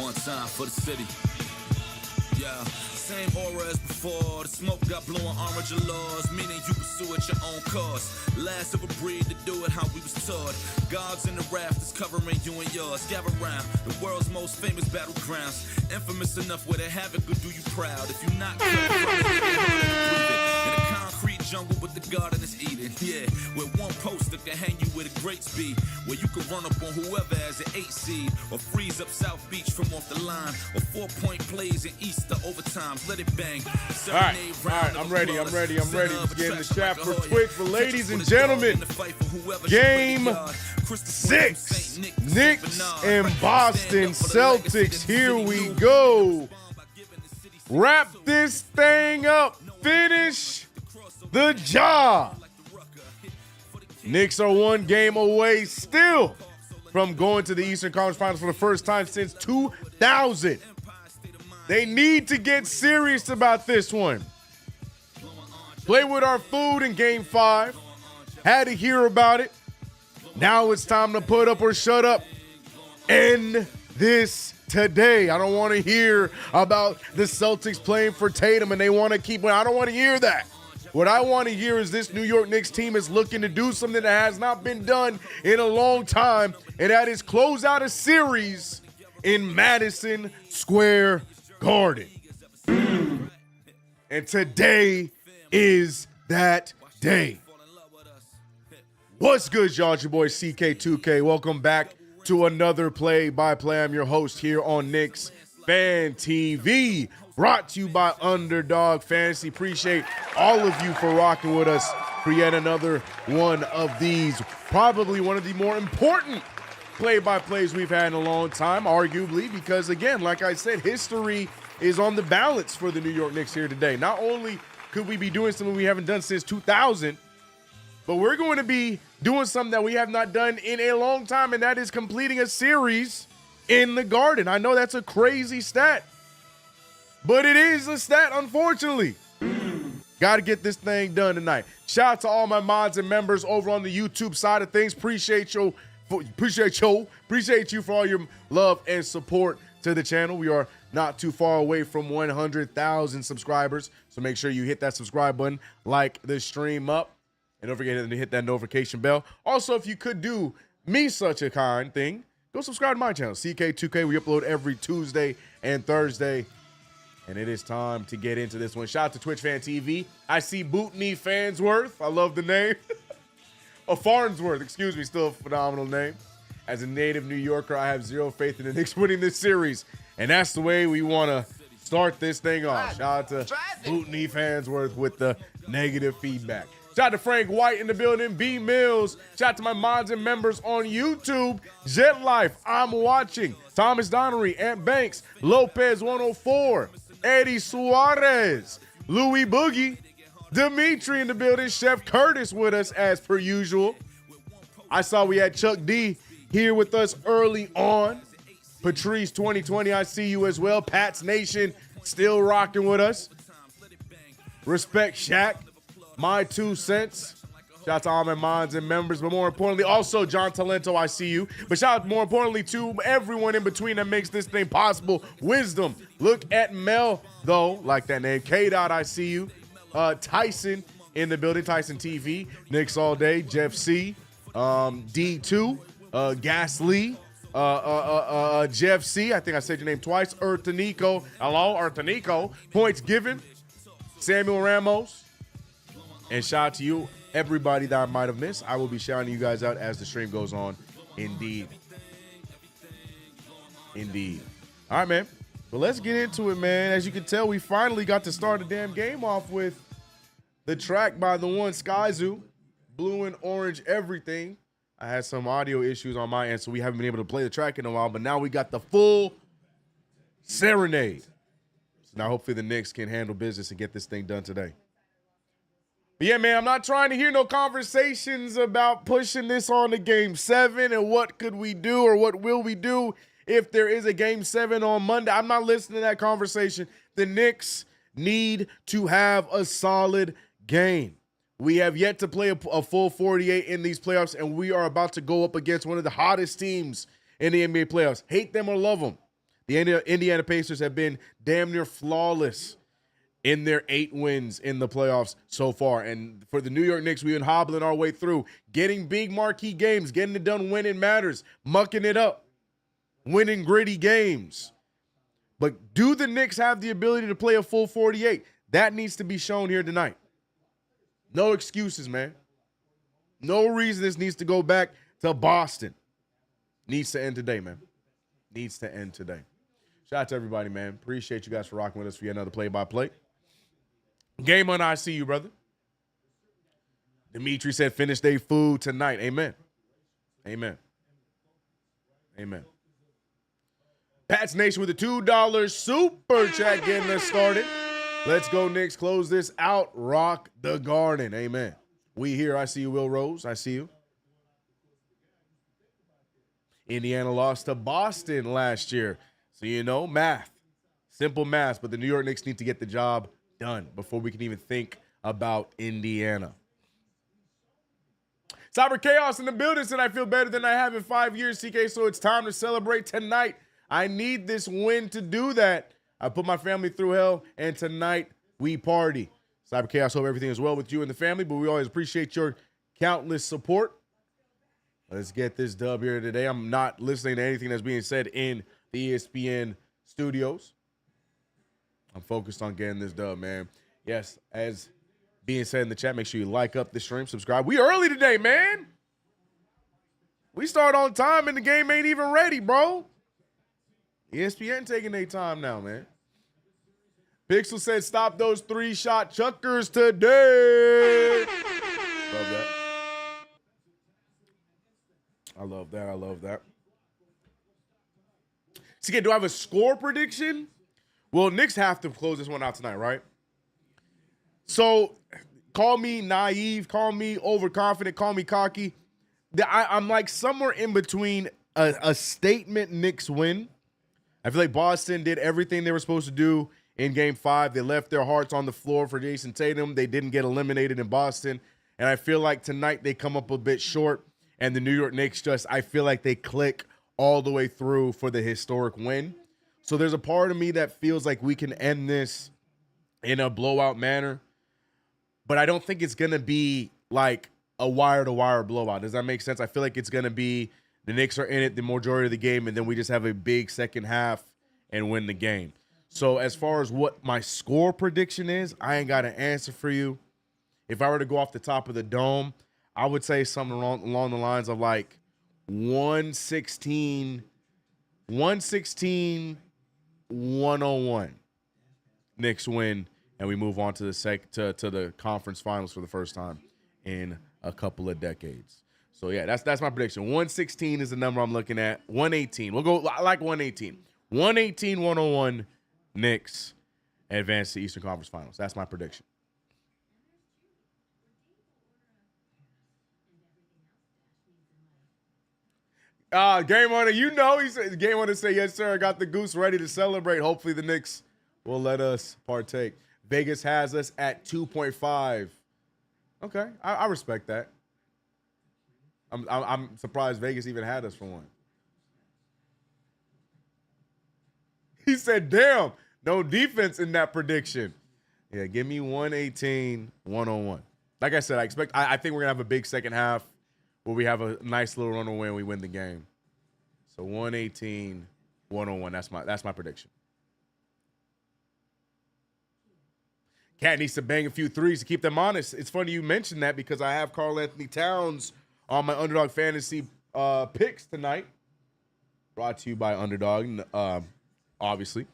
One time for the city. Yeah, same aura as before. The smoke got blowing orange laws, meaning you pursue at your own cost. Last of a breed to do it how we was taught. Gods in the rafters covering you and yours. Gather round the world's most famous battlegrounds. Infamous enough where they havoc will do you proud. If you not careful, in a concrete jungle with the garden is eating. Yeah, where one poster can hang you with a great speed. Where you can run up on whoever has an 8 seed. Or freeze up South Beach from off the line. Or 4-point plays in Easter overtimes. Let it bang. All right, I'm ready. Let's get in the chat for Twitch. For ladies and gentlemen, Game 6, Knicks and Boston Celtics. Here we go. Wrap this thing up. Finish the job. Knicks are one game away still from going to the Eastern Conference Finals for the first time since 2000. They need to get serious about this one. Play with our food in Game 5. Had to hear about it. Now it's time to put up or shut up. End this today. I don't want to hear about the Celtics playing for Tatum and they want to keep it. I don't want to hear that. What I want to hear is this New York Knicks team is looking to do something that has not been done in a long time, and that is close out a series in Madison Square Garden. And today is that day. What's good, y'all? It's your boy CK2K. Welcome back to another play-by-play. I'm your host here on KnicksFanTV. Brought to you by Underdog Fantasy. Appreciate all of you for rocking with us for yet another one of these. Probably one of the more important play-by-plays we've had in a long time, arguably, because, again, like I said, history is on the balance for the New York Knicks here today. Not only could we be doing something we haven't done since 2000, but we're going to be doing something that we have not done in a long time, and that is completing a series in the Garden. I know that's a crazy stat, but it is a stat, unfortunately. Got to get this thing done tonight. Shout out to all my mods and members over on the YouTube side of things. Appreciate you for all your love and support to the channel. We are not too far away from 100,000 subscribers, so make sure you hit that subscribe button, like the stream up, and don't forget to hit that notification bell. Also, if you could do me such a kind thing, go subscribe to my channel, CK2K. We upload every Tuesday and Thursday. And it is time to get into this one. Shout out to KnicksFanTV. I see Bootney Fansworth. I love the name. Farnsworth, excuse me. Still a phenomenal name. As a native New Yorker, I have zero faith in the Knicks winning this series. And that's the way we want to start this thing off. Shout out to Bootney Fansworth with the negative feedback. Shout out to Frank White in the building, B Mills. Shout out to my mods and members on YouTube. Jet Life, I'm watching. Thomas Donnery, Ant Banks, Lopez 104, Eddie Suarez, Louis Boogie, Dimitri in the building, Chef Curtis with us as per usual. I saw we had Chuck D here with us early on. Patrice 2020, I see you as well. Pat's Nation still rocking with us. Respect Shaq. My 2 cents. Shout out to all my mods and members, but more importantly, also John Talento, I see you. But shout out more importantly to everyone in between that makes this thing possible. Wisdom. Look at Mel, though, like that name. K-Dot, I see you. Tyson in the building, Tyson TV. Knicks All Day, Jeff C. D2, Gas Lee. Jeff C. I think I said your name twice. Ertanico. Hello, Ertanico. Points given. Samuel Ramos. And shout out to you, everybody that I might have missed. I will be shouting you guys out as the stream goes on. Indeed. All right, man. Well, let's get into it, man. As you can tell, we finally got to start the damn game off with the track by the one Sky Zoo. Blue and orange everything. I had some audio issues on my end, so we haven't been able to play the track in a while. But now we got the full serenade. So now hopefully the Knicks can handle business and get this thing done today. But yeah, man, I'm not trying to hear no conversations about pushing this on to Game 7 and what could we do or what will we do if there is a Game 7 on Monday. I'm not listening to that conversation. The Knicks need to have a solid game. We have yet to play a full 48 in these playoffs, and we are about to go up against one of the hottest teams in the NBA playoffs. Hate them or love them. The Indiana Pacers have been damn near flawless in their 8 wins in the playoffs so far. And for the New York Knicks, we've been hobbling our way through, getting big marquee games, getting it done when it matters, mucking it up, winning gritty games. But do the Knicks have the ability to play a full 48? That needs to be shown here tonight. No excuses, man. No reason this needs to go back to Boston. Needs to end today, man. Needs to end today. Shout out to everybody, man. Appreciate you guys for rocking with us for yet another play-by-play. Game on, I see you, brother. Dimitri said finish day food tonight. Amen. Amen. Amen. Pats Nation with a $2 super chat getting us started. Let's go, Knicks. Close this out. Rock the Garden. Amen. We here. I see you, Will Rose. I see you. Indiana lost to Boston last year. So, you know, math. Simple math. But the New York Knicks need to get the job done before we can even think about Indiana. Cyber Chaos in the building said I feel better than I have in 5 years, CK, so it's time to celebrate tonight. I need this win to do that. I put my family through hell, and tonight we party. Cyber Chaos, hope everything is well with you and the family, but we always appreciate your countless support. Let's get this dub here today. I'm not listening to anything that's being said in the ESPN studios. I'm focused on getting this dub, man. Yes, as being said in the chat, make sure you like up the stream, subscribe. We early today, man. We start on time, and the game ain't even ready, bro. ESPN taking their time now, man. Pixel said, stop those 3-shot chuckers today. Love that. I love that. I love that. So, do I have a score prediction? Well, Knicks have to close this one out tonight, right? So, call me naive, call me overconfident, call me cocky. I'm like somewhere in between a statement Knicks win. I feel like Boston did everything they were supposed to do in Game 5. They left their hearts on the floor for Jason Tatum. They didn't get eliminated in Boston. And I feel like tonight they come up a bit short. And the New York Knicks I feel like they click all the way through for the historic win. So there's a part of me that feels like we can end this in a blowout manner. But I don't think it's going to be like a wire-to-wire blowout. Does that make sense? I feel like it's going to be the Knicks are in it the majority of the game, and then we just have a big second half and win the game. So as far as what my score prediction is, I ain't got an answer for you. If I were to go off the top of the dome, I would say something along the lines of like 116, 101. Knicks win, and we move on to the conference finals for the first time in a couple of decades. So yeah, that's my prediction. 116 is the number I'm looking at. 118. We'll go. I like 118. 118, 101. Knicks advance to Eastern Conference Finals. That's my prediction. Game on it. You know, he said game on it. Say yes, sir. I got the goose ready to celebrate. Hopefully, the Knicks will let us partake. Vegas has us at 2.5. Okay, I respect that. I'm surprised Vegas even had us for one. He said, damn, no defense in that prediction. Yeah, give me 118, 101. Like I said, I think we're going to have a big second half where we have a nice little run away and we win the game. So 118, 101. That's my prediction. Cat needs to bang a few threes to keep them honest. It's funny you mentioned that because I have Karl Anthony Towns on my Underdog Fantasy picks tonight. Brought to you by Underdog, obviously.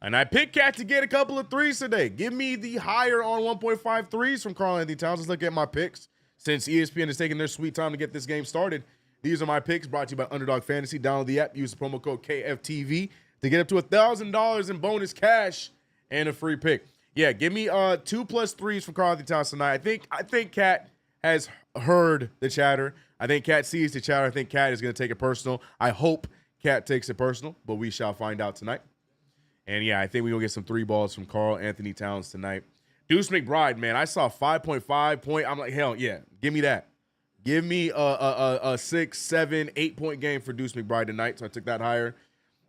And I picked Cat to get a couple of threes today. Give me the higher on 1.5 threes from Karl Anthony Towns. Let's look at my picks. Since ESPN is taking their sweet time to get this game started, these are my picks brought to you by Underdog Fantasy. Download the app. Use the promo code KFTV to get up to $1,000 in bonus cash and a free pick. Yeah, give me 2 plus 3s from Karl Anthony Towns tonight. I think Cat has heard the chatter. I think Cat sees the chatter. I think Cat is going to take it personal. I hope Cat takes it personal, but we shall find out tonight. And, yeah, I think we're going to get some 3 balls from Karl Anthony Towns tonight. Deuce McBride, man, I saw 5.5 point. I'm like, hell, yeah, give me that. Give me a 6, 7, 8 point game for Deuce McBride tonight, so I took that higher.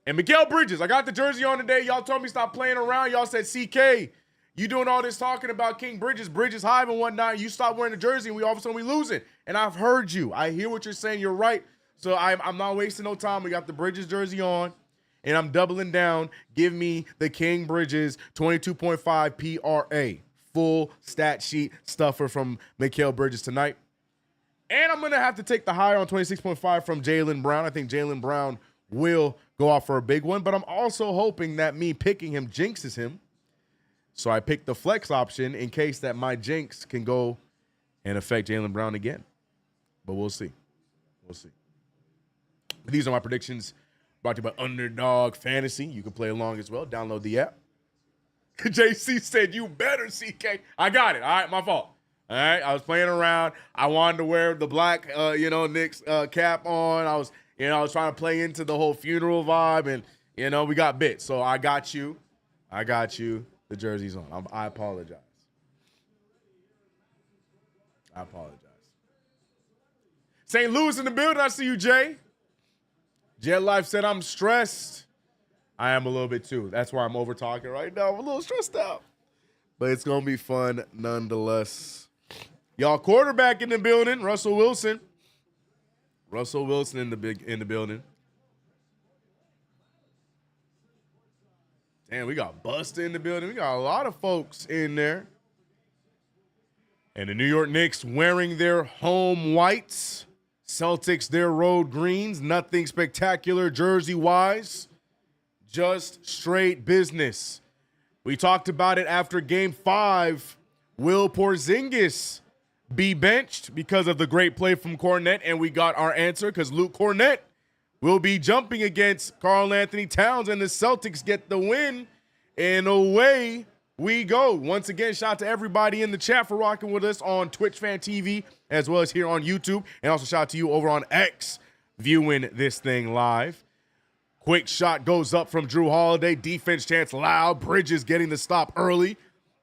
And Mikal Bridges, I got the jersey on today. Y'all told me stop playing around. Y'all said, CK, you doing all this talking about King Bridges, Hive and whatnot. You stop wearing the jersey and all of a sudden we losing. And I've heard you. I hear what you're saying. You're right. So I'm not wasting no time. We got the Bridges jersey on, and I'm doubling down. Give me the King Bridges 22.5 PRA. Full stat sheet stuffer from Mikal Bridges tonight. And I'm going to have to take the higher on 26.5 from Jaylen Brown. I think Jaylen Brown will go off for a big one, but I'm also hoping that me picking him jinxes him. So I picked the flex option in case that my jinx can go and affect Jaylen Brown again. But we'll see. We'll see. These are my predictions brought to you by Underdog Fantasy. You can play along as well. Download the app. JC said, you better, CK. I got it. All right, my fault. All right, I was playing around. I wanted to wear the black, Knicks cap on. I was trying to play into the whole funeral vibe, and, we got bit. So I got you. The jersey's on. I apologize. St. Louis in the building. I see you, Jay. Jet Life said, I'm stressed. I am a little bit too. That's why I'm over talking right now. I'm a little stressed out. But it's going to be fun nonetheless. Y'all, quarterback in the building, Russell Wilson. Russell Wilson in the building. Damn, we got Busta in the building. We got a lot of folks in there. And the New York Knicks wearing their home whites. Celtics, their road greens. Nothing spectacular jersey-wise. Just straight business. We talked about it after Game 5. Will Porzingis be benched because of the great play from Kornet? And we got our answer because Luke Kornet will be jumping against Karl-Anthony Towns, and the Celtics get the win. And away we go. Once again, shout out to everybody in the chat for rocking with us on KnicksFanTV as well as here on YouTube. And also shout out to you over on X viewing this thing live. Quick shot goes up from Drew Holiday. Defense chance loud. Bridges getting the stop early.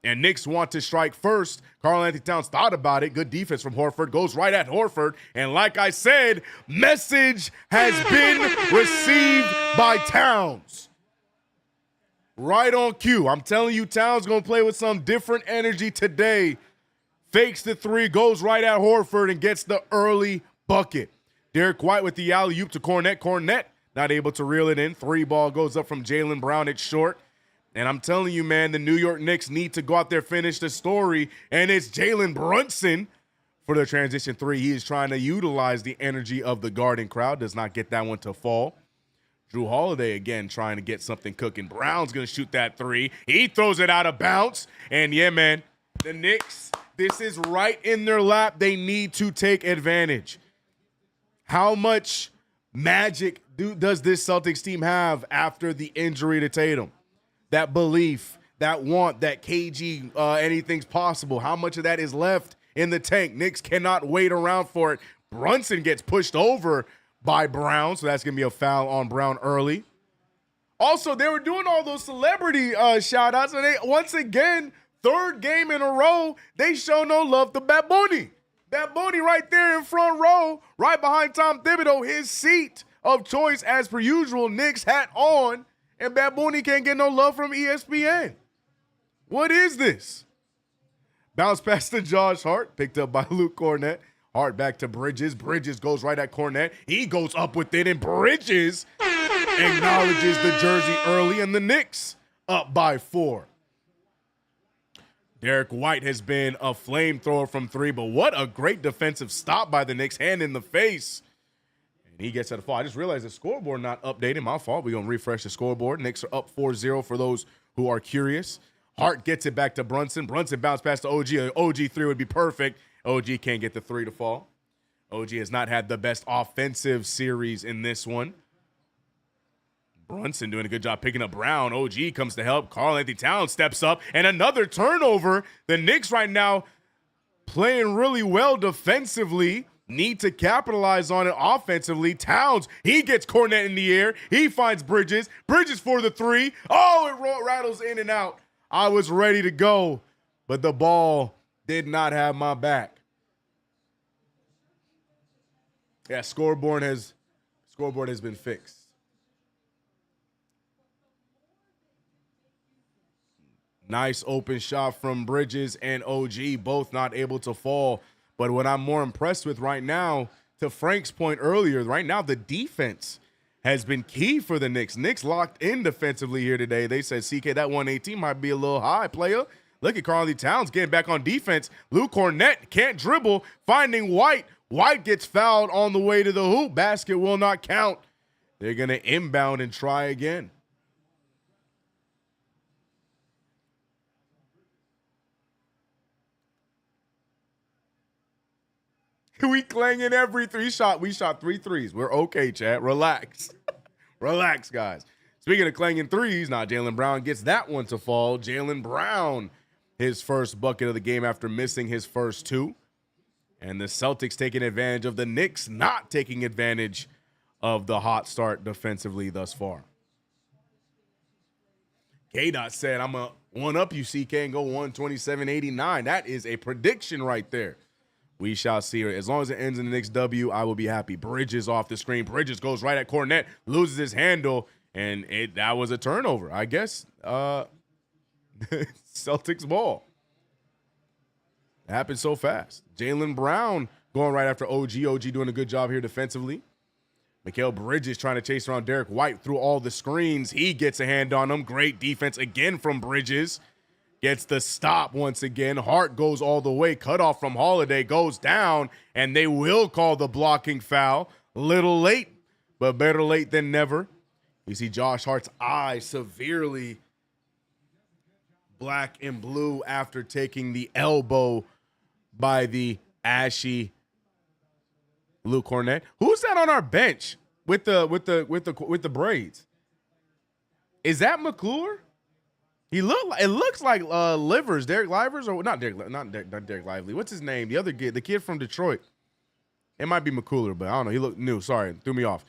And Knicks want to strike first. Karl-Anthony Towns thought about it. Good defense from Horford. Goes right at Horford. And like I said, message has been received by Towns. Right on cue. I'm telling you, Towns going to play with some different energy today. Fakes the three, goes right at Horford, and gets the early bucket. Derek White with the alley-oop to Kornet. Kornet not able to reel it in. Three ball goes up from Jaylen Brown. It's short. And I'm telling you, man, the New York Knicks need to go out there, finish the story. And it's Jalen Brunson for the transition three. He is trying to utilize the energy of the Garden crowd. Does not get that one to fall. Drew Holiday, again, trying to get something cooking. Brown's going to shoot that three. He throws it out of bounds. And, yeah, man, the Knicks, this is right in their lap. They need to take advantage. How much magic does this Celtics team have after the injury to Tatum? That belief, that want, that KG, anything's possible. How much of that is left in the tank? Knicks cannot wait around for it. Brunson gets pushed over by Brown, so that's going to be a foul on Brown early. Also, they were doing all those celebrity shout-outs, and they, once again, third game in a row, they show no love to Bad Bunny. Bad Bunny right there in front row, right behind Tom Thibodeau, his seat of choice as per usual, Knicks hat on, and Bad Bunny can't get no love from ESPN. What is this? Bounce pass to Josh Hart, picked up by Luke Kornet. Hart back to Bridges. Bridges goes right at Kornet. He goes up with it, and Bridges acknowledges the jersey early, and the Knicks up by 4. Derek White has been a flamethrower from 3, but what a great defensive stop by the Knicks, hand in the face. And he gets at the fall. I just realized the scoreboard not updated. My fault. We're going to refresh the scoreboard. Knicks are up 4-0 for those who are curious. Hart gets it back to Brunson. Brunson bounced past to OG. An OG 3 would be perfect. OG can't get the 3 to fall. OG has not had the best offensive series in this one. Brunson doing a good job picking up Brown. OG comes to help. Karl-Anthony Towns steps up. And another turnover. The Knicks right now playing really well defensively. Need to capitalize on it offensively. Towns, he gets Kornet in the air. He finds Bridges. Bridges for the 3. Oh, it rattles in and out. I was ready to go, but the ball did not have my back. Yeah, scoreboard has been fixed. Nice open shot from Bridges and OG, both not able to fall. But what I'm more impressed with right now, to Frank's point earlier, right now the defense has been key for the Knicks. Knicks locked in defensively here today. They said, CK, that 118 might be a little high, player. Look at Karl Towns getting back on defense. Lou Cornett can't dribble, finding White. White gets fouled on the way to the hoop. Basket will not count. They're going to inbound and try again. We clanging every shot. We shot 3 threes. We're okay, chat. Relax. Relax, guys. Speaking of clanging threes, now Jaylen Brown gets that one to fall. Jaylen Brown, his first bucket of the game after missing his first 2. And the Celtics taking advantage of the Knicks not taking advantage of the hot start defensively thus far. K-Dot said, I'm a one-up you, CK, and go 127.89. That is a prediction right there. We shall see. As long as it ends in the Knicks W, I will be happy. Bridges off the screen. Bridges goes right at Cornett, loses his handle, and that was a turnover. I guess Celtics ball. It happened so fast. Jaylen Brown going right after OG. OG doing a good job here defensively. Mikal Bridges trying to chase around Derek White through all the screens. He gets a hand on him. Great defense again from Bridges. Gets the stop once again. Hart goes all the way. Cutoff from Holiday goes down, and they will call the blocking foul. Little late, but better late than never. You see Josh Hart's eye severely black and blue after taking the elbow by the ashy Luke Cornett. Who's that on our bench with the braids? Is that McClure? It looks like Livers, Derek Livers, or not Derek Lively. What's his name? The other kid, the kid from Detroit. It might be McCuller, but I don't know. He looked new. Sorry, threw me off.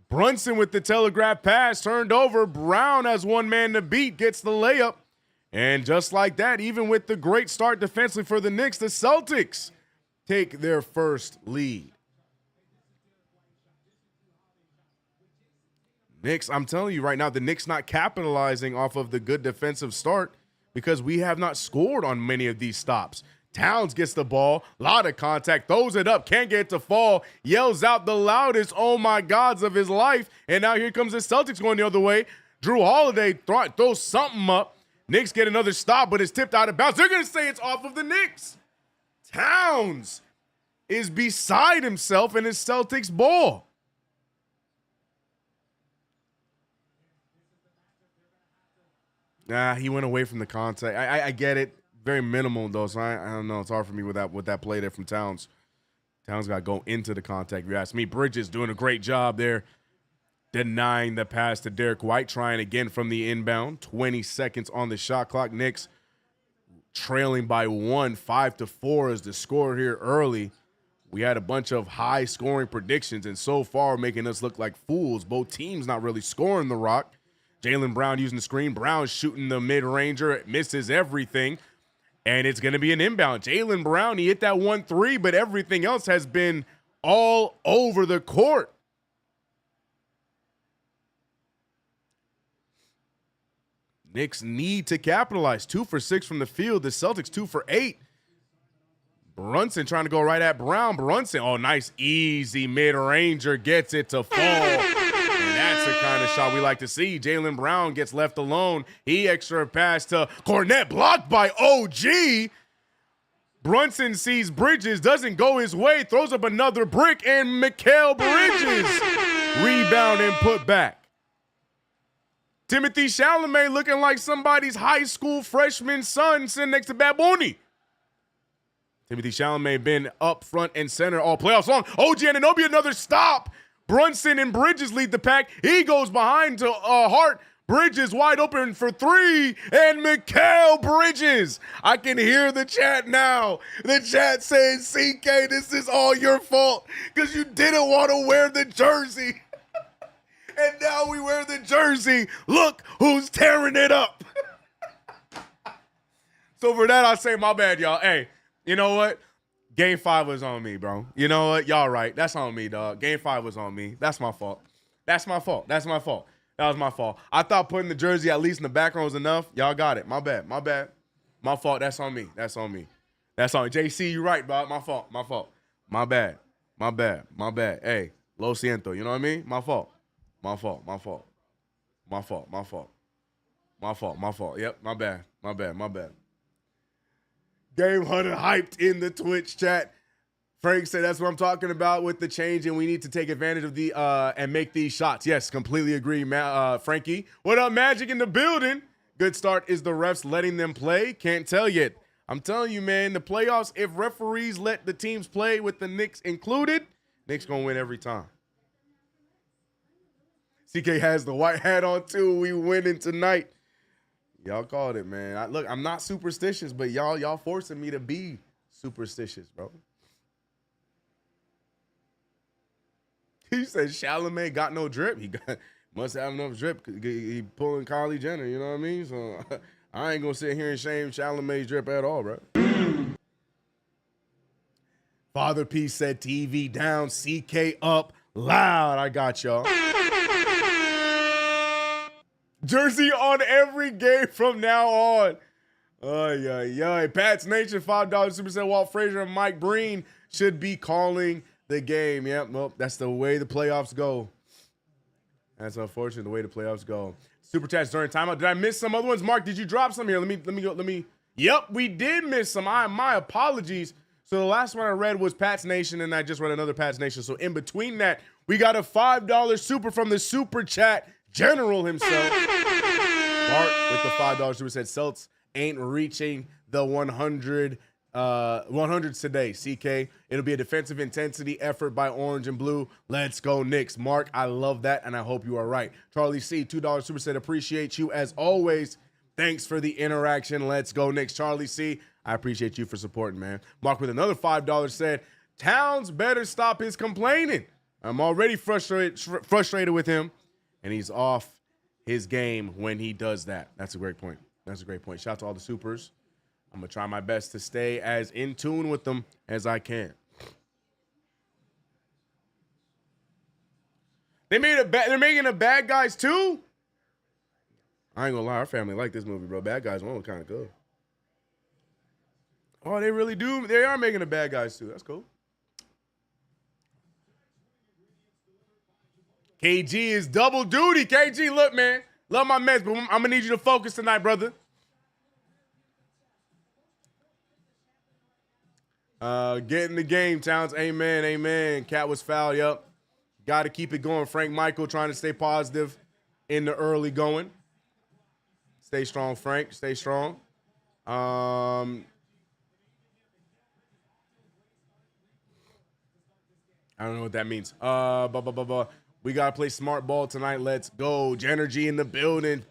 Brunson with the telegraph pass turned over. Brown has one man to beat, gets the layup. And just like that, even with the great start defensively for the Knicks, the Celtics take their first lead. Knicks, I'm telling you right now, the Knicks not capitalizing off of the good defensive start because we have not scored on many of these stops. Towns gets the ball, a lot of contact, throws it up, can't get it to fall, yells out the loudest oh my gods of his life, and now here comes the Celtics going the other way. Drew Holiday throws something up. Knicks get another stop, but it's tipped out of bounds. They're going to say it's off of the Knicks. Towns is beside himself in his Celtics ball. Nah, he went away from the contact. I get it. Very minimal, though, so I don't know. It's hard for me with that play there from Towns. Towns got to go into the contact, if you ask me. Bridges doing a great job there, denying the pass to Derek White, trying again from the inbound. 20 seconds on the shot clock. Knicks trailing by 1, 5-4 is the score here early. We had a bunch of high-scoring predictions, and so far making us look like fools. Both teams not really scoring the rock. Jaylen Brown using the screen. Brown shooting the mid-ranger. Misses everything. And it's going to be an inbound. Jaylen Brown, he hit that 1-3, but everything else has been all over the court. Knicks need to capitalize. 2 for 6 from the field. The Celtics 2 for 8. Brunson trying to go right at Brown. Brunson, oh, nice, easy mid-ranger. Gets it to fall. And that's the kind of shot we like to see. Jaylen Brown gets left alone. He extra pass to Cornett, blocked by OG. Brunson sees Bridges, doesn't go his way, throws up another brick, and Mikal Bridges rebound and put back. Timothy Chalamet looking like somebody's high school freshman son sitting next to Baboni. Timothy Chalamet been up front and center all playoffs long. OG Anunoby, another stop. Brunson and Bridges lead the pack. He goes behind to Hart. Bridges wide open for 3. And Mikal Bridges. I can hear the chat now. The chat saying, CK, this is all your fault because you didn't want to wear the jersey. And now we wear the jersey. Look who's tearing it up. So for that, I say my bad, y'all. Hey, you know what? Game 5 was on me, bro. You know what? Y'all right. That's on me, dog. Game 5 was on me. That's my fault. That's my fault. That was my fault. I thought putting the jersey at least in the background was enough. Y'all got it. My bad. My bad. My fault. That's on me. That's on me. That's on me. JC, you right, bro. My fault. My fault. My bad. My bad. My bad. Hey, lo siento. You know what I mean? My fault. My fault. My fault. My fault. My fault. My fault. My fault. Yep. My bad. My bad. My bad. Game Hunter hyped in the Twitch chat. Frank said that's what I'm talking about with the change, and we need to take advantage of the and make these shots. Yes, completely agree, Frankie. What up, Magic in the building? Good start. Is the refs letting them play? Can't tell yet. I'm telling you, man, the playoffs, if referees let the teams play with the Knicks included, Knicks going to win every time. CK has the white hat on, too. We winning tonight. Y'all called it, man. Look, I'm not superstitious, but y'all forcing me to be superstitious, bro. He said Chalamet got no drip. He must have enough drip. He pulling Kylie Jenner, you know what I mean? So I ain't going to sit here and shame Chalamet's drip at all, bro. Father P said TV down, CK up loud. I got y'all. Jersey on every game from now on. Pat's Nation, $5 Super Set. Walt Frazier and Mike Breen should be calling the game. Yep, well, that's the way the playoffs go. That's unfortunate, the way the playoffs go. Super chats during timeout. Did I miss some other ones? Mark, did you drop some here? Let me go. Yep, we did miss some. My apologies. So the last one I read was Pat's Nation, and I just read another Pat's Nation. So in between that, we got a $5 super from the super chat general himself. Mark with the $5 super said Celtics ain't reaching the 100s today. CK, it'll be a defensive intensity effort by Orange and Blue. Let's go Knicks. Mark, I love that, and I hope you are right. Charlie C, $2 super set. Appreciate you as always. Thanks for the interaction. Let's go Knicks. Charlie C, I appreciate you for supporting, man. Mark with another $5 said, Towns better stop his complaining. I'm already frustrated with him, and he's off his game when he does that. That's a great point. That's a great point. Shout out to all the supers. I'm going to try my best to stay as in tune with them as I can. They're making a Bad Guys 2? I ain't going to lie. Our family like this movie, bro. Bad Guys 1 was kind of cool. Oh, they really do? They are making a Bad Guys 2. That's cool. KG is double duty. KG, look, man. Love my mess, but I'm going to need you to focus tonight, brother. Get in the game, Towns. Amen, amen. Cat was fouled, yep. Got to keep it going. Frank Michael trying to stay positive in the early going. Stay strong, Frank. Stay strong. I don't know what that means. We got to play smart ball tonight. Let's go. Genergy in the building,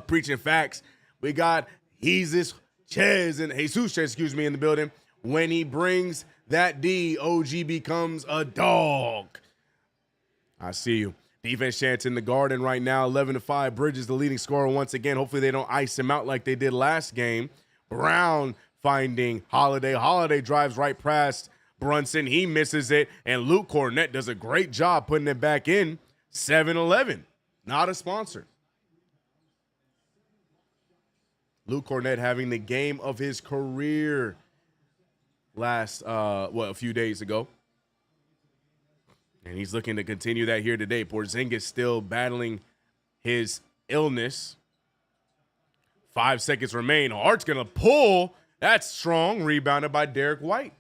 preaching facts. We got Jesus Chez in the building. When he brings that D, OG becomes a dog. I see you. Defense chance in the Garden right now, 11-5. Bridges the leading scorer once again. Hopefully they don't ice him out like they did last game. Brown finding Holiday. Holiday drives right past Brunson. He misses it, and Luke Cornett does a great job putting it back in. 7-11. Not a sponsor. Luke Cornett having the game of his career a few days ago. And he's looking to continue that here today. Porzingis still battling his illness. 5 seconds remain. Hart's going to pull. That's strong. Rebounded by Derek White.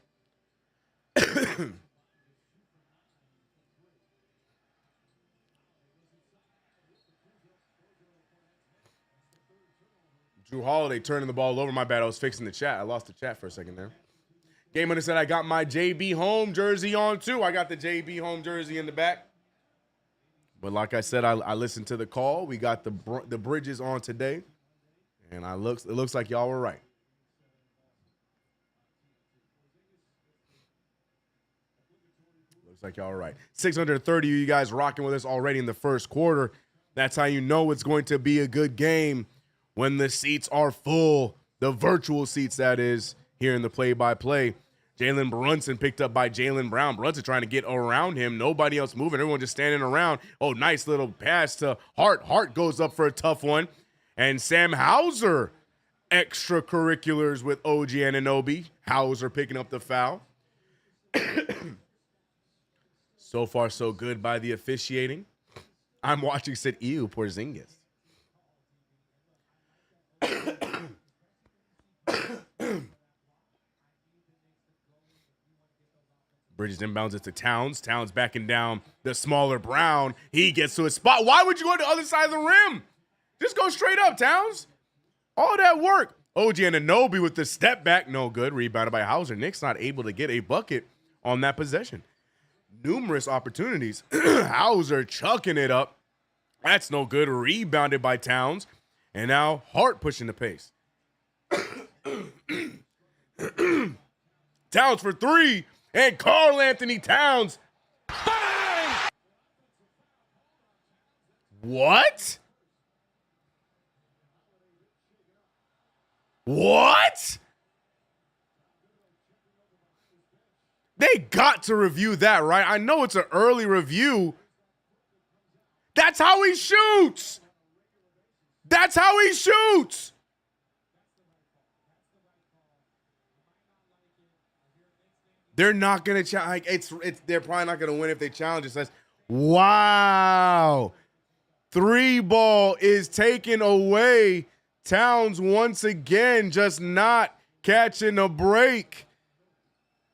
Drew Holiday turning the ball over. My bad. I was fixing the chat. I lost the chat for a second there. Game Hunter said, I got my JB Home jersey on, too. I got the JB Home jersey in the back. But like I said, I listened to the call. We got the Bridges on today. And it looks like y'all were right. Looks like y'all were right. 630 of you guys rocking with us already in the first quarter. That's how you know it's going to be a good game when the seats are full. The virtual seats, that is, here in the play-by-play. Jalen Brunson picked up by Jaylen Brown. Brunson trying to get around him. Nobody else moving. Everyone just standing around. Oh, nice little pass to Hart. Hart goes up for a tough one. And Sam Hauser, extracurriculars with OG Anunoby. Hauser picking up the foul. So far, so good by the officiating. I'm watching, said, ew, Porzingis. Bridges inbounds it to Towns. Towns backing down the smaller Brown. He gets to his spot. Why would you go to the other side of the rim? Just go straight up, Towns. All that work. OG Anunoby with the step back. No good. Rebounded by Hauser. Knicks not able to get a bucket on that possession. Numerous opportunities. Hauser chucking it up. That's no good. Rebounded by Towns. And now Hart pushing the pace. Towns for three. And Karl Anthony Towns. Bang! What? What? They got to review that, right? I know it's an early review. That's how he shoots. That's how he shoots. They're not going to challenge. They're probably not going to win if they challenge it. Wow. Three ball is taken away. Towns once again just not catching a break.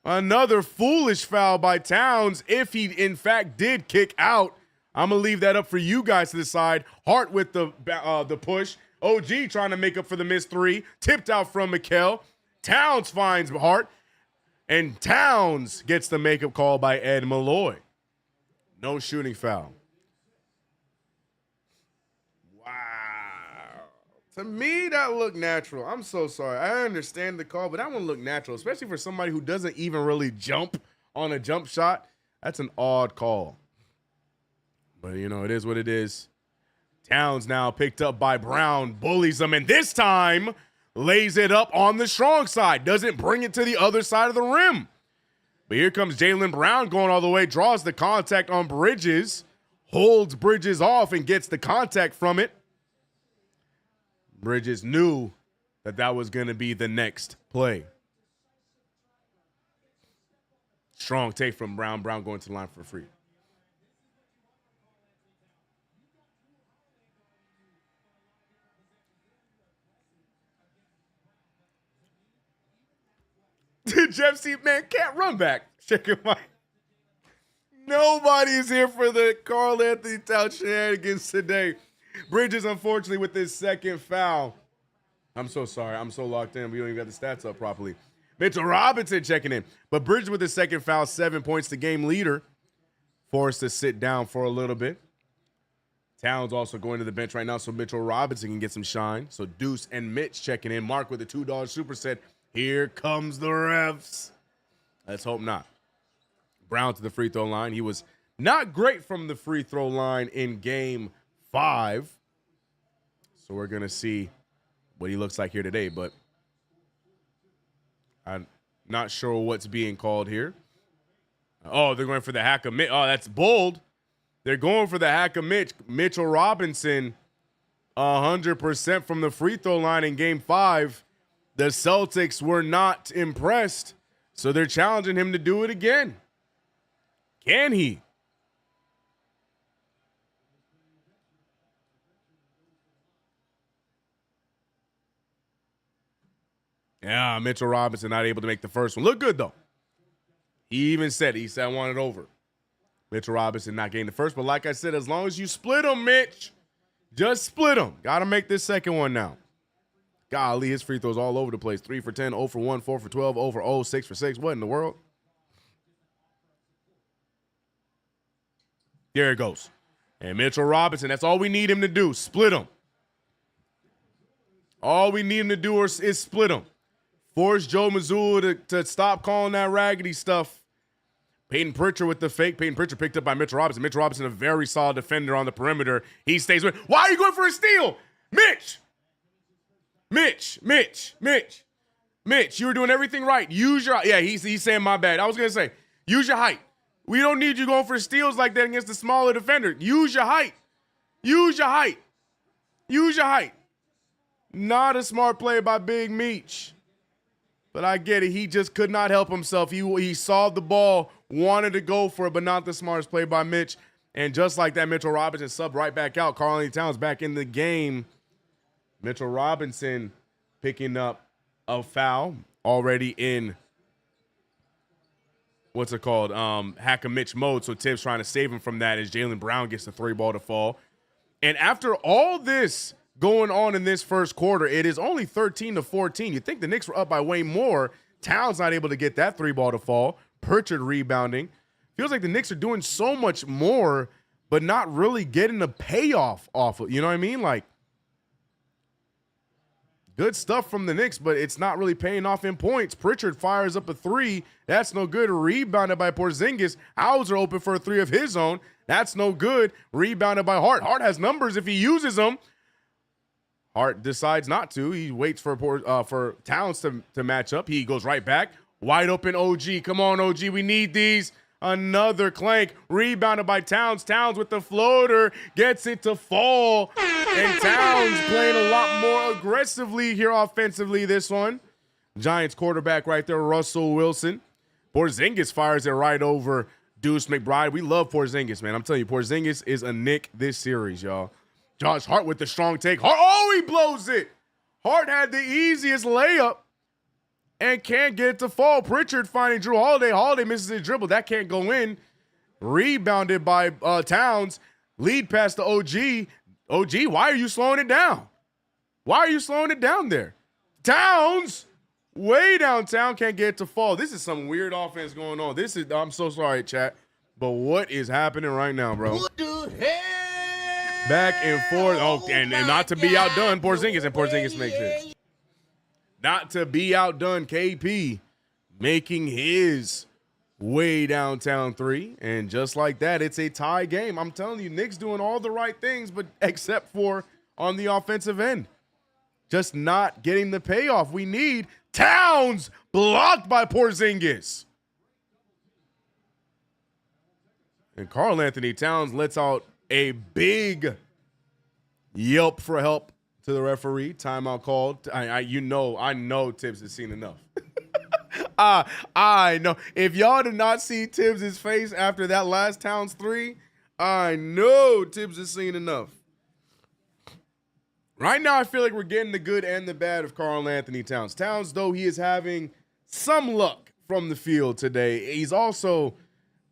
Another foolish foul by Towns if he, in fact, did kick out. I'm going to leave that up for you guys to decide. Hart with the push. OG trying to make up for the missed three. Tipped out from Mikal. Towns finds Hart. And Towns gets the makeup call by Ed Malloy. No shooting foul. Wow. To me, that looked natural. I'm so sorry. I understand the call, but that one looked natural, especially for somebody who doesn't even really jump on a jump shot. That's an odd call. But, you know, it is what it is. Towns now picked up by Brown, bullies him, and this time lays it up on the strong side. Doesn't bring it to the other side of the rim. But here comes Jaylen Brown going all the way, draws the contact on Bridges, holds Bridges off and gets the contact from it. Bridges knew that was going to be the next play. Strong take from Brown. Brown going to the line for free. Jeff C. Man, can't run back. Check your mic. Nobody's here for the Karl Anthony Towns shenanigans today. Bridges, unfortunately, with his second foul. I'm so sorry. I'm so locked in. We don't even got the stats up properly. Mitchell Robinson checking in. But Bridges with his second foul, 7 points to game leader. Forced to sit down for a little bit. Towns also going to the bench right now so Mitchell Robinson can get some shine. So Deuce and Mitch checking in. Mark with a $2 superset. Here comes the refs. Let's hope not. Brown to the free throw line. He was not great from the free throw line in game 5. So we're going to see what he looks like here today. But I'm not sure what's being called here. Oh, they're going for the hack of Mitch. Oh, that's bold. They're going for the hack of Mitch. Mitchell Robinson, 100% from the free throw line in game 5. The Celtics were not impressed, so they're challenging him to do it again. Can he? Yeah, Mitchell Robinson not able to make the first one. Look good, though. He even said, I want it over. Mitchell Robinson not getting the first, but like I said, as long as you split him, Mitch, just split him. Got to make this second one now. Golly, his free throws all over the place. 3 for 10, 0 for 1, 4 for 12, 0 for 0, 6 for 6. What in the world? There it goes. And Mitchell Robinson, that's all we need him to do. Split him. All we need him to do is split him. Force Joe Mazzulla to stop calling that raggedy stuff. Peyton Pritchard with the fake. Peyton Pritchard picked up by Mitchell Robinson. Mitchell Robinson, a very solid defender on the perimeter. He stays with. Why are you going for a steal? Mitch. Mitch, you were doing everything right. Use your, yeah, he's saying my bad. I was going to say, use your height. We don't need you going for steals like that against the smaller defender. Use your height. Use your height. Use your height. Not a smart play by Big Meech. But I get it. He just could not help himself. He saw the ball, wanted to go for it, but not the smartest play by Mitch. And just like that, Mitchell Robinson subbed right back out. Karl-Anthony Towns back in the game. Mitchell Robinson picking up a foul already in what's it called? Hack a Mitch mode. So Tibbs trying to save him from that as Jaylen Brown gets the 3-ball to fall. And after all this going on in this first quarter, it is only 13-14. You'd think the Knicks were up by way more. Towns not able to get that 3-ball to fall. Pritchard rebounding. Feels like the Knicks are doing so much more, but not really getting the payoff off of, you know what I mean? Like, good stuff from the Knicks, but it's not really paying off in points. Pritchard fires up a 3. That's no good. Rebounded by Porzingis. Hauser open for a 3 of his own. That's no good. Rebounded by Hart. Hart has numbers if he uses them. Hart decides not to. He waits for Towns to match up. He goes right back. Wide open OG. Come on, OG. We need these. Another clank. Rebounded by Towns. Towns with the floater. Gets it to fall. And Towns playing a lot more aggressively here offensively this one. Giants quarterback right there, Russell Wilson. Porzingis fires it right over Deuce McBride. We love Porzingis, man. I'm telling you, Porzingis is a Knick this series, y'all. Josh Hart with the strong take. Hart, oh, he blows it. Hart had the easiest layup and can't get it to fall. Pritchard finding Drew Holiday. Holiday misses his dribble. That can't go in. Rebounded by Towns. Lead pass to OG. OG, why are you slowing it down? Why are you slowing it down there? Towns, way downtown, can't get it to fall. This is some weird offense going on. I'm so sorry, chat, but what is happening right now, bro? What the hell? Back and forth. Oh, and not to be outdone, Porzingis, and Porzingis makes it. Not to be outdone, KP making his way downtown 3. And just like that, it's a tie game. I'm telling you, Knicks doing all the right things, but except for on the offensive end. Just not getting the payoff we need. Towns blocked by Porzingis. And Karl-Anthony Towns lets out a big yelp for help to the referee. Timeout called. I know Tibbs has seen enough. I know. If y'all did not see Tibbs' face after that last Towns 3, I know Tibbs has seen enough. Right now, I feel like we're getting the good and the bad of Karl-Anthony Towns. Towns, though, he is having some luck from the field today. He's also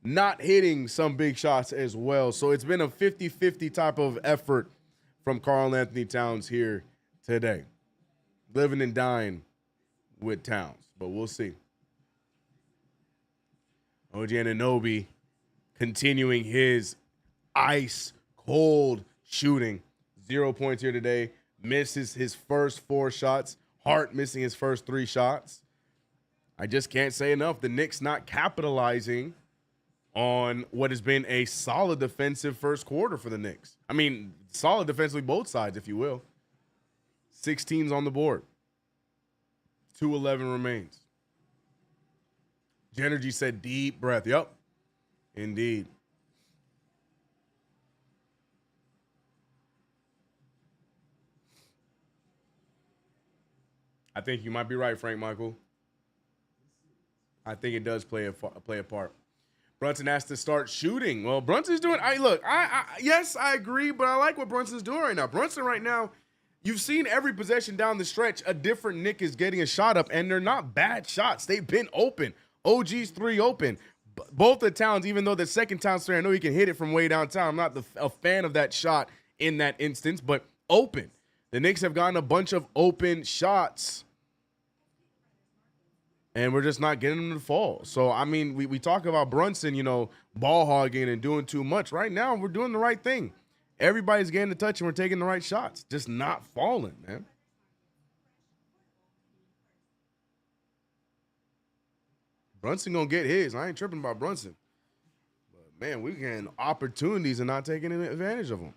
not hitting some big shots as well. So it's been a 50-50 type of effort from Karl-Anthony Towns here today. Living and dying with Towns, but we'll see. OG Anunoby continuing his ice-cold shooting. 0 points here today. Misses his first 4 shots. Hart missing his first 3 shots. I just can't say enough. The Knicks not capitalizing on what has been a solid defensive first quarter for the Knicks. I mean, solid defensively both sides, if you will. 16's on the board. 2:11 remains. Genergy said deep breath. Yep, indeed. I think you might be right, Frank Michael. I think it does play a part. Brunson has to start shooting. Well, Brunson's doing. Yes, I agree, but I like what Brunson's doing right now. Brunson right now, you've seen every possession down the stretch, a different Knick is getting a shot up, and they're not bad shots. They've been open. OG's 3 open. Both the Towns, even though the second Towns 3, I know he can hit it from way downtown. I'm not a fan of that shot in that instance, but open. The Knicks have gotten a bunch of open shots, and we're just not getting them to fall. So, I mean, we talk about Brunson, ball hogging and doing too much. Right now, we're doing the right thing. Everybody's getting the touch, and we're taking the right shots. Just not falling, man. Brunson going to get his. I ain't tripping about Brunson. But, man, we're getting opportunities and not taking advantage of them.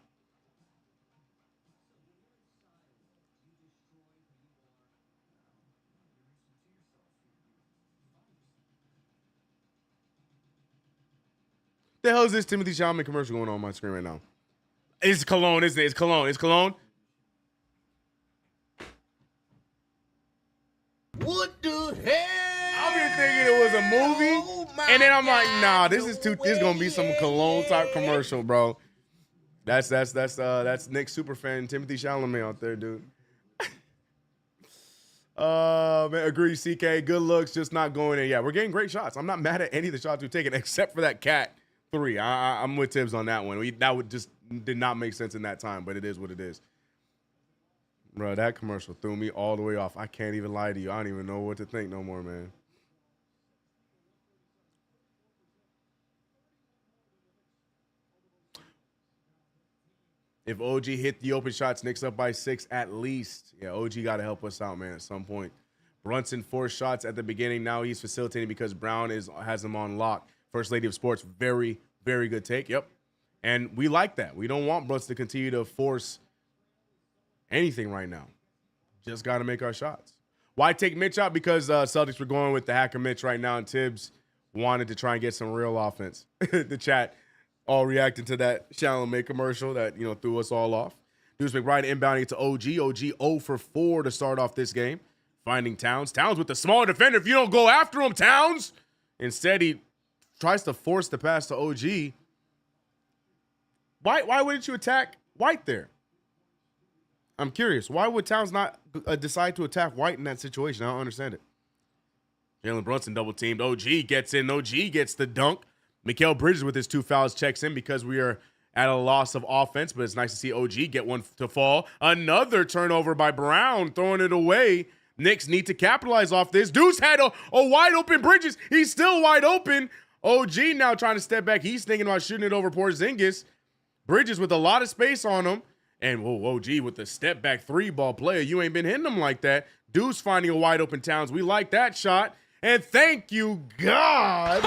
The hell is this Timothy Chalamet commercial going on my screen right now? It's cologne, isn't it? It's cologne. It's cologne. What the hell? I've been thinking it was a movie, and then I'm like, nah, this is gonna be some cologne type commercial, bro. That's Knicks superfan Timothy Chalamet out there, dude. Man, agree, CK. Good looks, just not going in. Yeah, we're getting great shots. I'm not mad at any of the shots we've taken, except for that cat 3. I'm with Tibbs on that one. That would just did not make sense in that time, but it is what it is. Bro, that commercial threw me all the way off. I can't even lie to you. I don't even know what to think no more, man. If OG hit the open shots, Knicks up by 6 at least. Yeah, OG got to help us out, man, at some point. Brunson forced shots at the beginning. Now he's facilitating because Brown has him on lock. First Lady of Sports, very, very good take. Yep. And we like that. We don't want Brunson to continue to force anything right now. Just got to make our shots. Why take Mitch out? Because Celtics were going with the hacker Mitch right now, and Tibbs wanted to try and get some real offense. The chat all reacting to that Chalamet commercial that, threw us all off. Deuce McBride inbounding to OG. OG 0 for 4 to start off this game. Finding Towns. Towns with the smaller defender. If you don't go after him, Towns. Instead, he tries to force the pass to OG. Why wouldn't you attack White there? I'm curious. Why would Towns not decide to attack White in that situation? I don't understand it. Jalen Brunson double teamed. OG gets in. OG gets the dunk. Mikal Bridges with his 2 fouls checks in because we are at a loss of offense, but it's nice to see OG get one to fall. Another turnover by Brown, throwing it away. Knicks need to capitalize off this. Deuce had a wide open Bridges. He's still wide open. OG now trying to step back. He's thinking about shooting it over Porzingis. Bridges with a lot of space on him. And OG with the step back 3-ball player. You ain't been hitting them like that. Deuce finding a wide open Towns. We like that shot. And thank you, God,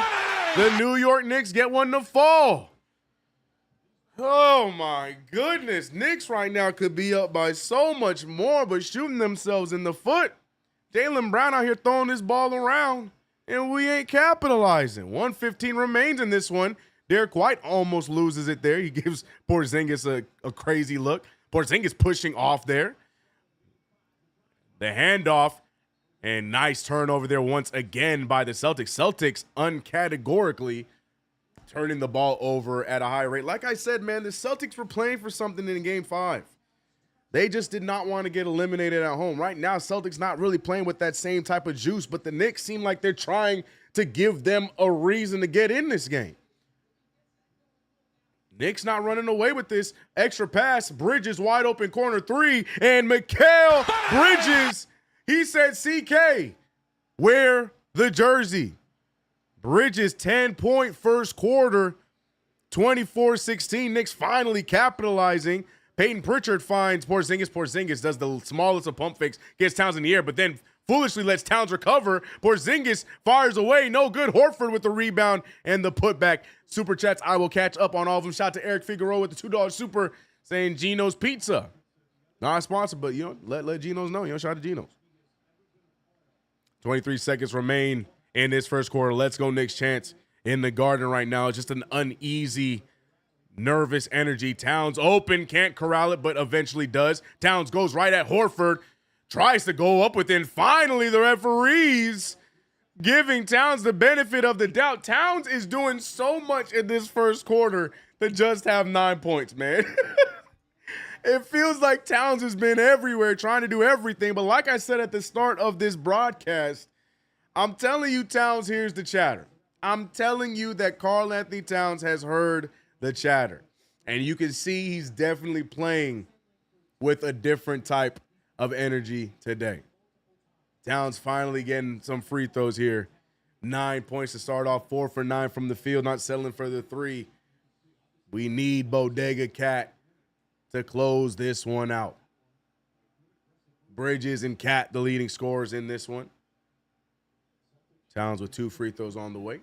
the New York Knicks get one to fall. Oh, my goodness. Knicks right now could be up by so much more, but shooting themselves in the foot. Jaylen Brown out here throwing this ball around, and we ain't capitalizing. 1:15 remains in this one. Derek White almost loses it there. He gives Porzingis a crazy look. Porzingis pushing off there. The handoff, and nice turnover there once again by the Celtics. Celtics uncategorically turning the ball over at a high rate. Like I said, man, the Celtics were playing for something in Game 5. They just did not want to get eliminated at home. Right now, Celtics not really playing with that same type of juice, but the Knicks seem like they're trying to give them a reason to get in this game. Knicks not running away with this. Extra pass, Bridges wide open corner 3, and Mikal Bridges, he said, CK, wear the jersey. Bridges 10-point first quarter, 24-16. Knicks finally capitalizing. Peyton Pritchard finds Porzingis. Porzingis does the smallest of pump fakes, gets Towns in the air, but then foolishly lets Towns recover. Porzingis fires away. No good. Horford with the rebound and the putback. Super chats, I will catch up on all of them. Shout out to Eric Figueroa with the $2 super saying Geno's Pizza. Not sponsored, but, let Geno's know. Shout out to Geno's. 23 seconds remain in this first quarter. Let's go Knicks chance in the Garden right now. Just an uneasy, nervous energy. Towns open, can't corral it, but eventually does. Towns goes right at Horford. Tries to go up within. Finally, the referees giving Towns the benefit of the doubt. Towns is doing so much in this first quarter to just have 9 points, man. It feels like Towns has been everywhere trying to do everything. But like I said at the start of this broadcast, I'm telling you, Towns hears the chatter. I'm telling you that Karl Anthony Towns has heard the chatter. And you can see he's definitely playing with a different type of energy today. Towns finally getting some free throws here. 9 points to start off, 4 for 9 from the field, not settling for the 3. We need Bodega Cat to close this one out. Bridges and Cat, the leading scorers in this one. Towns with 2 free throws on the way.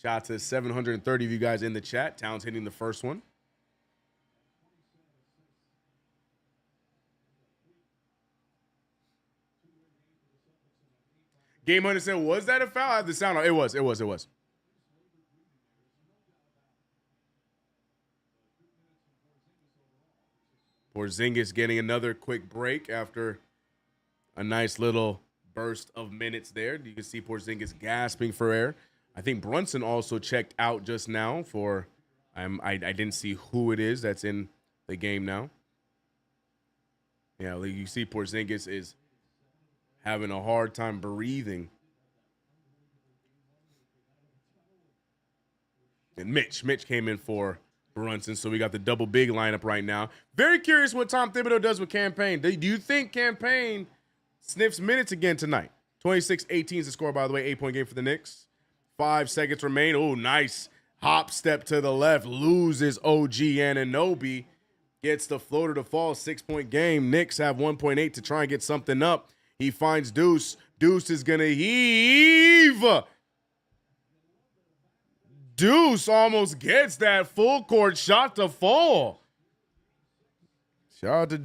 Shout out to 730 of you guys in the chat. Towns hitting the first one. Game Hunter said, was that a foul? I have the sound on. It was. Porzingis getting another quick break after a nice little burst of minutes there. You can see Porzingis gasping for air. I think Brunson also checked out just now for I didn't see who it is that's in the game now. Yeah, like you see Porzingis is having a hard time breathing. And Mitch came in for Brunson, so we got the double big lineup right now. Very curious what Tom Thibodeau does with Campaign. Do you think Campaign sniffs minutes again tonight? 26-18 is the score, by the way. 8-point game for the Knicks. 5 seconds remain. Oh, nice hop step to the left. Loses OG Anunoby. Gets the floater to fall. 6-point game. Knicks have 1.8 to try and get something up. He finds Deuce. Deuce is going to heave. Deuce almost gets that full court shot to fall. Shout out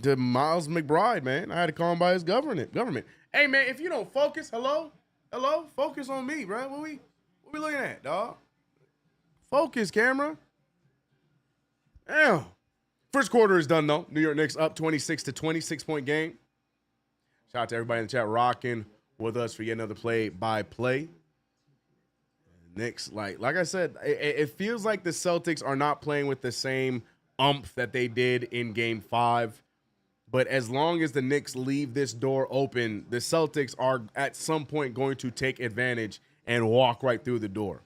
to Miles McBride, man. I had to call him by his government. Hey, man, if you don't focus, hello, focus on me, bro. What we looking at, dog? Focus, camera. Damn. First quarter is done, though. New York Knicks up 26-20, 6-point game. Shout out to everybody in the chat rocking with us for yet another play-by-play. Knicks, like I said, it feels like the Celtics are not playing with the same umph that they did in Game 5. But as long as the Knicks leave this door open, the Celtics are at some point going to take advantage and walk right through the door.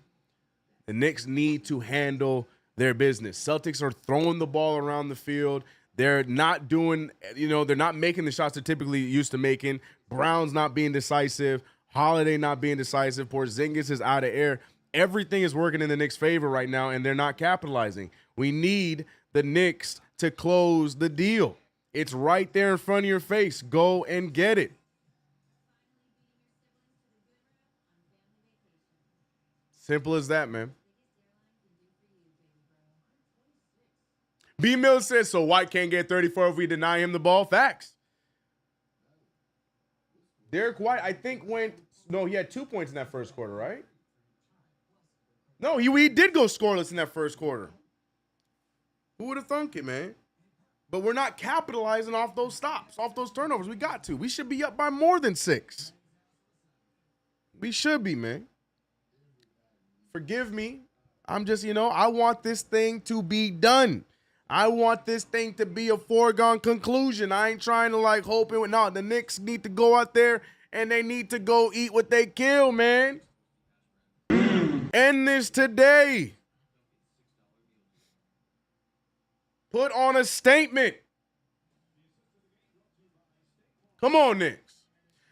The Knicks need to handle their business. Celtics are throwing the ball around the field. They're not doing, they're not making the shots they're typically used to making. Brown's not being decisive. Holiday not being decisive. Porzingis is out of air. Everything is working in the Knicks' favor right now, and they're not capitalizing. We need the Knicks to close the deal. It's right there in front of your face. Go and get it. Simple as that, man. B. Mill says, so White can't get 34 if we deny him the ball. Facts. Derek White, I think he had 2 points in that first quarter, right? No, he did go scoreless in that first quarter. Who would have thunk it, man? But we're not capitalizing off those stops, off those turnovers. We got to. We should be up by more than 6. We should be, man. Forgive me. I'm just, I want this thing to be done. I want this thing to be a foregone conclusion. I ain't trying to hope it. No, the Knicks need to go out there and they need to go eat what they kill, man. End this today. Put on a statement. Come on, Knicks.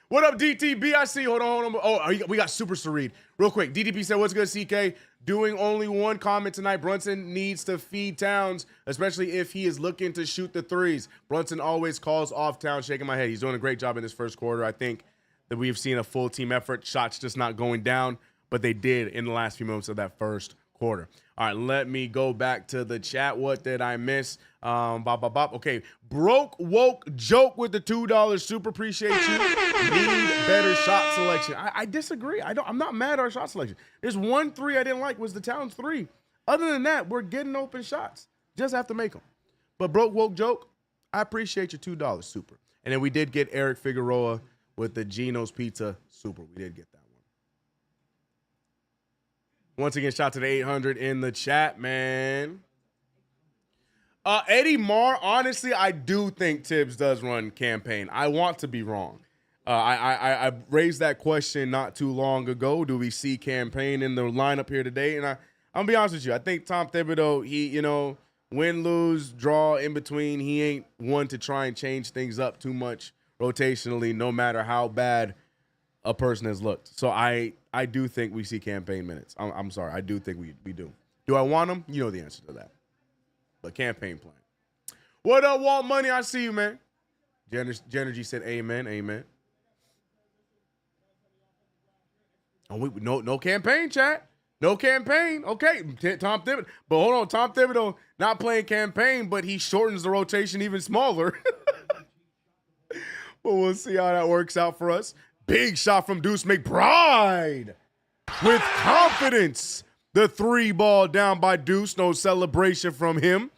What up, DTB? I see. Hold on. Oh, we got Super Sareed. Real quick. DTP said, what's good, CK? Doing only one comment tonight. Brunson needs to feed Towns, especially if he is looking to shoot the threes. Brunson always calls off Towns. Shaking my head. He's doing a great job in this first quarter. I think that we've seen a full team effort. Shots just not going down, but they did in the last few moments of that first quarter. All right, let me go back to the chat. What did I miss? Okay, broke woke joke with the $2 super. Appreciate you. Need better shot selection. I disagree. I'm not mad at our shot selection. There's one 3 I didn't like was the Towns 3. Other than that, we're getting open shots. Just have to make them. But broke woke joke, I appreciate your $2 super. And then we did get Eric Figueroa with the Geno's Pizza super. We did get that one. Once again, shout to the 800 in the chat, man. Eddie Marr, honestly, I do think Tibbs does run campaign. I want to be wrong. I raised that question not too long ago. Do we see campaign in the lineup here today? And I'm going to be honest with you. I think Tom Thibodeau, he, win, lose, draw, in between, he ain't one to try and change things up too much rotationally, no matter how bad a person has looked. So I do think we see campaign minutes. I'm sorry. I do think we do. Do I want them? You know the answer to that. But campaign plan. What up, Walt Money? I see you, man. Genergy said amen, amen. Oh, no campaign, chat. No campaign. Okay, Tom Thibodeau. But hold on, Tom Thibodeau not playing campaign, but he shortens the rotation even smaller. But we'll see how that works out for us. Big shot from Deuce McBride with confidence. The 3 ball down by Deuce. No celebration from him.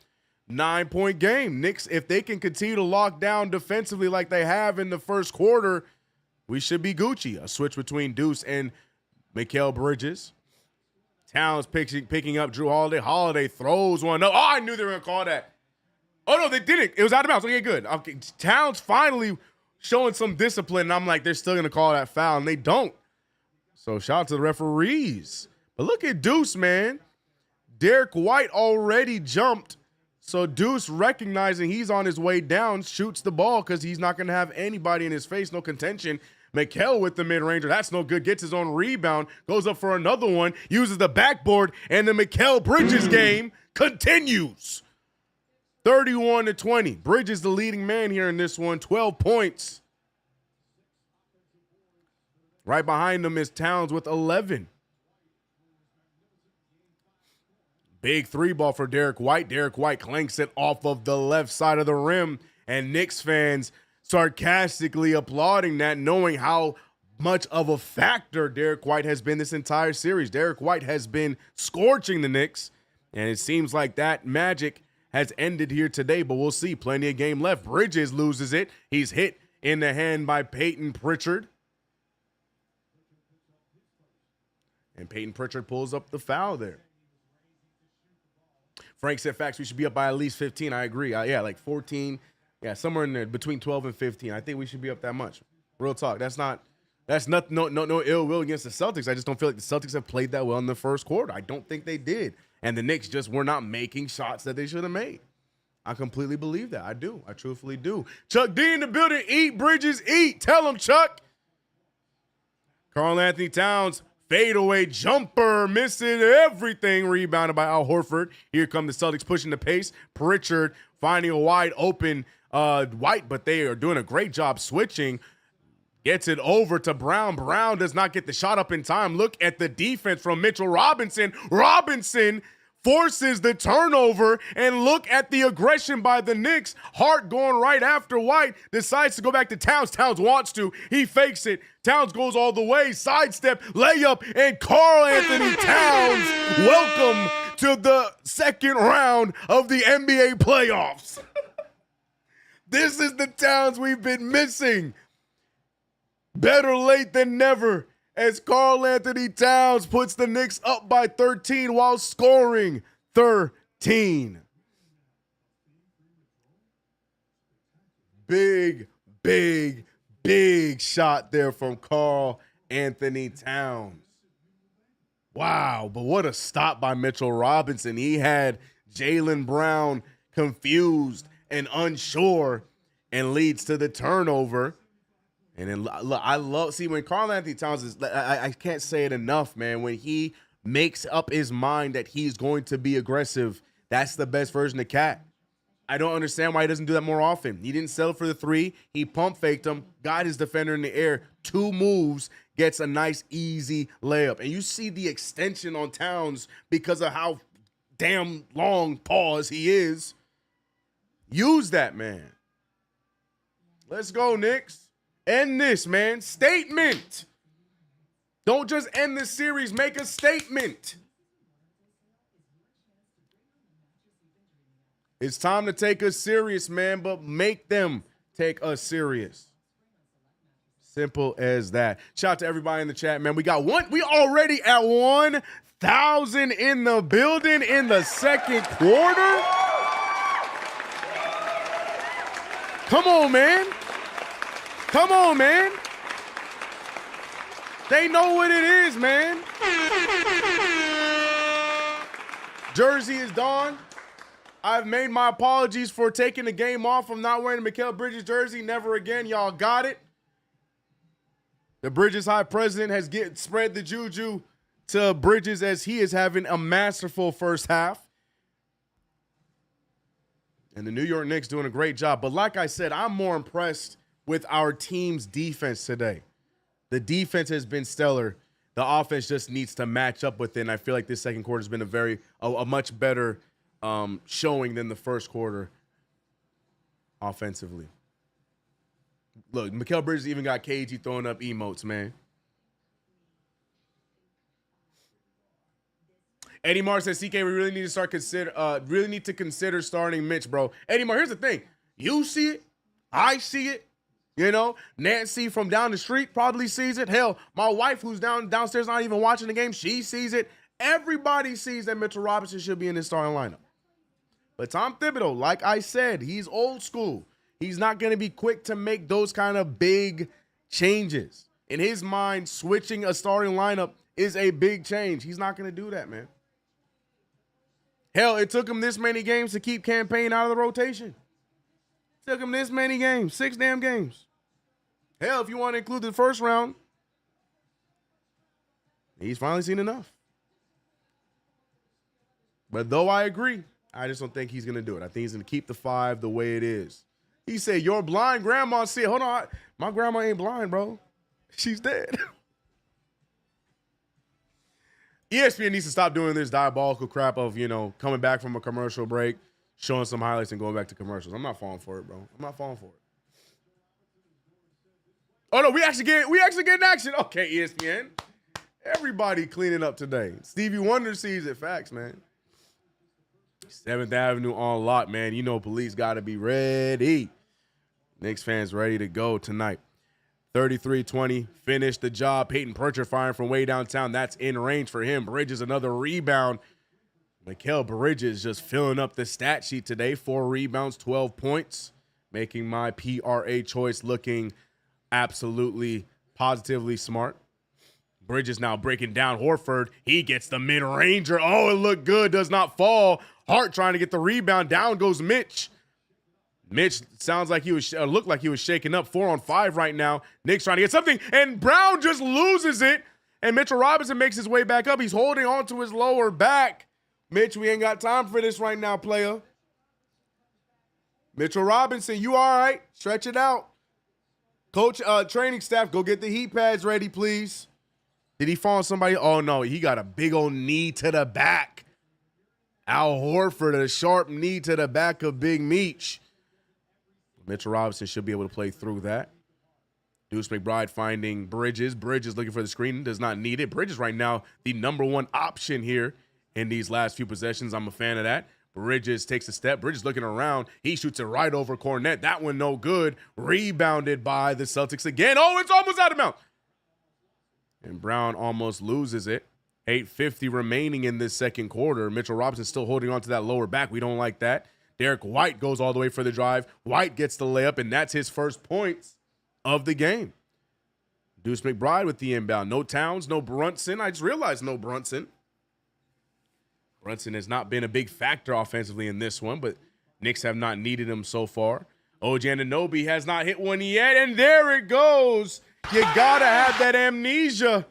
9-point game. Knicks, if they can continue to lock down defensively like they have in the first quarter, we should be Gucci. A switch between Deuce and Mikal Bridges. Towns picking up Drew Holiday. Holiday throws one. Oh, I knew they were going to call that. Oh, no, they didn't. It was out of bounds. Okay, good. Okay. Towns finally showing some discipline, and I'm like, they're still going to call that foul, and they don't. So shout out to the referees. But look at Deuce, man. Derek White already jumped. So Deuce, recognizing he's on his way down, shoots the ball because he's not going to have anybody in his face, no contention. Mikal with the mid-ranger. That's no good. Gets his own rebound. Goes up for another one. Uses the backboard. And the Mikal Bridges game continues. 31-20. Bridges the leading man here in this one. 12 points. Right behind him is Towns with 11. Big three ball for Derek White. Derek White clanks it off of the left side of the rim. And Knicks fans sarcastically applauding that, knowing how much of a factor Derek White has been this entire series. Derek White has been scorching the Knicks, and it seems like that magic has ended here today, but we'll see. Plenty of game left. Bridges loses it. He's hit in the hand by Peyton Pritchard. And Peyton Pritchard pulls up the foul there. Frank said, facts, we should be up by at least 15. I agree. Yeah, like 14. Yeah, somewhere in there between 12 and 15. I think we should be up that much. Real talk. That's not no ill will against the Celtics. I just don't feel like the Celtics have played that well in the first quarter. I don't think they did. And the Knicks just were not making shots that they should have made. I completely believe that. I do. I truthfully do. Chuck D in the building. Eat, Bridges, eat. Tell him, Chuck. Karl Anthony Towns, fadeaway jumper, missing everything. Rebounded by Al Horford. Here come the Celtics pushing the pace. Pritchard finding a wide open White, but they are doing a great job switching. Gets it over to Brown. Brown does not get the shot up in time. Look at the defense from Mitchell Robinson. Robinson forces the turnover, and look at the aggression by the Knicks. Hart going right after White, decides to go back to Towns. Towns wants to. He fakes it. Towns goes all the way. Sidestep, layup, and Karl Anthony Towns, welcome to the second round of the NBA playoffs. This is the Towns we've been missing. Better late than never, as Karl Anthony Towns puts the Knicks up by 13 while scoring 13. Big, big, big shot there from Karl Anthony Towns. Wow, but what a stop by Mitchell Robinson. He had Jaylen Brown confused and unsure, and leads to the turnover. And then look, I love, see, when Karl Anthony Towns is, I can't say it enough, man. When he makes up his mind that he's going to be aggressive, that's the best version of Cat. I don't understand why he doesn't do that more often. He didn't settle for the three. He pump faked him, got his defender in the air, 2 moves, gets a nice, easy layup. And you see the extension on Towns because of how damn long pause he is. Use that, man. Let's go, Knicks. End this, man. Statement. Don't just end the series. Make a statement. It's time to take us serious, man, but make them take us serious. Simple as that. Shout out to everybody in the chat, man. We already at 1,000 in the building in the second quarter. Come on, man. Come on, man. They know what it is, man. Jersey is done. I've made my apologies for taking the game off from not wearing the Mikal Bridges jersey. Never again. Y'all got it. The Bridges High president has spread the juju to Bridges as he is having a masterful first half. And the New York Knicks doing a great job. But like I said, I'm more impressed with our team's defense today. The defense has been stellar. The offense just needs to match up with it. And I feel like this second quarter has been a much better showing than the first quarter offensively. Look, Mikal Bridges even got KG throwing up emotes, man. Eddie Marr says, CK, we really need to consider starting Mitch, bro. Eddie Marr, here's the thing. You see it. I see it. You know, Nancy from down the street probably sees it. Hell, my wife who's downstairs not even watching the game, she sees it. Everybody sees that Mitchell Robinson should be in this starting lineup. But Tom Thibodeau, like I said, he's old school. He's not going to be quick to make those kind of big changes. In his mind, switching a starting lineup is a big change. He's not going to do that, man. Hell, it took him this many games to keep Campaign out of the rotation. Took him this many games, 6 damn games. Hell, if you want to include the first round, he's finally seen enough. But though I agree, I just don't think he's going to do it. I think he's going to keep the 5 the way it is. He said, your blind grandma said, hold on, my grandma ain't blind, bro. She's dead. ESPN needs to stop doing this diabolical crap of, you know, coming back from a commercial break, showing some highlights and going back to commercials. I'm not falling for it, bro. I'm not falling for it. Oh, no, we actually get in action. Okay, ESPN. Everybody cleaning up today. Stevie Wonder sees it. Facts, man. 7th Avenue on lock, man. You know police got to be ready. Knicks fans ready to go tonight. 33-20, finished the job. Peyton Pritchard firing from way downtown. That's in range for him. Bridges, another rebound. Mikal Bridges just filling up the stat sheet today. 4 rebounds, 12 points. Making my PRA choice looking absolutely, positively smart. Bridges now breaking down Horford. He gets the mid-ranger. Oh, it looked good. Does not fall. Hart trying to get the rebound. Down goes Mitch. Mitch sounds like he was looked like he was shaking up. 4 on 5 right now. Knicks trying to get something, and Brown just loses it. And Mitchell Robinson makes his way back up. He's holding on to his lower back. Mitch, we ain't got time for this right now, player. Mitchell Robinson, you all right? Stretch it out. Coach, training staff, go get the heat pads ready, please. Did he fall on somebody? Oh, no, he got a big old knee to the back. Al Horford, a sharp knee to the back of Big Meech. Mitchell Robinson should be able to play through that. Deuce McBride finding Bridges. Bridges looking for the screen. Does not need it. Bridges right now the number 1 option here in these last few possessions. I'm a fan of that. Bridges takes a step. Bridges looking around. He shoots it right over Cornette. That one no good. Rebounded by the Celtics again. Oh, it's almost out of bounds. And Brown almost loses it. 8:50 remaining in this second quarter. Mitchell Robinson still holding on to that lower back. We don't like that. Derek White goes all the way for the drive. White gets the layup, and that's his first points of the game. Deuce McBride with the inbound. No Towns, no Brunson. I just realized no Brunson. Brunson has not been a big factor offensively in this one, but Knicks have not needed him so far. OG Anunoby has not hit one yet, and there it goes. You got to have that amnesia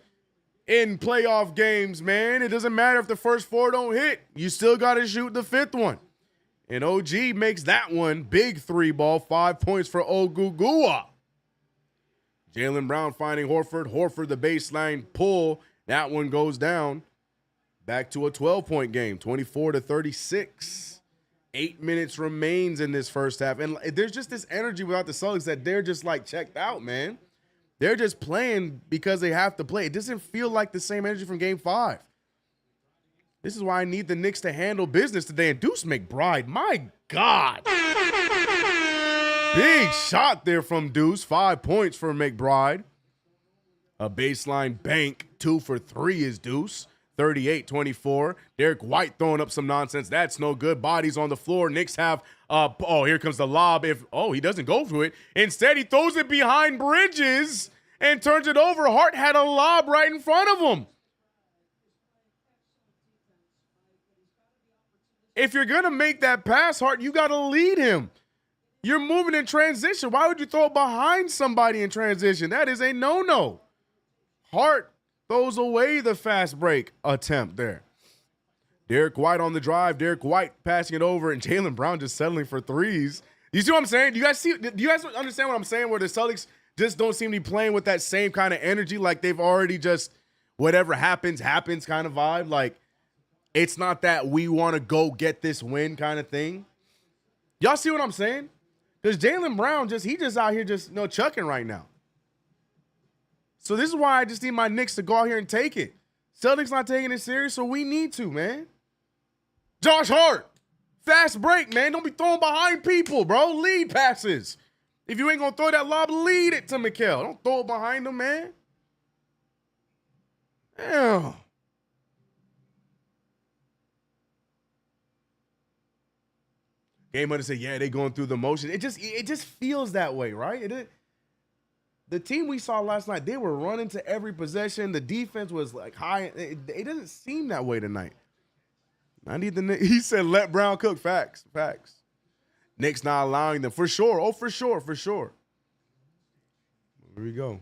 in playoff games, man. It doesn't matter if the first 4 don't hit. You still got to shoot the 5th one. And OG makes that one. Big 3 ball, 5 points for Ogugua. Jaylen Brown finding Horford. Horford, the baseline pull. That one goes down. Back to a 12-point game, 24-36. 8 minutes remains in this first half. And there's just this energy without the Celtics that they're just like checked out, man. They're just playing because they have to play. It doesn't feel like the same energy from Game 5. This is why I need the Knicks to handle business today. And Deuce McBride, my God. Big shot there from Deuce. 5 points for McBride. A baseline bank. 2 for 3 is Deuce. 38-24. Derek White throwing up some nonsense. That's no good. Bodies on the floor. Knicks have, here comes the lob. He doesn't go through it. Instead, he throws it behind Bridges and turns it over. Hart had a lob right in front of him. If you're going to make that pass, Hart, you got to lead him. You're moving in transition. Why would you throw it behind somebody in transition? That is a no-no. Hart throws away the fast break attempt there. Derek White on the drive. Derek White passing it over, and Jaylen Brown just settling for threes. You see what I'm saying? Do you guys understand what I'm saying, where the Celtics just don't seem to be playing with that same kind of energy, like they've already just whatever happens kind of vibe? Like, it's not that we want to go get this win kind of thing. Y'all see what I'm saying? Because Jaylen Brown, he just out here just chucking right now. So this is why I just need my Knicks to go out here and take it. Celtics not taking it serious, so we need to, man. Josh Hart, fast break, man. Don't be throwing behind people, bro. Lead passes. If you ain't going to throw that lob, lead it to Mikal. Don't throw it behind him, man. Damn. Game Hunter said, yeah, they going through the motions. It just feels that way, right? The team we saw last night, they were running to every possession. The defense was like high. It doesn't seem that way tonight. I need the Knicks. He said, let Brown cook. Facts. Knicks not allowing them. For sure. Oh, for sure. Here we go.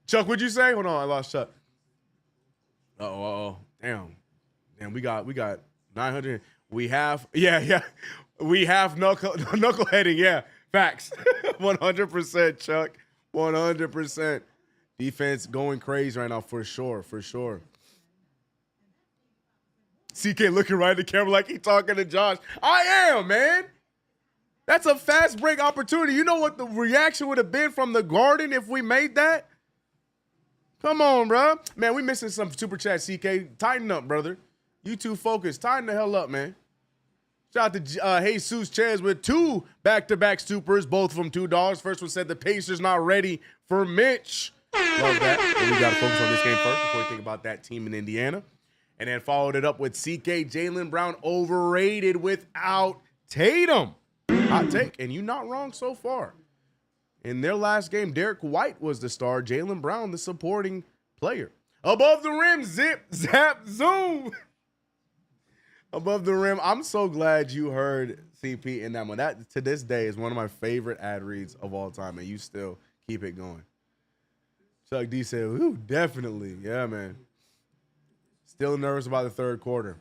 Chuck, what'd you say? Hold on, I lost Chuck. Damn, we got 900. We have We have knuckleheading. Yeah, facts. 100%, Chuck. 100%. Defense going crazy right now, for sure. CK looking right at the camera like he talking to Josh. I am, man. That's a fast break opportunity. You know what the reaction would have been from the Garden if we made that? Come on, bro. Man, we missing some super chat, CK. Tighten up, brother. You too focused. Tighten the hell up, man. Shout out to Jesus Chez with 2 back-to-back supers, both of them $2. First one said the Pacers not ready for Mitch. Love that. But we got to focus on this game first before we think about that team in Indiana. And then followed it up with CK. Jaylen Brown overrated without Tatum. Hot take, and you're not wrong so far. In their last game, Derek White was the star. Jaylen Brown, the supporting player. Above the rim, zip, zap, zoom. Above the rim. I'm so glad you heard CP in that one. That, to this day, is one of my favorite ad reads of all time, and you still keep it going. Chuck D said, ooh, definitely. Yeah, man. Still nervous about the third quarter.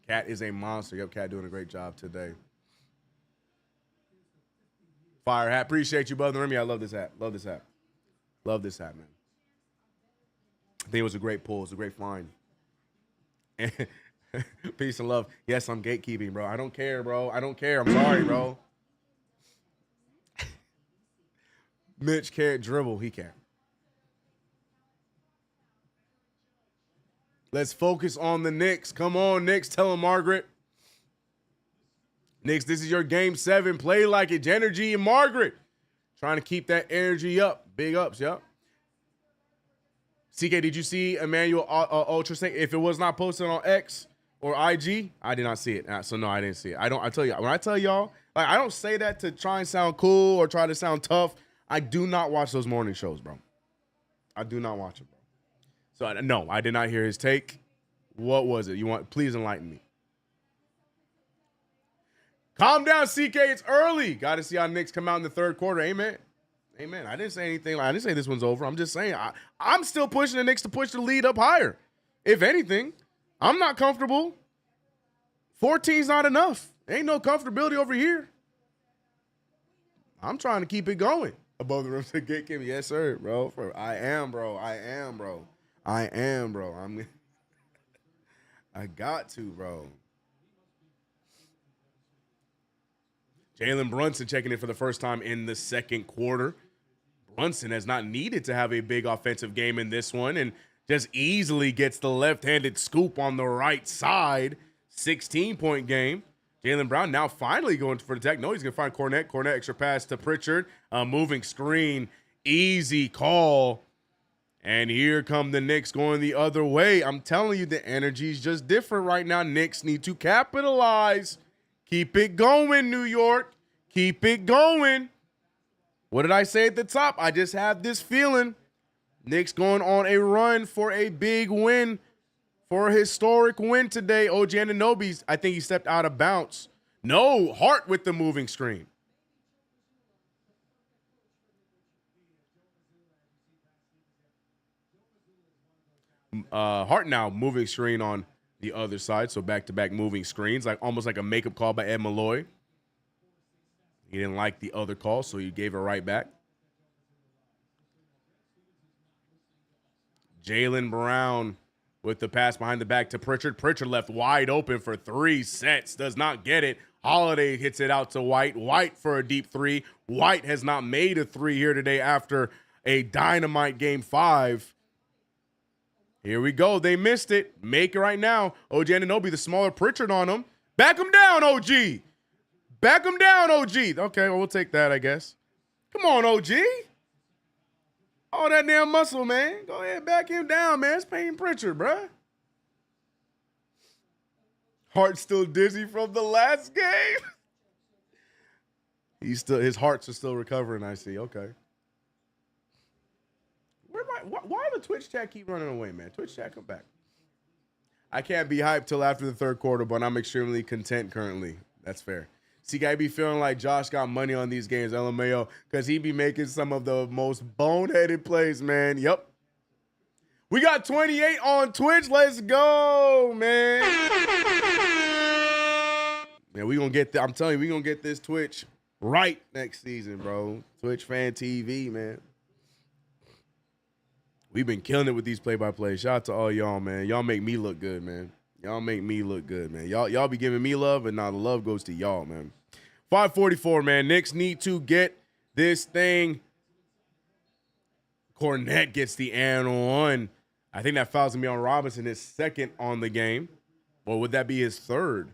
Cat is a monster. Yep, Cat doing a great job today. Fire hat. Appreciate you, Above the Rim. Yeah, I love this hat. Love this hat, man. I think it was a great pull. It was a great find. Peace and love. Yes, I'm gatekeeping, bro. I don't care, bro. I'm sorry, bro. Mitch can't dribble. He can. Let's focus on the Knicks. Come on, Knicks. Tell him, Margaret. Knicks, this is your game 7. Play like it. Energy and Margaret. Trying to keep that energy up. Big ups, yep. CK, did you see Emmanuel Ultra say if it was not posted on X or IG? I did not see it. So no, I didn't see it. I tell you, when I tell y'all, like, I don't say that to try and sound cool or try to sound tough. I do not watch those morning shows, bro. I do not watch it, bro. So no, I did not hear his take. What was it? Please enlighten me. Calm down, CK. It's early. Got to see how Knicks come out in the third quarter. Amen. I didn't say anything. I didn't say this one's over. I'm just saying I'm still pushing the Knicks to push the lead up higher. If anything, I'm not comfortable. 14's not enough. Ain't no comfortability over here. I'm trying to keep it going. Above the rim to get Kimmy. Yes, sir, bro. I am, bro. I got to, bro. Jalen Brunson checking in for the first time in the second quarter. Brunson has not needed to have a big offensive game in this one and just easily gets the left-handed scoop on the right side. 16-point game. Jaylen Brown now finally going for the tech. No, he's going to find Cornette. Cornette extra pass to Pritchard. Moving screen. Easy call. And here come the Knicks going the other way. I'm telling you, the energy is just different right now. Knicks need to capitalize. Keep it going, New York. Keep it going. What did I say at the top? I just have this feeling. Knicks going on a run for a big win, for a historic win today. OG Anunoby's, I think he stepped out of bounds. No, Hart with the moving screen. Hart now moving screen on the other side, so back-to-back moving screens, like almost like a makeup call by Ed Malloy. He didn't like the other call, so he gave it right back. Jaylen Brown with the pass behind the back to Pritchard. Pritchard left wide open for 3 sets. Does not get it. Holiday hits it out to White. White for a deep 3. White has not made a 3 here today after a dynamite game 5. Here we go. They missed it. Make it right now. OG Anunoby, the smaller Pritchard on him. Back him down, OG. Back him down, OG. Okay, well, we'll take that, I guess. Come on, OG. All that damn muscle, man. Go ahead, back him down, man. It's Payne Pritchard, bruh. Hart still dizzy from the last game. His hearts are still recovering, I see. Okay. Why the Twitch chat keep running away, man? Twitch chat, come back. I can't be hyped till after the third quarter, but I'm extremely content currently. That's fair. See, guy be feeling like Josh got money on these games, LMAO, because he be making some of the most boneheaded plays, man. Yep. We got 28 on Twitch. Let's go, man. Man, we gonna get I'm telling you, we gonna get this Twitch right next season, bro. KnicksFanTV, man. We've been killing it with these play-by-plays. Shout out to all y'all, man. Y'all make me look good, man. Y'all make me look good, man. Y'all be giving me love, and now the love goes to y'all, man. 5:44, man. Knicks need to get this thing. Cornette gets the and one. I think that fouls me on Robinson, his second on the game. Or would that be his third?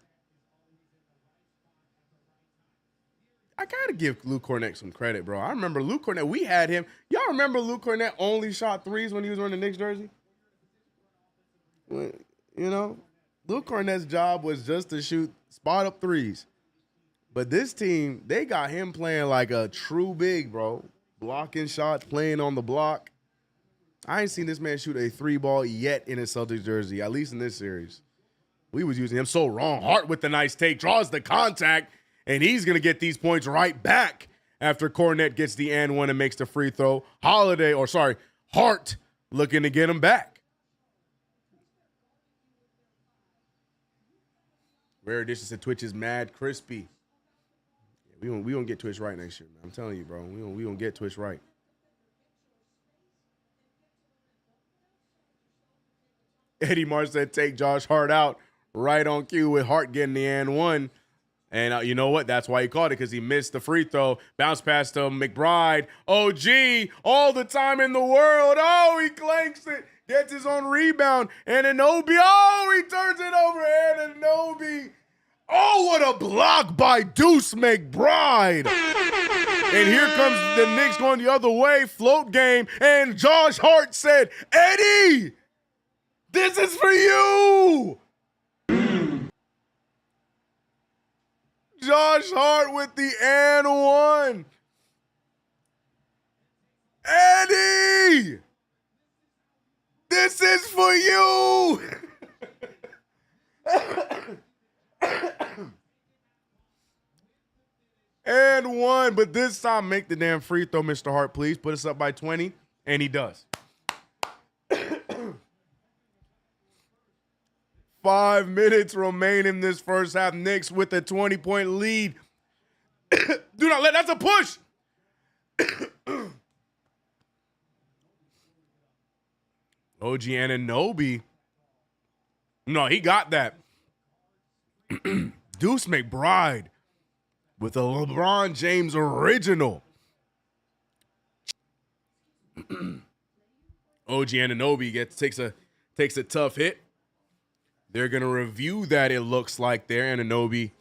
I got to give Luke Cornette some credit, bro. I remember Luke Cornette. We had him. Y'all remember Luke Cornette only shot threes when he was wearing the Knicks jersey? You know, Luke Cornette's job was just to shoot spot-up threes. But this team, they got him playing like a true big, bro. Blocking shots, playing on the block. I ain't seen this man shoot a three ball yet in his Celtics jersey, at least in this series. We was using him so wrong. Hart with the nice take, draws the contact, and he's going to get these points right back after Cornette gets the and one and makes the free throw. Hart looking to get him back. Rare Edition said Twitch is mad crispy. Yeah, we gonna get Twitch right next year, man. I'm telling you, bro. We gonna get Twitch right. Eddie Marsh said take Josh Hart out right on cue with Hart getting the and one. And you know what? That's why he caught it, because he missed the free throw. Bounce past to McBride. OG, all the time in the world. Oh, he clanks it. Gets his own rebound. And Anunoby, he turns it over. And Anunoby. Oh, what a block by Deuce McBride. And here comes the Knicks going the other way. Float game. And Josh Hart said, Eddie, this is for you. Josh Hart with the and one. Eddie, this is for you. And one, but this time make the damn free throw, Mr. Hart, please. Put us up by 20, and he does. 5 minutes remain in this first half. Knicks with a 20-point lead. Do not let, that's a push. OG Anunoby. No, he got that. Deuce McBride with a LeBron James original. OG Anunoby takes a tough hit. They're going to review that, it looks like there. Anunoby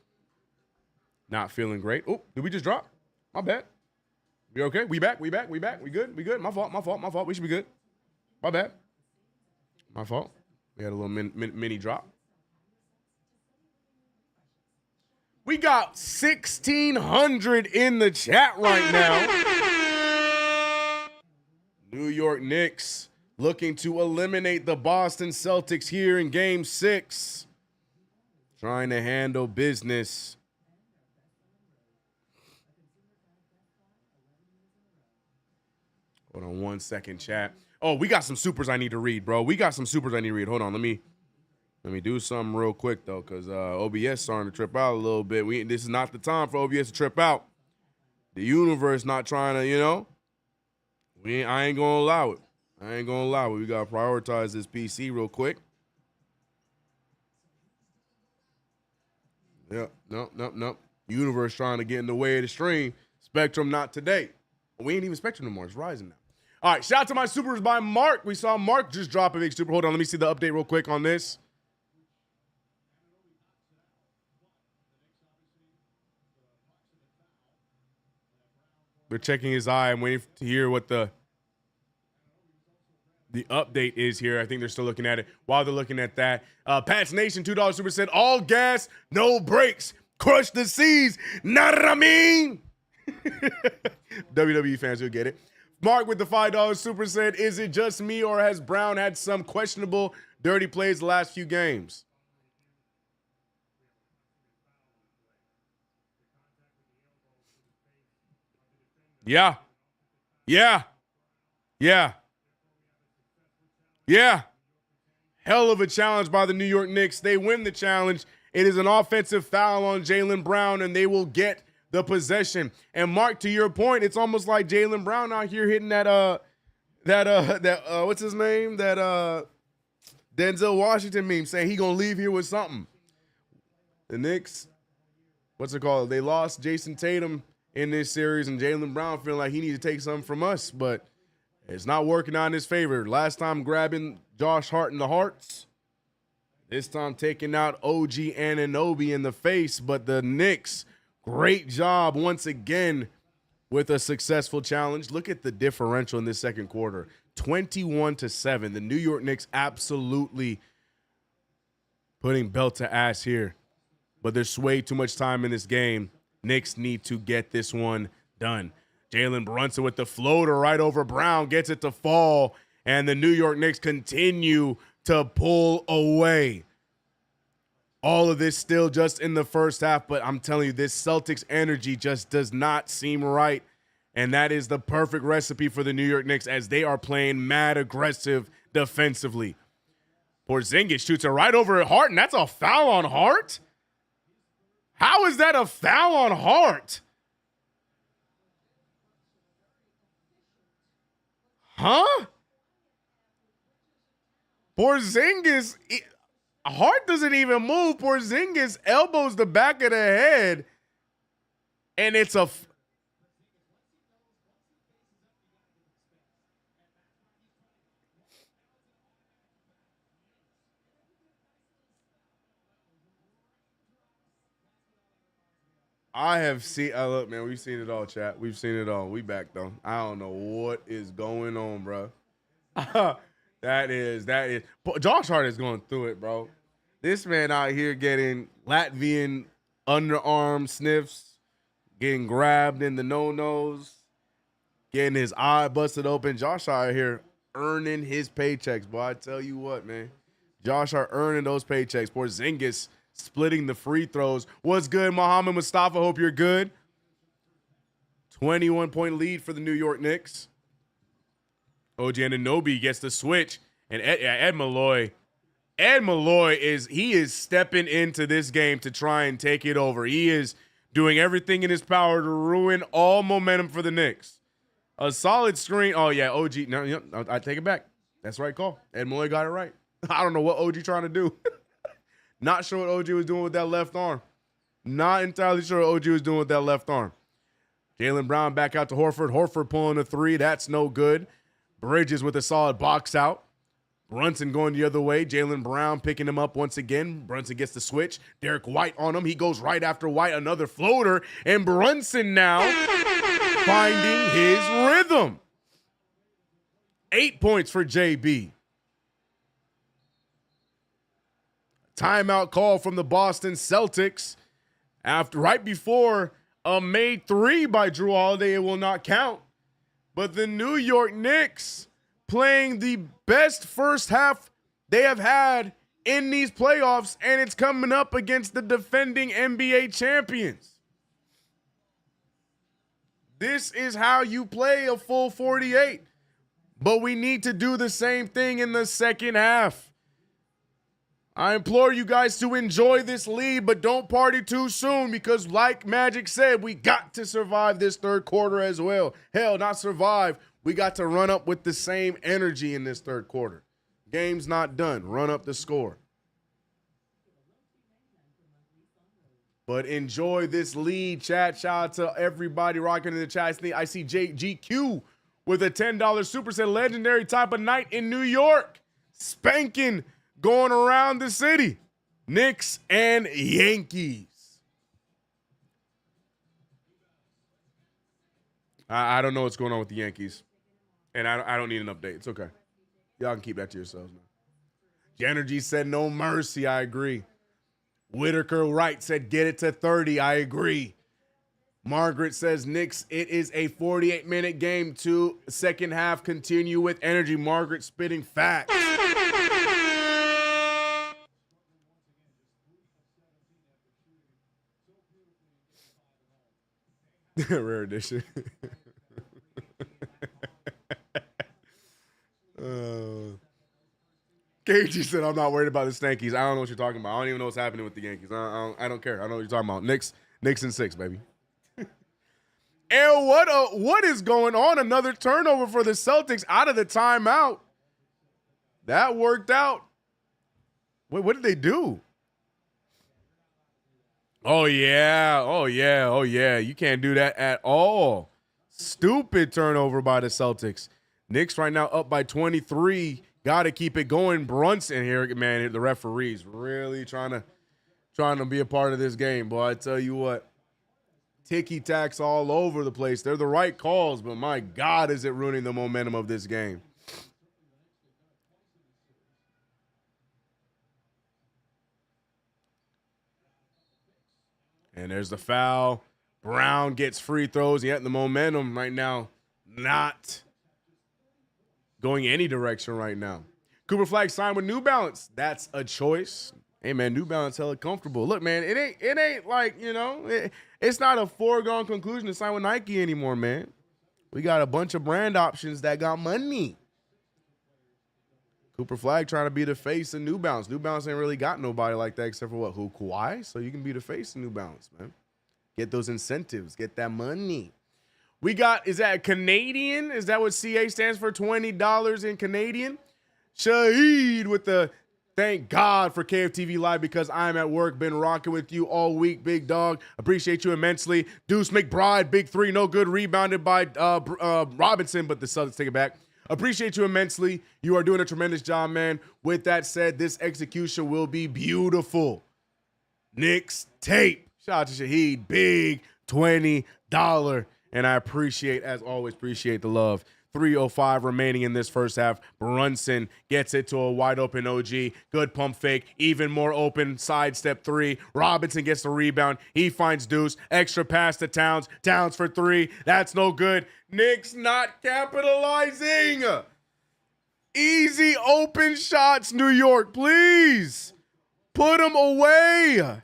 not feeling great. Oh, did we just drop? My bad. We okay? We back? We good? My fault. We should be good. My bad. My fault. We had a little mini drop. We got 1,600 in the chat right now. New York Knicks looking to eliminate the Boston Celtics here in Game 6. Trying to handle business. Hold on 1 second, chat. Oh, we got some supers I need to read, bro. Hold on, let me do something real quick, though, because OBS starting to trip out a little bit. This is not the time for OBS to trip out. The universe not trying to, I ain't going to allow it. We got to prioritize this PC real quick. Yep, nope. Universe trying to get in the way of the stream. Spectrum not today. We ain't even Spectrum no more. It's Rising now. All right, shout out to my supers by Mark. We saw Mark just drop a big super. Hold on, let me see the update real quick on this. They're checking his eye. I'm waiting to hear what the update is here. I think they're still looking at it. While they're looking at that, Pats Nation, $2 super said, all gas, no brakes. Crush the seas. Know what I mean? WWE fans will get it. Mark with the $5 super said, is it just me or has Brown had some questionable dirty plays the last few games? Yeah. Hell of a challenge by the New York Knicks. They win the challenge. It is an offensive foul on Jaylen Brown, and they will get the possession. And Mark, to your point, it's almost like Jaylen Brown out here hitting that what's his name? That Denzel Washington meme saying he gonna leave here with something. The Knicks, what's it called? They lost Jason Tatum in this series, and Jaylen Brown feeling like he needs to take something from us, but it's not working out in his favor. Last time grabbing Josh Hart in the hearts. This time taking out OG Anunoby in the face, but the Knicks, great job once again with a successful challenge. Look at the differential in this second quarter, 21-7. The New York Knicks absolutely putting belt to ass here, but there's way too much time in this game. Knicks need to get this one done. Jalen Brunson with the floater right over Brown, gets it to fall, and the New York Knicks continue to pull away. All of this still just in the first half, but I'm telling you, this Celtics energy just does not seem right, and that is the perfect recipe for the New York Knicks as they are playing mad aggressive defensively. Porzingis shoots it right over Hart, and that's a foul on Hart? How is that a foul on Hart? Huh? Porzingis, Hart doesn't even move. Porzingis elbows the back of the head, and it's a I have seen, look, man, we've seen it all, chat. We've seen it all. We back, though. I don't know what is going on, bro. That is. Josh Hart is going through it, bro. This man out here getting Latvian underarm sniffs, getting grabbed in the no-nos, getting his eye busted open. Josh out here earning his paychecks, boy. I tell you what, man. Josh are earning those paychecks. Porzingis splitting the free throws. What's good, Mohamed Mustafa? Hope you're good. 21-point lead for the New York Knicks. OG Anunoby gets the switch, and Ed Malloy is stepping into this game to try and take it over. He is doing everything in his power to ruin all momentum for the Knicks. A solid screen. Oh yeah, OG. No, I take it back. That's the right call. Ed Malloy got it right. I don't know what OG trying to do. Not sure what OG was doing with that left arm. Not entirely sure what OG was doing with that left arm. Jaylen Brown back out to Horford. Horford pulling a three. That's no good. Bridges with a solid box out. Brunson going the other way. Jaylen Brown picking him up once again. Brunson gets the switch. Derek White on him. He goes right after White. Another floater. And Brunson now finding his rhythm. 8 points for JB. Timeout call from the Boston Celtics. Right before a made three by Drew Holiday, it will not count. But the New York Knicks playing the best first half they have had in these playoffs, and it's coming up against the defending NBA champions. This is how you play a full 48. But we need to do the same thing in the second half. I implore you guys to enjoy this lead, but don't party too soon because like Magic said, we got to survive this third quarter as well. Hell, not survive. We got to run up with the same energy in this third quarter. Game's not done. Run up the score. But enjoy this lead, chat. Shout out to everybody rocking in the chat. I see GQ with a $10 super set. Legendary type of night in New York. Spanking going around the city. Knicks and Yankees. I don't know what's going on with the Yankees. And I don't need an update. It's okay. Y'all can keep that to yourselves now. Genergy said no mercy. I agree. Whitaker Wright said get it to 30. I agree. Margaret says Knicks, it is a 48-minute game to second half. Continue with energy. Margaret spitting facts. Rare edition. KG said, I'm not worried about the Stankies. I don't know what you're talking about. I don't even know what's happening with the Yankees. I don't care. I know what you're talking about. Knicks and 6, baby. And what is going on? Another turnover for the Celtics out of the timeout. That worked out. Wait, what did they do? Oh, yeah. You can't do that at all. Stupid turnover by the Celtics. Knicks right now up by 23. Got to keep it going. Brunson here, man, the referees really trying to be a part of this game. Boy, I tell you what, ticky-tacks all over the place. They're the right calls, but my God, is it ruining the momentum of this game. And there's the foul. Brown gets free throws. Yet the momentum right now not going any direction right now. Cooper Flag signed with New Balance. That's a choice. Hey, man, New Balance hella comfortable. Look, man, it ain't like, it's not a foregone conclusion to sign with Nike anymore, man. We got a bunch of brand options that got money. Cooper Flag trying to be the face of New Balance. New Balance ain't really got nobody like that except for what? Kawhi? So you can be the face of New Balance, man. Get those incentives. Get that money. We got, is that Canadian? Is that what CA stands for? $20 in Canadian? Shaheed with the thank God for KFTV Live because I'm at work. Been rocking with you all week, big dog. Appreciate you immensely. Deuce McBride, big three, no good. Rebounded by Robinson, but the Celtics take it back. Appreciate you immensely. You are doing a tremendous job, man. With that said, this execution will be beautiful. Knicks tape. Shout out to Shaheed. Big $20. And I appreciate, as always, appreciate the love. 3:05 remaining in this first half. Brunson gets it to a wide open OG. Good pump fake. Even more open sidestep three. Robinson gets the rebound. He finds Deuce. Extra pass to Towns. Towns for three. That's no good. Knicks not capitalizing. Easy open shots, New York. Please put them away.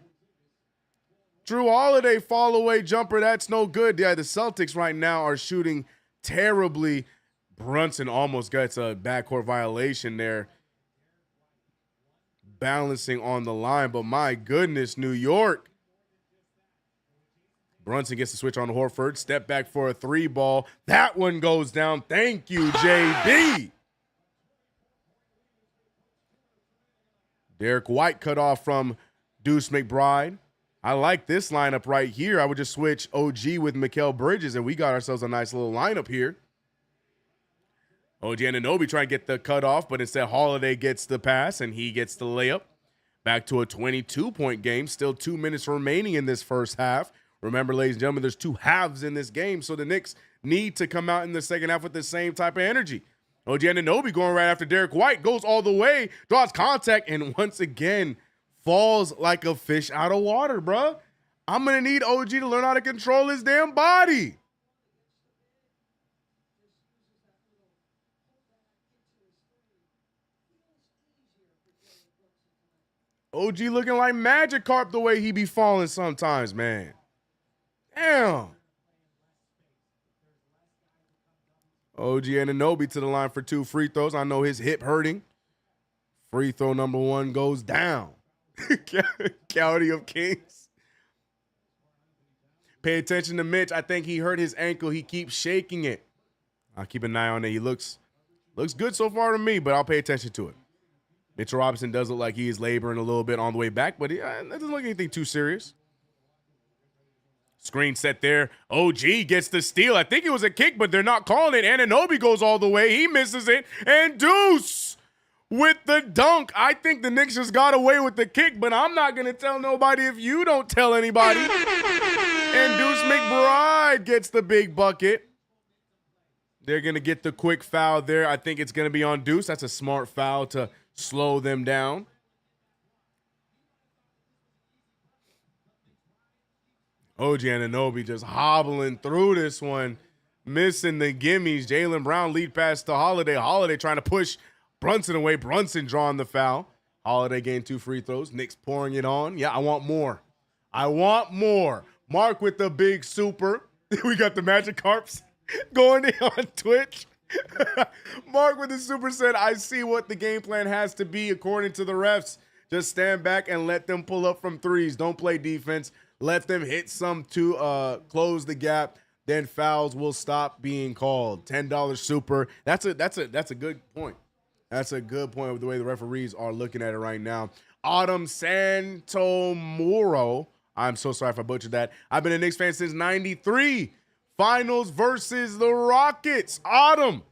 Drew Holiday fall away jumper. That's no good. Yeah, the Celtics right now are shooting terribly. Brunson almost gets a backcourt violation there. Balancing on the line, but my goodness, New York. Brunson gets the switch on Horford. Step back for a three ball. That one goes down. Thank you, JB. Derek White cut off from Deuce McBride. I like this lineup right here. I would just switch OG with Mikal Bridges, and we got ourselves a nice little lineup here. OG Anunoby trying to get the cutoff, but instead Holiday gets the pass, and he gets the layup. Back to a 22-point game. Still 2 minutes remaining in this first half. Remember, ladies and gentlemen, there's two halves in this game, so the Knicks need to come out in the second half with the same type of energy. OG Anunoby going right after Derek White, goes all the way, draws contact, and once again falls like a fish out of water, bro. I'm going to need OG to learn how to control his damn body. OG looking like Magikarp the way he be falling sometimes, man. Damn. OG Anunoby to the line for 2 free throws. I know his hip hurting. Free throw number 1 goes down. County of Kings. Pay attention to Mitch. I think he hurt his ankle. He keeps shaking it. I'll keep an eye on it. He looks good so far to me, but I'll pay attention to it. Mitchell Robinson does look like he is laboring a little bit on the way back, but it doesn't look anything too serious. Screen set there. OG gets the steal. I think it was a kick, but they're not calling it. Anunoby goes all the way. He misses it. And Deuce with the dunk. I think the Knicks just got away with the kick, but I'm not going to tell nobody if you don't tell anybody. And Deuce McBride gets the big bucket. They're going to get the quick foul there. I think it's going to be on Deuce. That's a smart foul to slow them down. OG Anunoby just hobbling through this one, missing the gimmies. Jaylen Brown lead pass to Holiday. Holiday trying to push Brunson away. Brunson drawing the foul. Holiday getting 2 free throws. Knicks pouring it on. Yeah, I want more. I want more. Mark with the big super. We got the Magic Carps going in on Twitch. Mark with the super said, I see what the game plan has to be according to the refs. Just stand back and let them pull up from threes. Don't play defense. Let them hit some to close the gap. Then fouls will stop being called. $10 super. That's a good point. That's a good point with the way the referees are looking at it right now. Autumn Santomoro. I'm so sorry if I butchered that. I've been a Knicks fan since '93. Finals versus the Rockets. Autumn.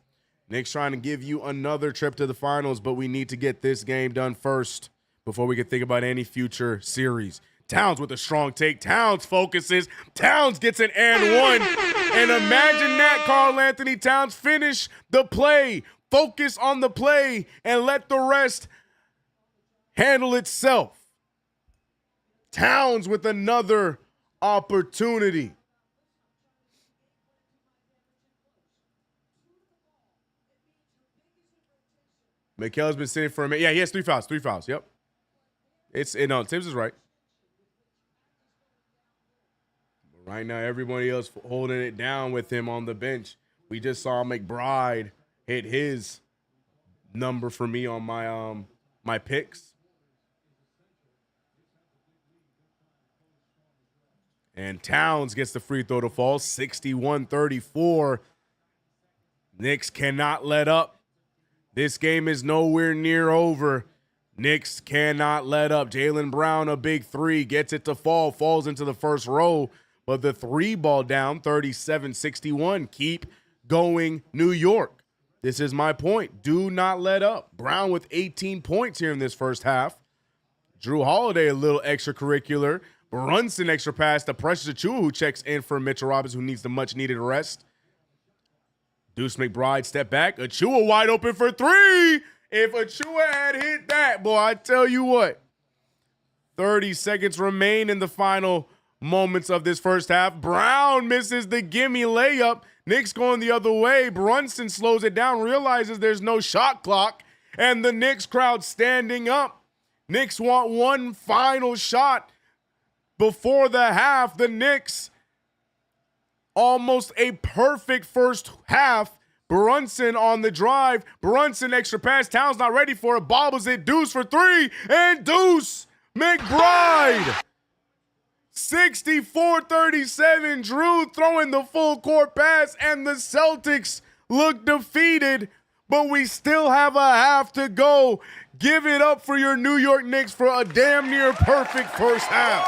Knicks trying to give you another trip to the finals, but we need to get this game done first before we can think about any future series. Towns with a strong take. Towns focuses. Towns gets an and one. And imagine that, Karl Anthony Towns. Finish the play. Focus on the play and let the rest handle itself. Towns with another opportunity. Mikel's been sitting for a minute. Yeah, he has 3 fouls. 3 fouls. Yep. No, Tibbs is right. Right now, everybody else holding it down with him on the bench. We just saw McBride hit his number for me on my picks. And Towns gets the free throw to fall, 61-34. Knicks cannot let up. This game is nowhere near over. Knicks cannot let up. Jaylen Brown, a big 3, gets it to fall, falls into the first row. But the 3 ball down, 37-61. Keep going, New York. This is my point. Do not let up. Brown with 18 points here in this first half. Drew Holiday, a little extracurricular. Brunson, extra pass to Precious Achiuwa, who checks in for Mitchell Robinson, who needs the much-needed rest. Deuce McBride, step back. Achiuwa wide open for 3. If Achiuwa had hit that, boy, I tell you what. 30 seconds remain in the final moments of this first half. Brown misses the gimme layup. Knicks going the other way. Brunson slows it down, realizes there's no shot clock, and the Knicks crowd standing up. Knicks want one final shot before the half. The Knicks, almost a perfect first half. Brunson on the drive. Brunson extra pass. Towns not ready for it. Bobbles it. Deuce for 3. And Deuce McBride. 64-37. Drew throwing the full court pass. And the Celtics look defeated. But we still have a half to go. Give it up for your New York Knicks for a damn near perfect first half.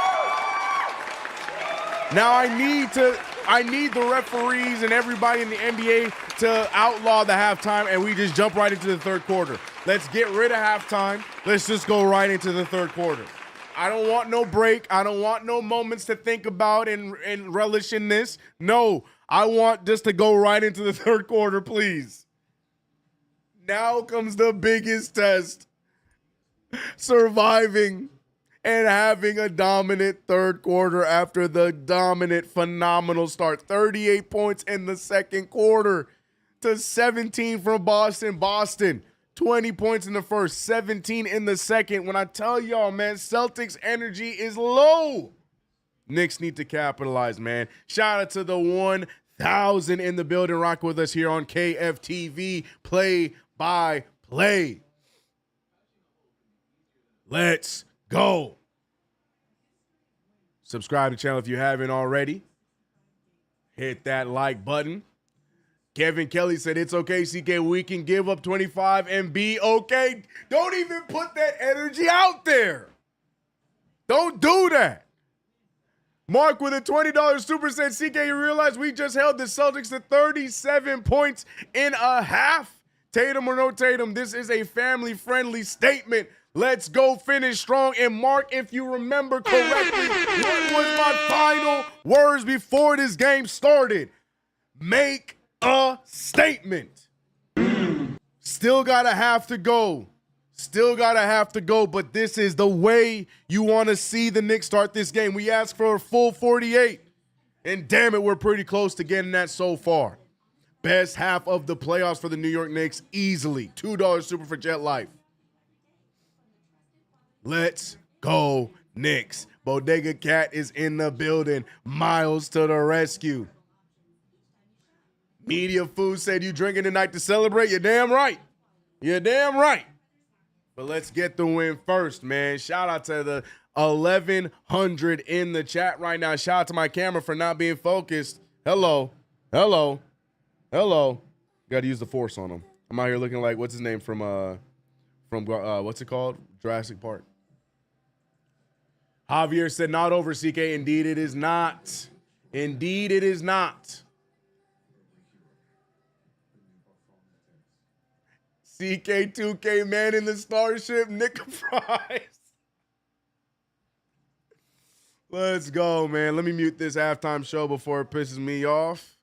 Now I need the referees and everybody in the NBA to outlaw the halftime, and we just jump right into the third quarter. Let's get rid of halftime. Let's just go right into the third quarter. I don't want no break. I don't want no moments to think about and relish in this. No, I want just to go right into the third quarter, please. Now comes the biggest test. Surviving and having a dominant third quarter after the dominant, phenomenal start. 38 points in the second quarter to 17 from Boston. Boston, 20 points in the first, 17 in the second. When I tell y'all, man, Celtics energy is low. Knicks need to capitalize, man. Shout out to the 1,000 in the building. Rock with us here on KFTV, play by play. Let's go. Subscribe to the channel if you haven't already. Hit that like button. Kevin Kelly said, it's okay, CK. We can give up 25 and be okay. Don't even put that energy out there. Don't do that. Mark with a $20 super set. CK, you realize we just held the Celtics to 37 points in a half? Tatum or no Tatum, this is a family-friendly statement. Let's go finish strong. And Mark, if you remember correctly, what was my final words before this game started? Make a statement. Still got a half to go. Still got a half to go, but this is the way you want to see the Knicks start this game. We asked for a full 48, and damn it, we're pretty close to getting that so far. Best half of the playoffs for the New York Knicks, easily. $2 super for Jet Life. Let's go, Knicks. Bodega Cat is in the building. Miles to the rescue. Media Food said, you drinking tonight to celebrate? You're damn right. You're damn right. But let's get the win first, man. Shout out to the 1,100 in the chat right now. Shout out to my camera for not being focused. Hello. Hello. Hello. Got to use the force on him. I'm out here looking like, what's his name from what's it called? Jurassic Park. Javier said, not over, CK. Indeed, it is not. Indeed, it is not. CK2K man in the starship, Nick Price. Let's go, man. Let me mute this halftime show before it pisses me off.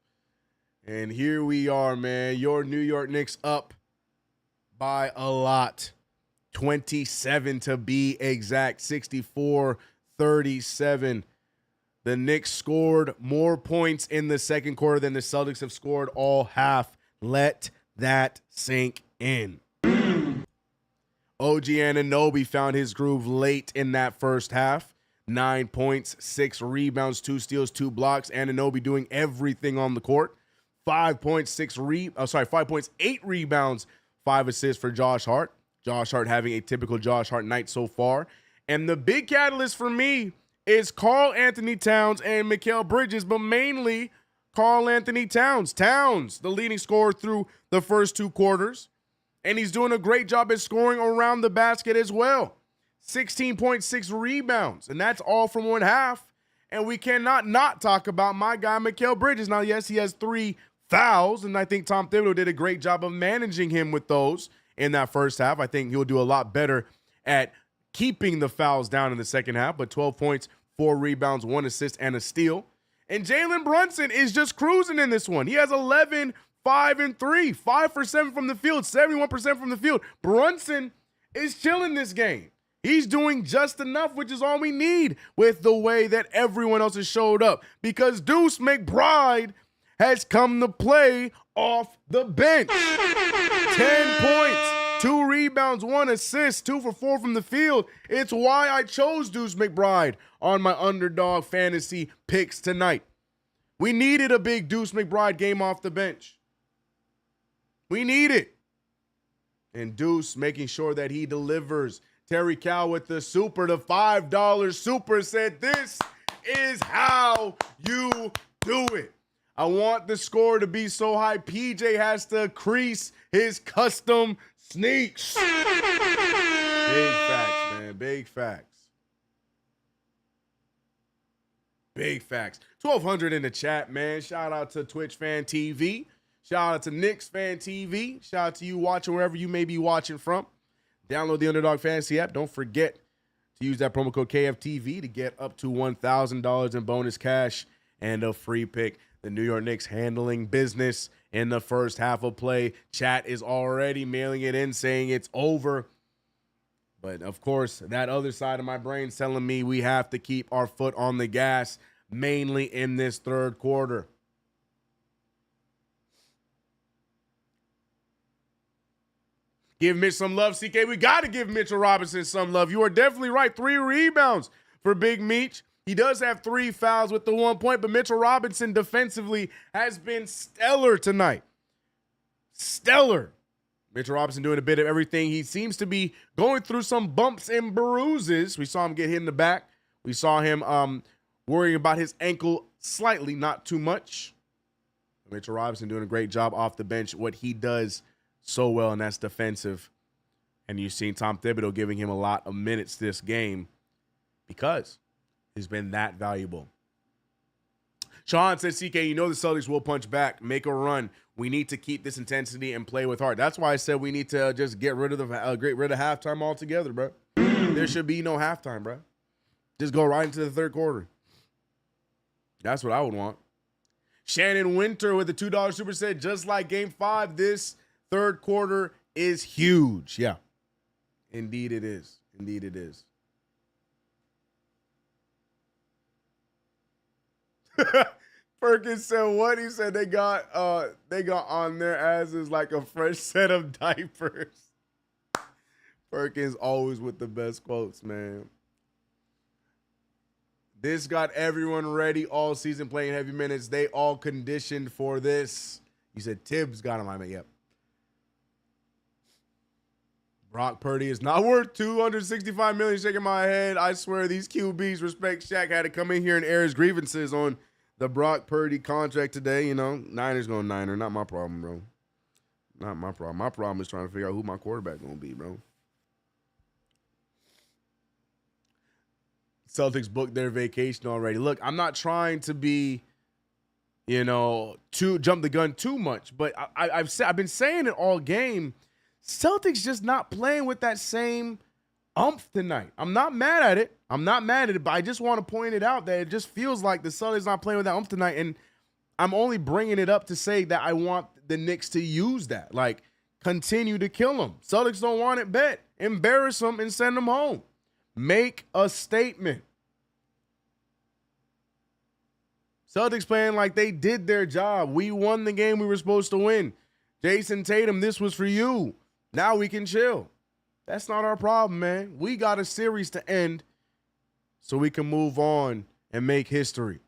And here we are, man. Your New York Knicks up by a lot. 27 to be exact. 64-37. The Knicks scored more points in the second quarter than the Celtics have scored all half. Let that sink in. OG Anunoby found his groove late in that first half. 9 points, 6 rebounds, 2 steals, 2 blocks. Anunoby doing everything on the court. 5 points, 8 rebounds, 5 assists for Josh Hart. Josh Hart having a typical Josh Hart night so far. And the big catalyst for me is Karl Anthony Towns and Mikal Bridges, but mainly Karl Anthony Towns. Towns, the leading scorer through the first 2 quarters. And he's doing a great job at scoring around the basket as well. 16.6 rebounds, and that's all from one half. And we cannot not talk about my guy, Mikal Bridges. Now, yes, he has 3 fouls, and I think Tom Thibodeau did a great job of managing him with those in that first half. I think he'll do a lot better at keeping the fouls down in the second half, but 12 points, 4 rebounds, 1 assist, and a steal. And Jalen Brunson is just cruising in this one. He has 11, 5, and 3. 5 for 7 from the field, 71% from the field. Brunson is chilling this game. He's doing just enough, which is all we need with the way that everyone else has showed up. Because Deuce McBride has come to play off the bench. 10 points, 2 rebounds, 1 assist, 2 for 4 from the field. It's why I chose Deuce McBride on my underdog fantasy picks tonight. We needed a big Deuce McBride game off the bench. We need it. And Deuce making sure that he delivers. Terry Cow with the super, the $5 super said, this is how you do it. I want the score to be so high, PJ has to crease his custom sneaks. Big facts, man. Big facts. Big facts. 1,200 in the chat, man. Shout out to TwitchFanTV. Shout out to KnicksFanTV. Shout out to you watching wherever you may be watching from. Download the Underdog Fantasy app. Don't forget to use that promo code KFTV to get up to $1,000 in bonus cash and a free pick. The New York Knicks handling business in the first half of play. Chat is already mailing it in, saying it's over. But, of course, that other side of my brain is telling me we have to keep our foot on the gas, mainly in this third quarter. Give Mitch some love, CK. We got to give Mitchell Robinson some love. You are definitely right. 3 rebounds for Big Meech. He does have 3 fouls with the 1 point, but Mitchell Robinson defensively has been stellar tonight. Stellar. Mitchell Robinson doing a bit of everything. He seems to be going through some bumps and bruises. We saw him get hit in the back. We saw him worrying about his ankle slightly, not too much. Mitchell Robinson doing a great job off the bench, what he does so well, and that's defensive. And you've seen Tom Thibodeau giving him a lot of minutes this game because he's been that valuable. Sean said, CK, you know the Celtics will punch back, make a run. We need to keep this intensity and play with heart. That's why I said we need to just get rid of halftime altogether, bro. There should be no halftime, bro. Just go right into the third quarter. That's what I would want. Shannon Winter with the $2 super set. Just like Game 5, this third quarter is huge. Yeah. Indeed it is. Indeed it is. Perkins said what? He said they got on their asses like a fresh set of diapers. Perkins always with the best quotes, man. This got everyone ready all season playing heavy minutes. They all conditioned for this. You said Tibbs got him. I mean, yep. Brock Purdy is not worth $265 million. Shaking my head. I swear these QBs respect Shaq. Had to come in here and air his grievances on the Brock Purdy contract today. You know, Niners going Niner. Not my problem, bro. Not my problem. My problem is trying to figure out who my quarterback going to be, bro. Celtics booked their vacation already. Look, I'm not trying to be, to jump the gun too much, but I've been saying it all game. Celtics just not playing with that same umph tonight. I'm not mad at it. But I just want to point it out that it just feels like the Celtics not playing with that umph tonight, and I'm only bringing it up to say that I want the Knicks to use that. Like, continue to kill them. Celtics don't want it, bet. Embarrass them and send them home. Make a statement. Celtics playing like they did their job. We won the game we were supposed to win. Jason Tatum, this was for you. Now we can chill. That's not our problem, man. We got a series to end so we can move on and make history.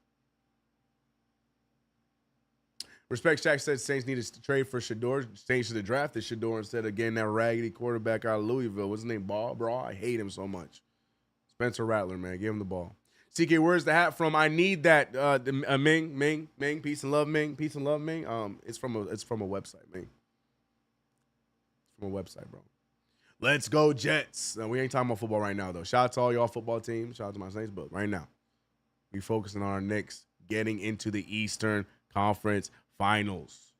Respect Shaq said Saints needed to trade for Shador. Saints should have drafted Shador instead of getting that raggedy quarterback out of Louisville. What's his name? Bro, I hate him so much. Spencer Rattler, man. Give him the ball. CK, where's the hat from? I need that. Ming. Peace and love, Ming. Peace and love, Ming. It's from a website, Ming. It's from a website, bro. Let's go, Jets. Now, we ain't talking about football right now, though. Shout out to all y'all football teams. Shout out to my Saints, but right now, we focusing on our Knicks getting into the Eastern Conference Finals.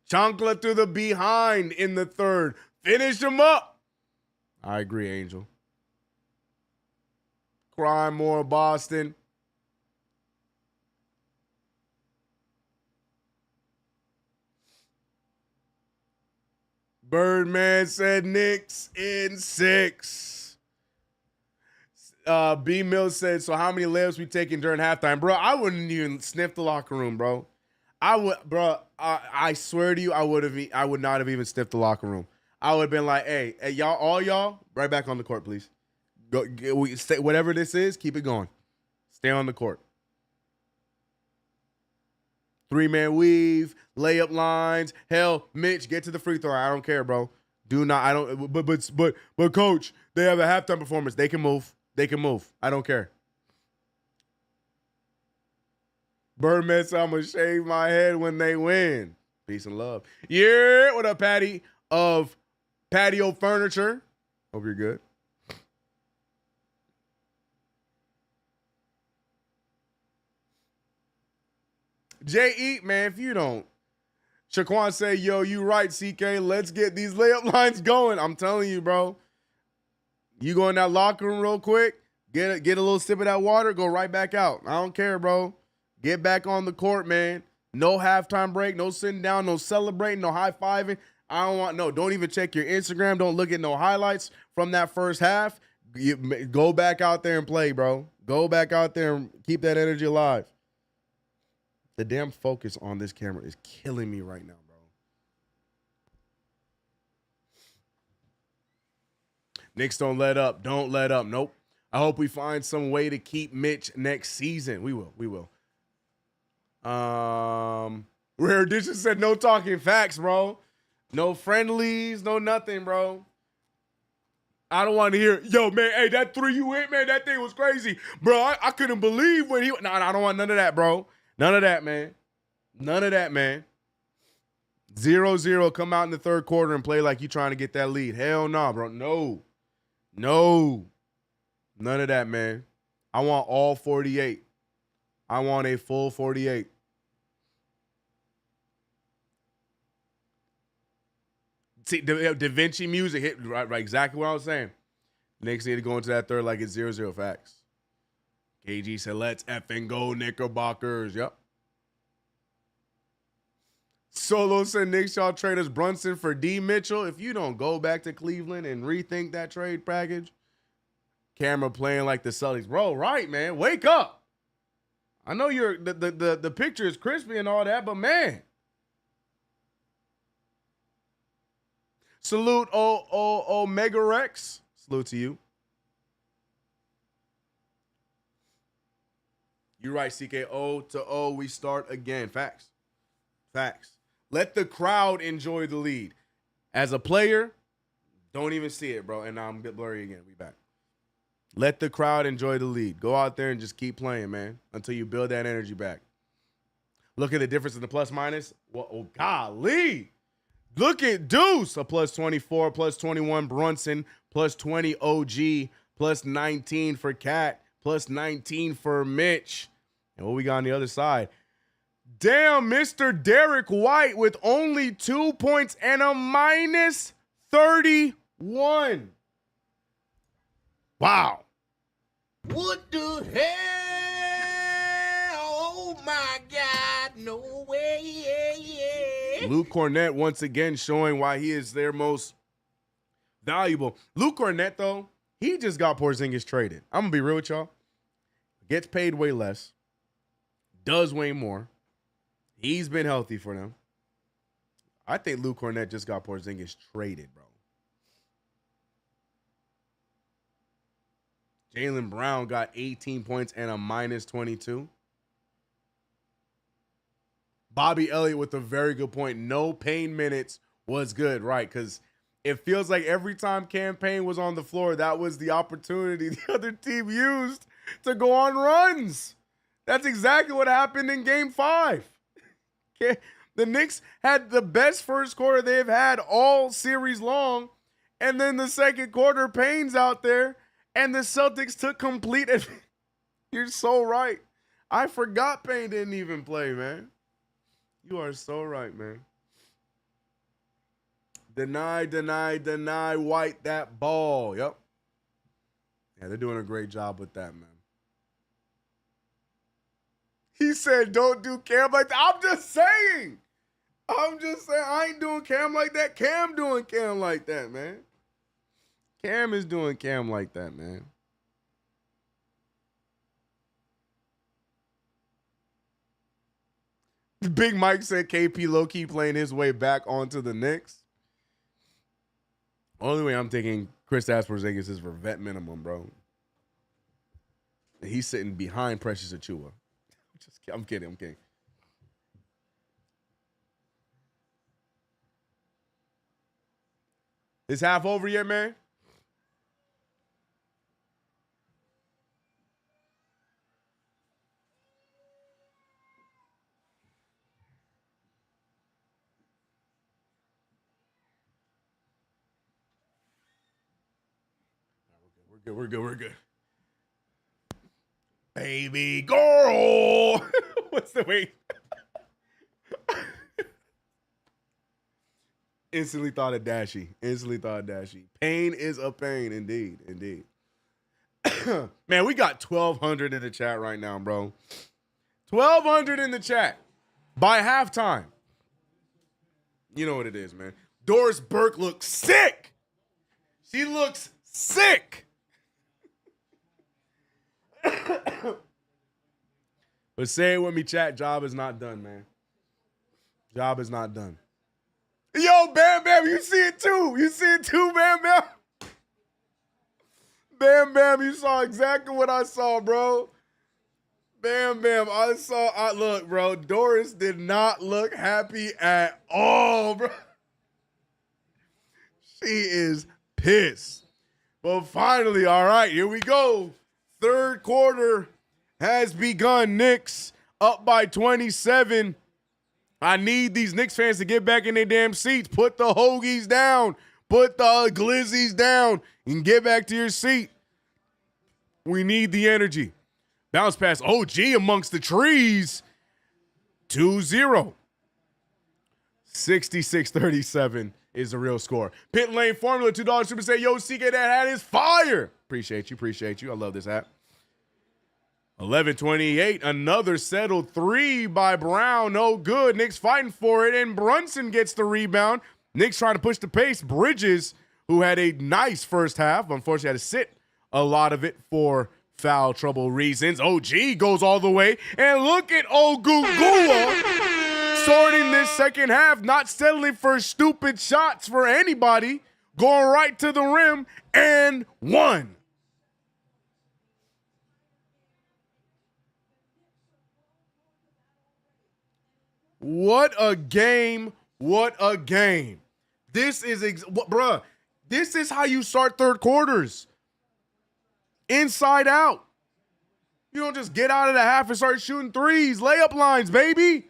Chancla to the behind in the third. Finish him up. I agree, Angel. Crime more, Boston. Birdman said Knicks in 6. B Mills said, so how many layups we taking during halftime? Bro, I wouldn't even sniff the locker room, bro. I swear to you, I would not have even sniffed the locker room. I would have been like, hey, y'all, all y'all, right back on the court, please. Go, stay, whatever this is, keep it going. Stay on the court. 3-man weave, layup lines. Hell, Mitch, get to the free throw. I don't care, bro. But coach, they have a halftime performance. They can move. I don't care. Birdman said, I'm going to shave my head when they win. Peace and love. Yeah, what up, Patty of Patio Furniture? Hope you're good. Jay Eat, man, if you don't. Shaquan say, yo, you right, CK. Let's get these layup lines going. I'm telling you, bro. You go in that locker room real quick, get a little sip of that water, go right back out. I don't care, bro. Get back on the court, man. No halftime break, no sitting down, no celebrating, no high-fiving. Don't even check your Instagram. Don't look at no highlights from that first half. Go back out there and play, bro. Go back out there and keep that energy alive. The damn focus on this camera is killing me right now, bro. Knicks don't let up. Don't let up. Nope. I hope we find some way to keep Mitch next season. We will. Rare Dishes said no talking facts, bro. No friendlies, no nothing, bro. I don't want to hear, yo, man, hey, that 3 you hit, man, that thing was crazy. Bro, I couldn't believe when he, no, I don't want none of that, bro. None of that, man. 0-0, come out in the third quarter and play like you trying to get that lead. Hell no, bro. No. None of that, man. I want all 48. I want a full 48. See, Da Vinci music hit right exactly what I was saying. Knicks need to go into that third like it's 0-0 facts. KG said, let's effing go, Knickerbockers. Yep. Solo said, Knicks, y'all trade us Brunson for D. Mitchell. If you don't go back to Cleveland and rethink that trade package, Camera playing like the Celtics. Bro, right, man. Wake up. I know you're the picture is crispy and all that, but man. Salute Omega Rex. Salute to you. You're right, CK. O, we start again. Facts. Facts. Let the crowd enjoy the lead. As a player, don't even see it, bro. And now I'm a bit blurry again. We back. Let the crowd enjoy the lead. Go out there and just keep playing, man, until you build that energy back. Look at the difference in the plus minus. Well, oh, golly. Look at Deuce, a plus 24, plus 21 Brunson, plus 20 OG, plus 19 for Cat, plus 19 for Mitch. And what we got on the other side? Damn, Mr. Derek White with only 2 points and a minus 31. Wow. What the hell? Oh my God, no way. Luke Cornett once again showing why he is their most valuable. Luke Cornett, though, he just got Porzingis traded. I'm going to be real with y'all. Gets paid way less. Does way more. He's been healthy for them. I think Luke Cornett just got Porzingis traded, bro. Jaylen Brown got 18 points and a minus 22. Bobby Elliott with a very good point. No Payne minutes was good, right? Because it feels like every time Cam Payne was on the floor, that was the opportunity the other team used to go on runs. That's exactly what happened in Game 5. The Knicks had the best first quarter they've had all series long, and then the second quarter, Payne's out there, and the Celtics took complete advantage. You're so right. I forgot Payne didn't even play, man. You are so right, man. Deny White that ball. Yep. Yeah, they're doing a great job with that, man. He said, don't do Cam like that. I'm just saying. I ain't doing Cam like that. Cam doing Cam like that, man. Cam is doing Cam like that, man. Big Mike said KP low-key playing his way back onto the Knicks. Only way I'm thinking Kristaps Porzingis is for vet minimum, bro. He's sitting behind Precious Achiuwa. I'm kidding. Is half over yet, man? We're good. Baby girl. What's the wait? Instantly thought of Dashy. Pain is a pain, indeed. Man, we got 1,200 in the chat right now, bro. 1,200 in the chat by halftime. You know what it is, man. Doris Burke looks sick. She looks sick. But say it with me, chat. Job is not done, man. Job is not done. Yo, Bam Bam, you see it too. Bam Bam. Bam Bam, you saw exactly what I saw, bro. Bam Bam, look, bro. Doris did not look happy at all, bro. She is pissed. But finally, all right, here we go. Third quarter has begun. Knicks up by 27. I need these Knicks fans to get back in their damn seats. Put the hoagies down. Put the glizzies down and get back to your seat. We need the energy. Bounce pass. OG amongst the trees. 2-0. 66-37 is the real score. Pit Lane Formula, $2 super say, yo, CK, that hat is fire. Appreciate you. I love this hat. 11-28, another settled three by Brown. No good. Knicks fighting for it, and Brunson gets the rebound. Knicks trying to push the pace. Bridges, who had a nice first half, unfortunately had to sit a lot of it for foul trouble reasons. OG goes all the way, and look at Ogugua starting this second half, not settling for stupid shots for anybody, going right to the rim, and one. What a game. What a game. This is, bruh, this is how you start third quarters. Inside out. You don't just get out of the half and start shooting threes. Layup lines, baby.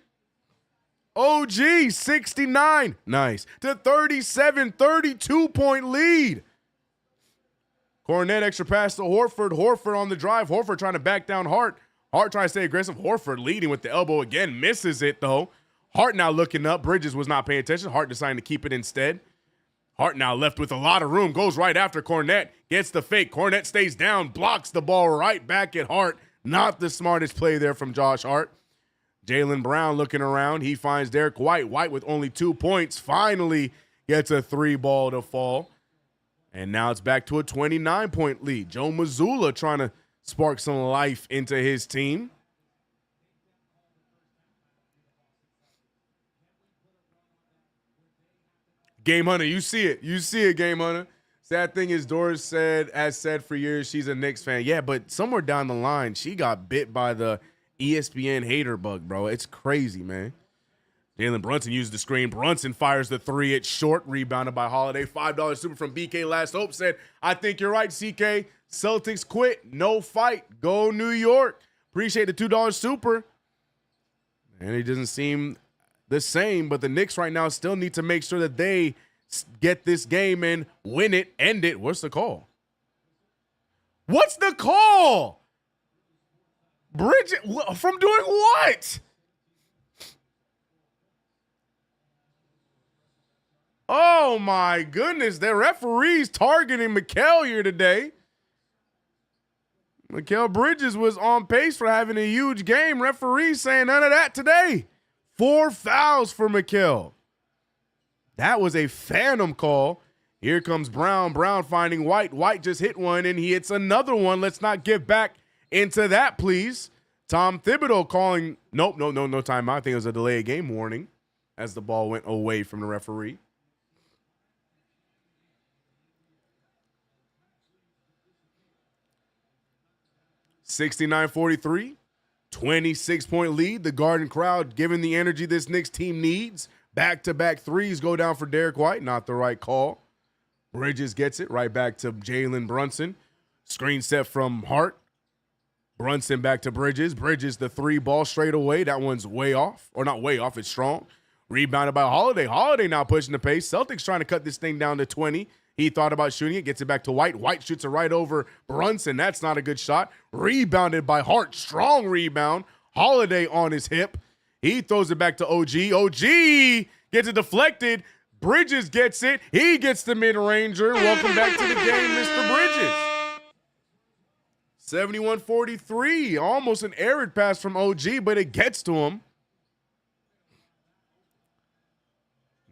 OG, 69. Nice. To 37, 32-point lead. Cornet extra pass to Horford. Horford on the drive. Horford trying to back down Hart. Hart trying to stay aggressive. Horford leading with the elbow again. Misses it, though. Hart now looking up. Bridges was not paying attention. Hart deciding to keep it instead. Hart now left with a lot of room. Goes right after Cornet. Gets the fake. Cornet stays down. Blocks the ball right back at Hart. Not the smartest play there from Josh Hart. Jaylen Brown looking around. He finds Derek White. White with only 2 points. Finally gets a three ball to fall. And now it's back to a 29-point lead. Joe Mazzulla trying to spark some life into his team. Game Hunter, you see it. You see it, Game Hunter. Sad thing is, Doris has said for years she's a Knicks fan. Yeah, but somewhere down the line, she got bit by the ESPN hater bug, bro. It's crazy, man. Jalen Brunson used the screen. Brunson fires the three. It's short. Rebounded by Holiday. $5 super from BK Last Hope said, I think you're right, CK. Celtics quit. No fight. Go New York. Appreciate the $2 super. And it doesn't seem the same, but the Knicks right now still need to make sure that they get this game and win it, end it. What's the call? What's the call? Bridget, from doing what? Oh my goodness, the referee's targeting Mikal here today. Mikal Bridges was on pace for having a huge game. Referee saying none of that today. 4 fouls for Mikal. That was a phantom call. Here comes Brown. Brown finding White. White just hit one, and he hits another one. Let's not get back into that, please. Tom Thibodeau calling. Nope, no timeout. I think it was a delayed game warning as the ball went away from the referee. (69-43). 26-point lead. The Garden crowd giving the energy this Knicks team needs. Back-to-back threes go down for Derek White. Not the right call. Bridges gets it right back to Jalen Brunson. Screen set from Hart. Brunson back to Bridges. Bridges the three ball straight away. That one's way off. Or not way off. It's strong. Rebounded by Holiday. Holiday now pushing the pace. Celtics trying to cut this thing down to 20. He thought about shooting it. Gets it back to White. White shoots it right over Brunson. That's not a good shot. Rebounded by Hart. Strong rebound. Holiday on his hip. He throws it back to OG. OG gets it deflected. Bridges gets it. He gets the mid-ranger. Welcome back to the game, Mr. Bridges. 71-43. Almost an arid pass from OG, but it gets to him.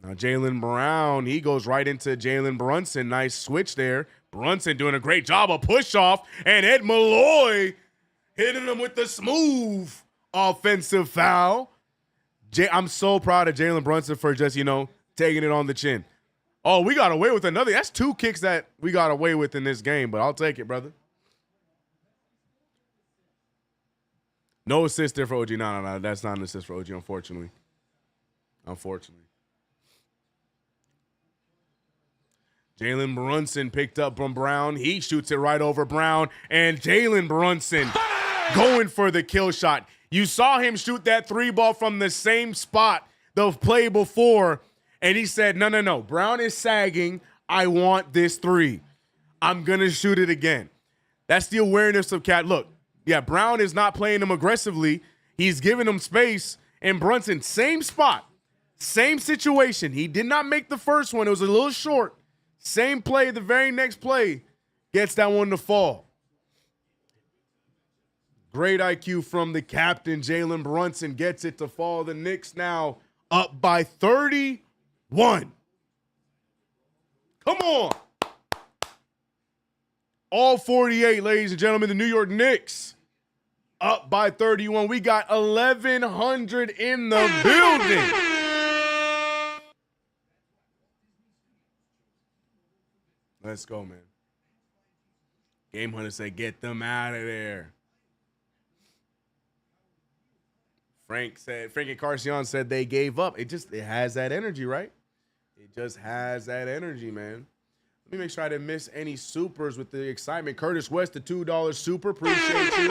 Now Jaylen Brown, he goes right into Jalen Brunson. Nice switch there. Brunson doing a great job of push-off, and Ed Malloy hitting him with the smooth offensive foul. I'm so proud of Jalen Brunson for just, taking it on the chin. Oh, we got away with another. That's 2 kicks that we got away with in this game, but I'll take it, brother. No assist there for OG. No. That's not an assist for OG, unfortunately. Jalen Brunson picked up from Brown. He shoots it right over Brown. And Jalen Brunson going for the kill shot. You saw him shoot that three ball from the same spot the play before. And he said, no. Brown is sagging. I want this three. I'm going to shoot it again. That's the awareness of Cat. Look, yeah, Brown is not playing him aggressively. He's giving him space. And Brunson, same spot, same situation. He did not make the first one. It was a little short. Same play, the very next play, gets that one to fall. Great IQ from the captain. Jalen Brunson gets it to fall. The Knicks now up by 31. Come on. All 48, ladies and gentlemen. The New York Knicks up by 31. We got 1,100 in the building. Let's go, man. Game Hunter said, get them out of there. Frankie Carcion said they gave up. It has that energy, right? It just has that energy, man. Let me make sure I didn't miss any supers with the excitement. Curtis West, the $2 super. Appreciate you.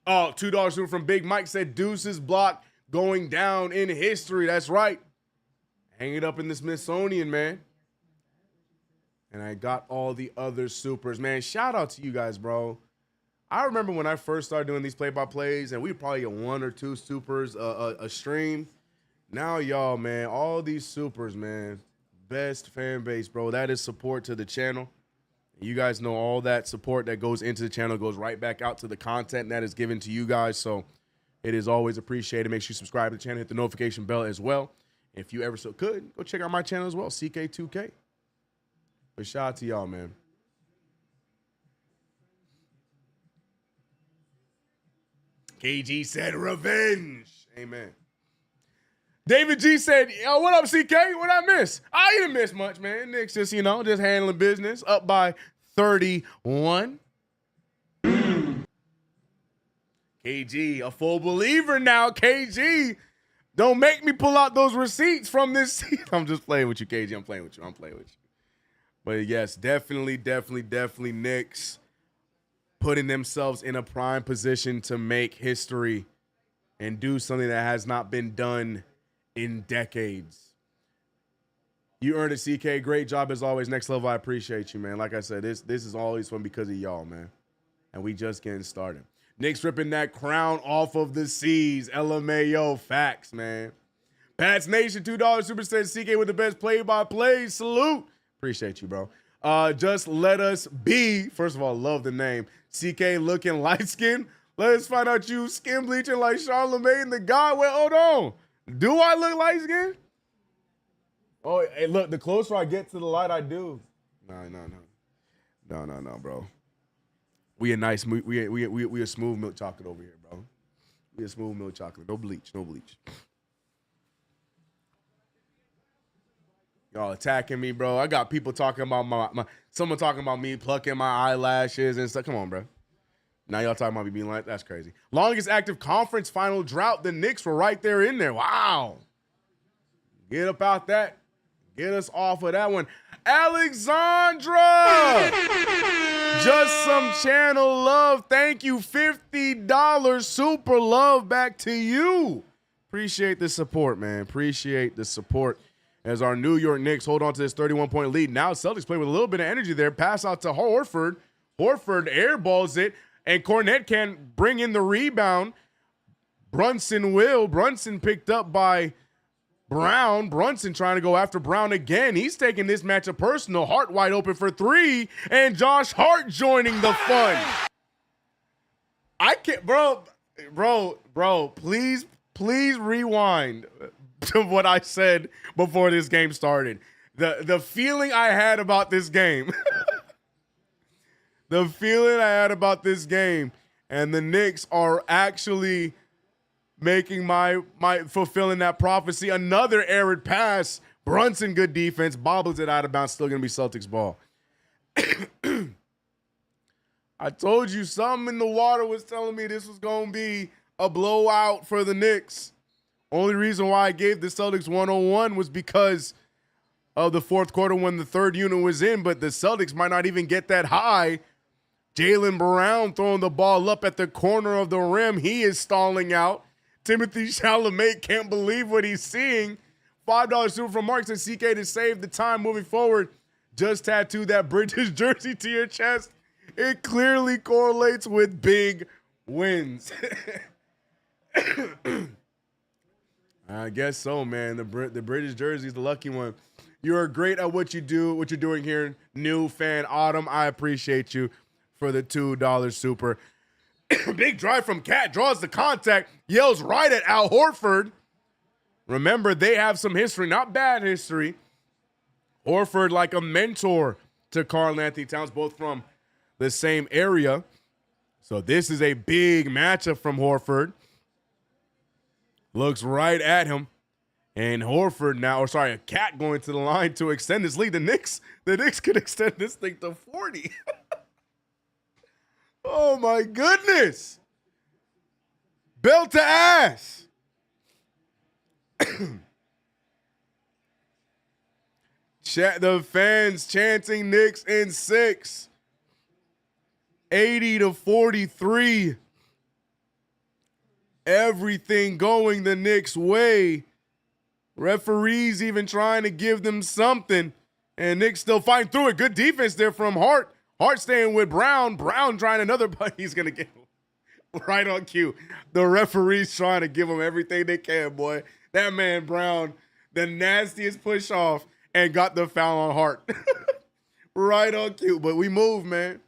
$2 super from Big Mike said Deuce's block going down in history. That's right. Hang it up in the Smithsonian, man. And I got all the other supers. Man, shout out to you guys, bro. I remember when I first started doing these play-by-plays, and we probably get 1 or 2 supers a stream. Now, y'all, man, all these supers, man, best fan base, bro. That is support to the channel. You guys know all that support that goes into the channel goes right back out to the content that is given to you guys. So it is always appreciated. Make sure you subscribe to the channel, hit the notification bell as well. If you ever so could, go check out my channel as well, CK2K. But shout out to y'all, man. KG said revenge. Amen. David G said, yo, what up, CK? What I miss? I didn't miss much, man. Knicks just, just handling business. Up by 31. KG, a full believer now. KG, don't make me pull out those receipts from this. I'm just playing with you, KG. I'm playing with you. But yes, definitely Knicks putting themselves in a prime position to make history and do something that has not been done in decades. You earned it, CK. Great job as always. Next level, I appreciate you, man. Like I said, this is always fun because of y'all, man. And we just getting started. Knicks ripping that crown off of the seas. LMAO, facts, man. Pats Nation, $2 super says CK with the best play-by-play. Salute. Appreciate you, bro. Just let us be. First of all, love the name. CK looking light-skinned. Let us find out you skin bleaching like Charlamagne the God. Wait, hold on. Do I look light-skinned? Oh, hey, look, the closer I get to the light, I do. No, bro. We a smooth milk chocolate over here, bro. We a smooth milk chocolate. No bleach. Y'all attacking me, bro. I got people talking about someone talking about me plucking my eyelashes and stuff. Come on, bro. Now y'all talking about me being like, that's crazy. Longest active conference final drought. The Knicks were right there in there. Wow. Get up out that. Get us off of that one. Alexandra. Just some channel love. Thank you. $50 super love back to you. Appreciate the support, man. Appreciate the support. As our New York Knicks hold on to this 31-point lead. Now Celtics play with a little bit of energy there. Pass out to Horford. Horford airballs it. And Cornette can't bring in the rebound. Brunson picked up by Brown. Brunson trying to go after Brown again. He's taking this matchup personal. Hart wide open for 3. And Josh Hart joining the fun. I can't, bro, please rewind to what I said before this game started. The feeling I had about this game. The feeling I had about this game. And the Knicks are actually making my fulfilling that prophecy. Another errant pass. Brunson, good defense. Bobbles it out of bounds. Still going to be Celtics ball. I told you something in the water was telling me this was going to be a blowout for the Knicks. Only reason why I gave the Celtics 101 was because of the fourth quarter when the third unit was in, but the Celtics might not even get that high. Jaylen Brown throwing the ball up at the corner of the rim. He is stalling out. Timothy Chalamet can't believe what he's seeing. $5 super from Marks and CK to save the time moving forward. just tattooed that Bridges jersey to your chest. It clearly correlates with big wins. I guess so, man. The Bridges jersey is the lucky one. You are great at what you do, what you're doing here. New fan Autumn, I appreciate you for the $2 super. Big drive from Cat, draws the contact, yells right at Al Horford. Remember, they have some history, not bad history. Horford like a mentor to Karl-Anthony Towns, both from the same area. So this is a big matchup from Horford. Looks right at him. And Horford now, or sorry, a Cat going to the line to extend this lead. The Knicks could extend this thing to 40. Oh my goodness. Belt to ass. The fans chanting Knicks in 6. 80-43. Everything going the Knicks' way. Referees even trying to give them something. And Knicks still fighting through it. Good defense there from Hart. Hart staying with Brown. Brown trying another, but he's going to get right on cue. The referees trying to give him everything they can, boy. That man, Brown, the nastiest push off and got the foul on Hart. Right on cue. But we move, man.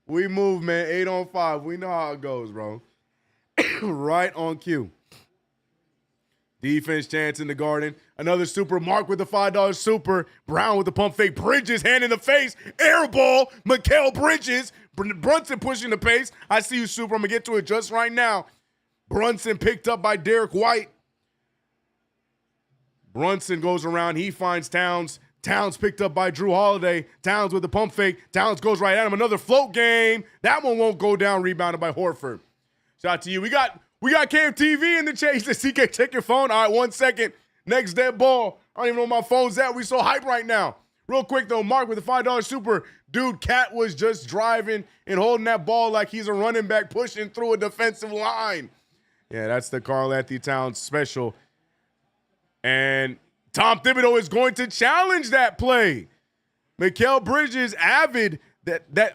We move, man. 8 on 5. We know how it goes, bro. Right on cue. Defense chance in the Garden. Another super. Mark with the $5 super. Brown with the pump fake. Bridges hand in the face. Air ball. Mikal Bridges. Brunson pushing the pace. I see you, super. I'm going to get to it just right now. Brunson picked up by Derek White. Brunson goes around. He finds Towns. Towns picked up by Drew Holiday. Towns with the pump fake. Towns goes right at him. Another float game. That one won't go down. Rebounded by Horford. Shout out to you. We got KFTV in the chase. CK, check your phone. All right, 1 second. Next dead ball. I don't even know where my phone's at. We so hype right now. Real quick, though, Mark with the $5 super. Dude, Cat was just driving and holding that ball like he's a running back pushing through a defensive line. Yeah, that's the Karl-Anthony Towns special. And Tom Thibodeau is going to challenge that play. Mikal Bridges, avid,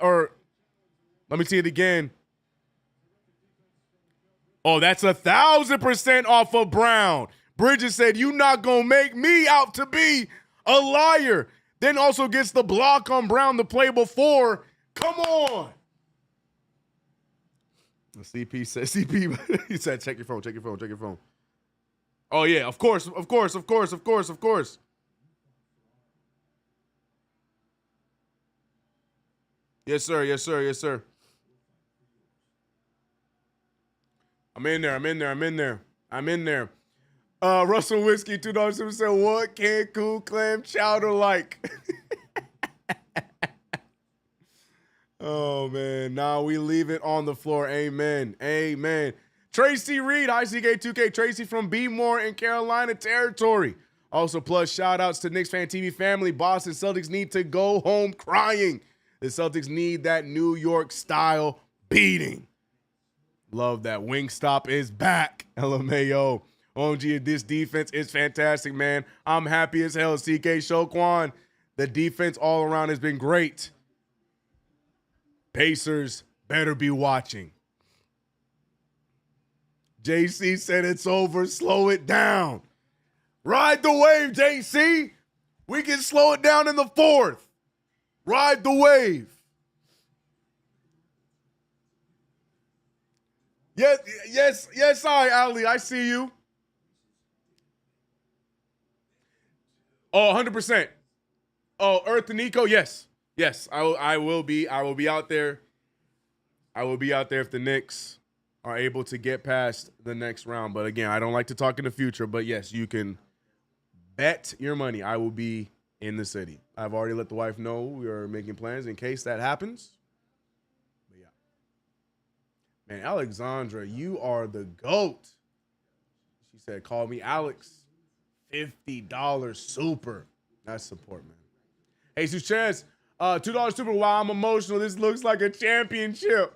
or let me see it again. Oh, that's 1,000% off of Brown. Bridges said, "You not going to make me out to be a liar." Then also gets the block on Brown the play before. Come on. CP said, he said, check your phone. Oh, yeah, of course. Yes, sir. I'm in there. Russell Whiskey, $2 said, "What Cancun clam chowder like?" Oh, man. Nah, we leave it on the floor. Amen. Tracy Reed, ICK2K. Tracy from B-More in Carolina territory. Also, plus shout-outs to KnicksFanTV family. Boston Celtics need to go home crying. The Celtics need that New York-style beating. Love that. Wingstop is back. LMAO. OMG, this defense is fantastic, man. I'm happy as hell. CK Shoquan. The defense all around has been great. Pacers better be watching. JC said it's over. Slow it down. Ride the wave, JC. We can slow it down in the fourth. Ride the wave. Yes, Ali. I see you. Oh, 100%. Oh, Earth and Nico, yes. I will be out there. I will be out there if the Knicks are able to get past the next round. But again, I don't like to talk in the future. But yes, you can bet your money I will be in the city. I've already let the wife know we are making plans in case that happens. But yeah. Man, Alexandra, you are the GOAT. She said, "Call me Alex." $50 super. That's support, man. Hey, Suchez, $2 super. Wow, I'm emotional. This looks like a championship.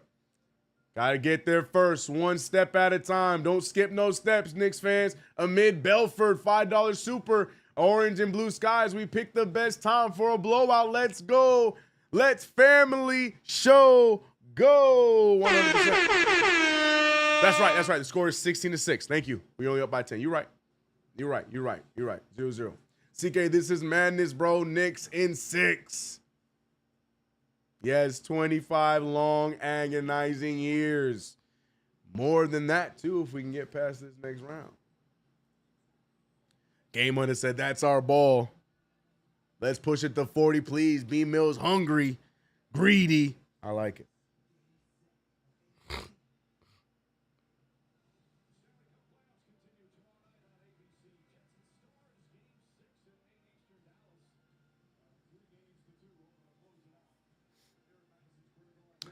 Got to get there first, one step at a time. Don't skip no steps, Knicks fans. Amid Belford, $5 super. Orange and blue skies, we picked the best time for a blowout. Let's go. Let's family show go. 100%. That's right. The score is 16-6. Thank you. We only up by 10. You're right. 0-0. CK, this is madness, bro. Knicks in 6. Yes, 25 long, agonizing years. More than that, too, if we can get past this next round. Game Hunter said, that's our ball. Let's push it to 40, please. B Mills hungry, greedy. I like it.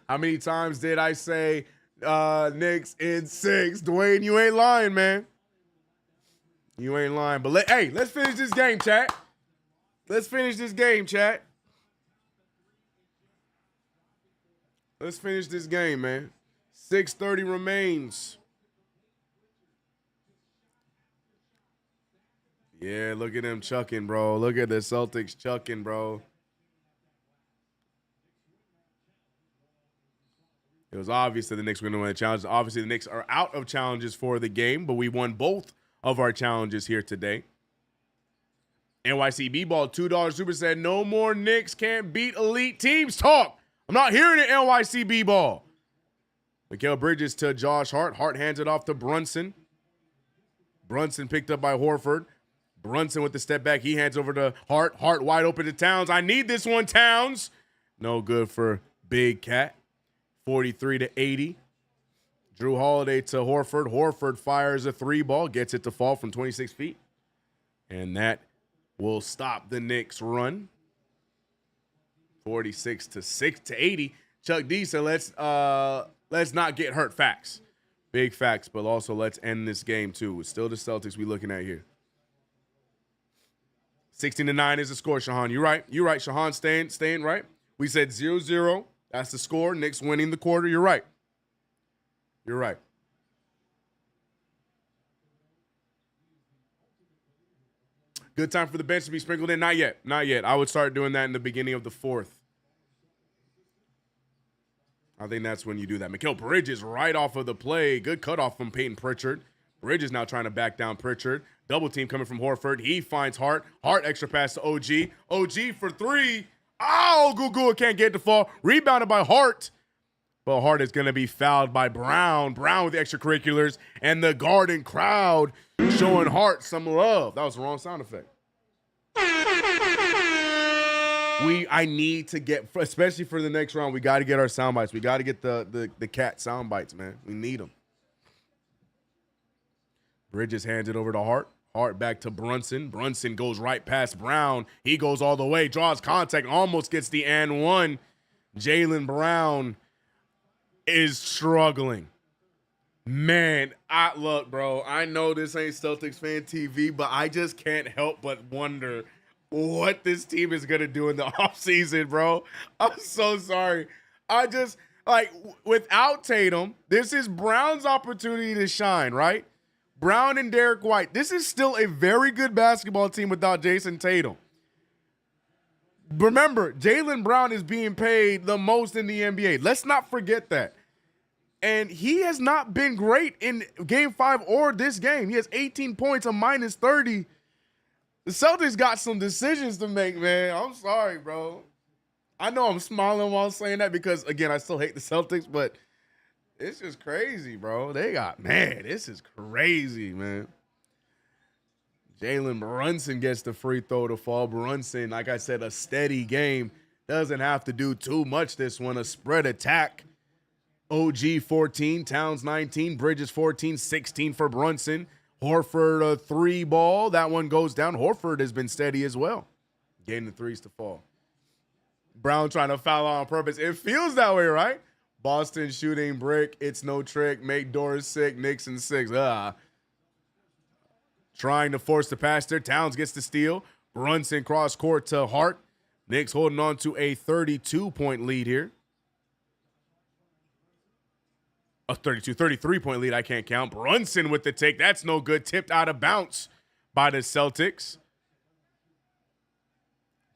How many times did I say Knicks in 6? Dwayne, you ain't lying, man. You ain't lying. But let's finish this game, chat. Let's finish this game, chat. Let's finish this game, man. 6:30 remains. Yeah, look at them chucking, bro. Look at the Celtics chucking, bro. It was obvious that the Knicks were going to win the challenge. Obviously, the Knicks are out of challenges for the game, but we won both of our challenges here today. NYCB Ball, $2 super said, no more Knicks can't beat elite teams talk. I'm not hearing it, NYCB Ball. Mikal Bridges to Josh Hart. Hart hands it off to Brunson. Brunson picked up by Horford. Brunson with the step back. He hands over to Hart. Hart wide open to Towns. I need this one, Towns. No good for Big Cat. 43-80. Drew Holiday to Horford. Horford fires a 3-ball. Gets it to fall from 26 feet. And that will stop the Knicks run. 46-80. Chuck D said, let's not get hurt. Facts. Big facts, but also let's end this game too. It's still the Celtics we looking at here. 16-9 is the score, Shahan. You're right, Shahan. Staying right. We said 0-0. That's the score. Knicks winning the quarter. You're right. Good time for the bench to be sprinkled in? Not yet. I would start doing that in the beginning of the fourth. I think that's when you do that. Mikal Bridges right off of the play. Good cutoff from Peyton Pritchard. Bridges now trying to back down Pritchard. Double team coming from Horford. He finds Hart. Hart extra pass to OG. OG for 3. Oh, Gugua can't get the fall. Rebounded by Hart. But Hart is going to be fouled by Brown. Brown with the extracurriculars. And the Garden crowd showing Hart some love. That was the wrong sound effect. I need to get, especially for the next round, we got to get our sound bites. We got to get the cat sound bites, man. We need them. Bridges hands it over to Hart. Hart back to Brunson. Brunson goes right past Brown. He goes all the way, draws contact, almost gets the and one. Jaylen Brown is struggling. Man, look, bro, I know this ain't Celtics Fan TV, but I just can't help but wonder what this team is going to do in the offseason, bro. I'm so sorry. Without Tatum, this is Brown's opportunity to shine, right? Brown and Derek White. This is still a very good basketball team without Jason Tatum. Remember, Jaylen Brown is being paid the most in the NBA. Let's not forget that. And he has not been great in Game 5 or this game. He has 18 points, a minus 30. The Celtics got some decisions to make, man. I'm sorry, bro. I know I'm smiling while saying that because, again, I still hate the Celtics, but it's just crazy, bro. This is crazy, man. Jalen Brunson gets the free throw to fall. Brunson, like I said, a steady game. Doesn't have to do too much this one. A spread attack. OG 14, Towns 19, Bridges 14, 16 for Brunson. Horford a 3-ball. That one goes down. Horford has been steady as well. Getting the threes to fall. Brown trying to foul on purpose. It feels that way, right? Boston shooting brick. It's no trick. Make Doris sick. Knicks in 6. Trying to force the pass there. Towns gets the steal. Brunson cross court to Hart. Knicks holding on to a 32-point lead here. A 33-point lead, I can't count. Brunson with the take. That's no good. Tipped out of bounds by the Celtics.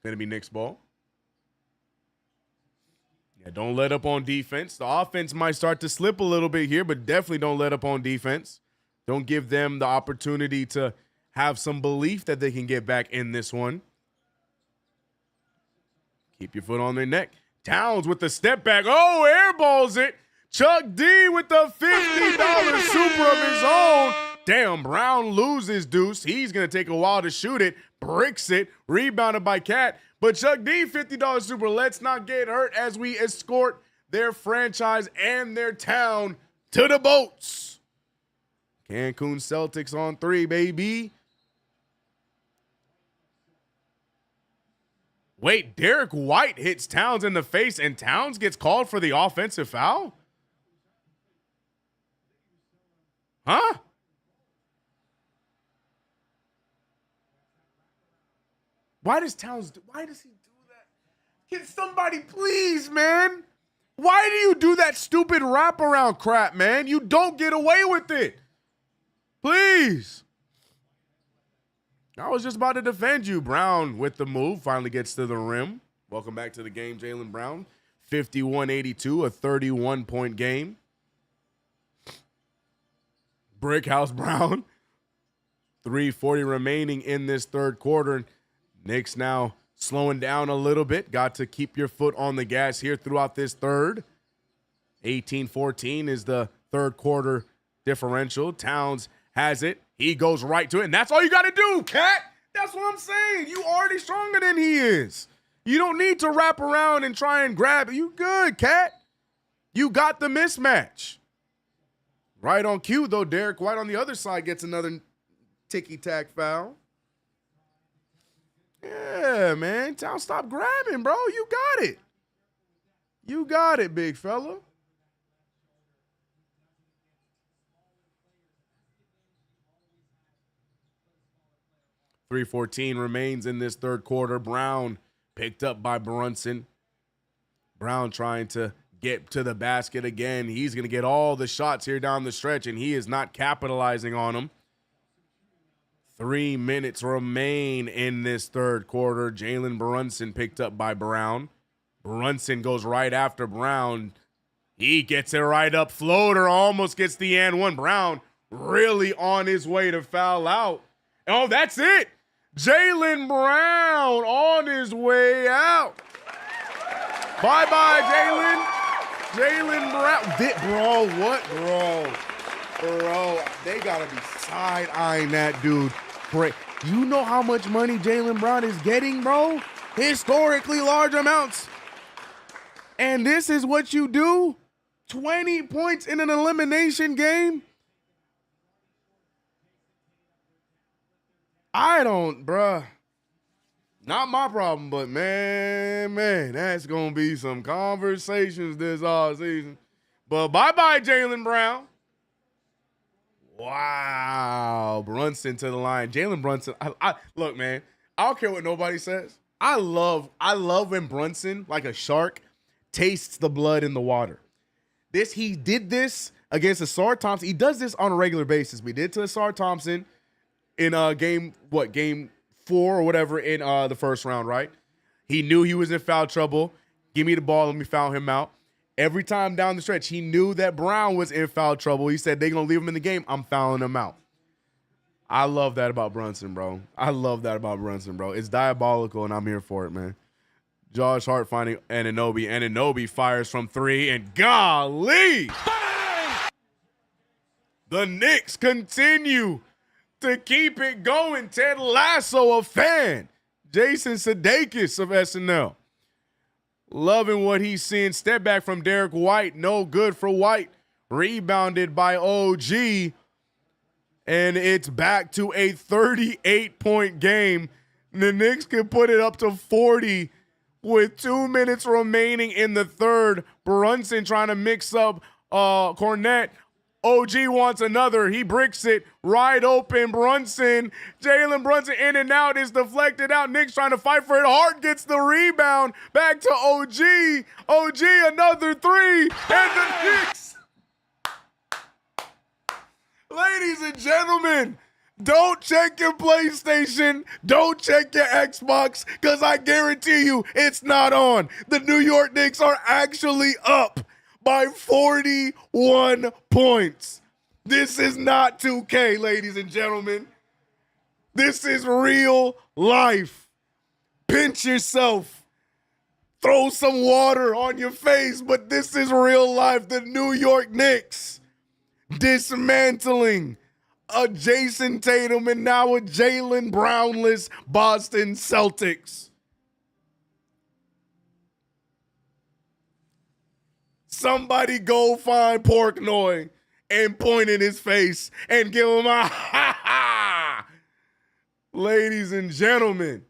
Going to be Knicks ball. Yeah, don't let up on defense. The offense might start to slip a little bit here, but definitely don't let up on defense. Don't give them the opportunity to have some belief that they can get back in this one. Keep your foot on their neck. Towns with the step back. Oh, airballs it. Chuck D with the $50 super of his own. Damn, Brown loses deuce. He's going to take a while to shoot it. Bricks it. Rebounded by Cat. But Chuck D, $50 super. Let's not get hurt as we escort their franchise and their town to the boats. Cancun Celtics on 3, baby. Wait, Derek White hits Towns in the face and Towns gets called for the offensive foul? Huh? Why does he do that? Can somebody please, man? Why do you do that stupid wraparound crap, man? You don't get away with it. Please. I was just about to defend you. Brown with the move, finally gets to the rim. Welcome back to the game, Jaylen Brown. 51-82, a 31-point game. Brickhouse Brown. 3:40 remaining in this third quarter. Knicks now slowing down a little bit. Got to keep your foot on the gas here throughout this third. 18-14 is the third quarter differential. Towns has it. He goes right to it, and that's all you got to do, Cat. That's what I'm saying. You already stronger than he is. You don't need to wrap around and try and grab it. You good, Cat. You got the mismatch. Right on cue, though, Derek White on the other side gets another ticky-tack foul. Yeah, man. Towns, stop grabbing, bro. You got it. You got it, big fella. .314 remains in this third quarter. Brown picked up by Brunson. Brown trying to get to the basket again. He's going to get all the shots here down the stretch, and he is not capitalizing on them. 3 minutes remain in this third quarter. Jalen Brunson picked up by Brown. Brunson goes right after Brown. He gets it right up. Floater almost gets the and one. Brown really on his way to foul out. Oh, that's it. Jaylen Brown on his way out. Bye-bye, Jaylen. Jaylen Brown. Bro, what, bro? Bro, they got to be side-eyeing that dude. You know how much money Jaylen Brown is getting, bro? Historically large amounts. And this is what you do? 20 points in an elimination game? I don't, bruh. Not my problem, but man, that's going to be some conversations this offseason. But bye-bye, Jaylen Brown. Wow. Brunson to the line. Jalen Brunson. Look, man, I don't care what nobody says. I love when Brunson, like a shark, tastes the blood in the water. He did this against Asar Thompson. He does this on a regular basis. We did to Asar Thompson in game 4 or whatever in the first round, right? He knew he was in foul trouble. Give me the ball, let me foul him out. Every time down the stretch, he knew that Brown was in foul trouble. He said, they're going to leave him in the game. I'm fouling him out. I love that about Brunson, bro. It's diabolical, and I'm here for it, man. Josh Hart finding Anunoby. Anunoby fires from 3, and golly! The Knicks continue to keep it going. Ted Lasso, a fan. Jason Sudeikis of SNL. Loving what he's seeing. Step back from Derek White. No good for White. Rebounded by OG. And it's back to a 38-point game. The Knicks can put it up to 40 with 2 minutes remaining in the third. Brunson trying to mix up Cornette. OG wants another. He bricks it. Wide open. Brunson. Jalen Brunson in and out. Is deflected out. Knicks trying to fight for it. Hart gets the rebound. Back to OG. OG another 3. And the Knicks. Ladies and gentlemen, Don't check your PlayStation. Don't check your Xbox, because I guarantee you it's not on. The New York Knicks are actually up by 41 points. This is not 2K, ladies and gentlemen. This is real life. Pinch yourself. Throw some water on your face, but this is real life. The New York Knicks dismantling a Jason Tatum and now a Jaylen Brownless Boston Celtics. Somebody go find Portnoy and point in his face and give him a ha ha. Ladies and gentlemen,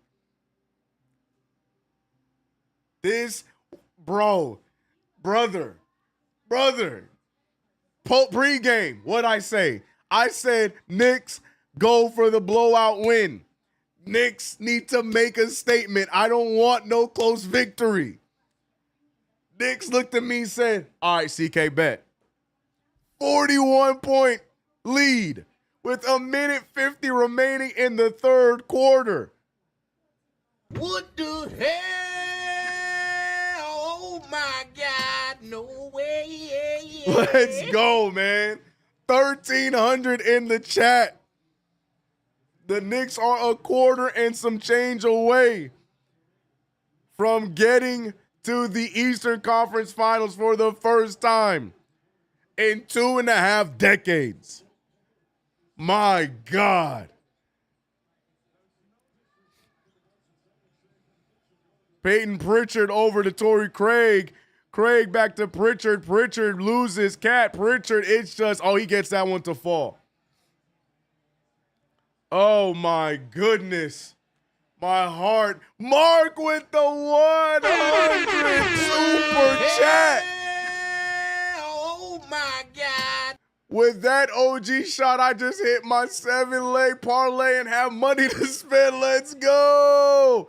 this brother, pregame, what'd I say? I said Knicks go for the blowout win. Knicks need to make a statement. I don't want no close victory. Knicks looked at me and said, all right, CK, bet. 41-point lead with 1:50 remaining in the third quarter. What the hell? Oh my God, no way. Let's go, man. 1,300 in the chat. The Knicks are a quarter and some change away from getting to the Eastern Conference Finals for the first time in 2.5 decades. My God. Peyton Pritchard over to Torrey Craig. Craig back to Pritchard. Pritchard loses Cat. Pritchard, it's just, he gets that one to fall. Oh my goodness. My heart. Mark with the 100 super chat. Oh my God. With that OG shot, I just hit my 7-leg parlay and have money to spend. Let's go.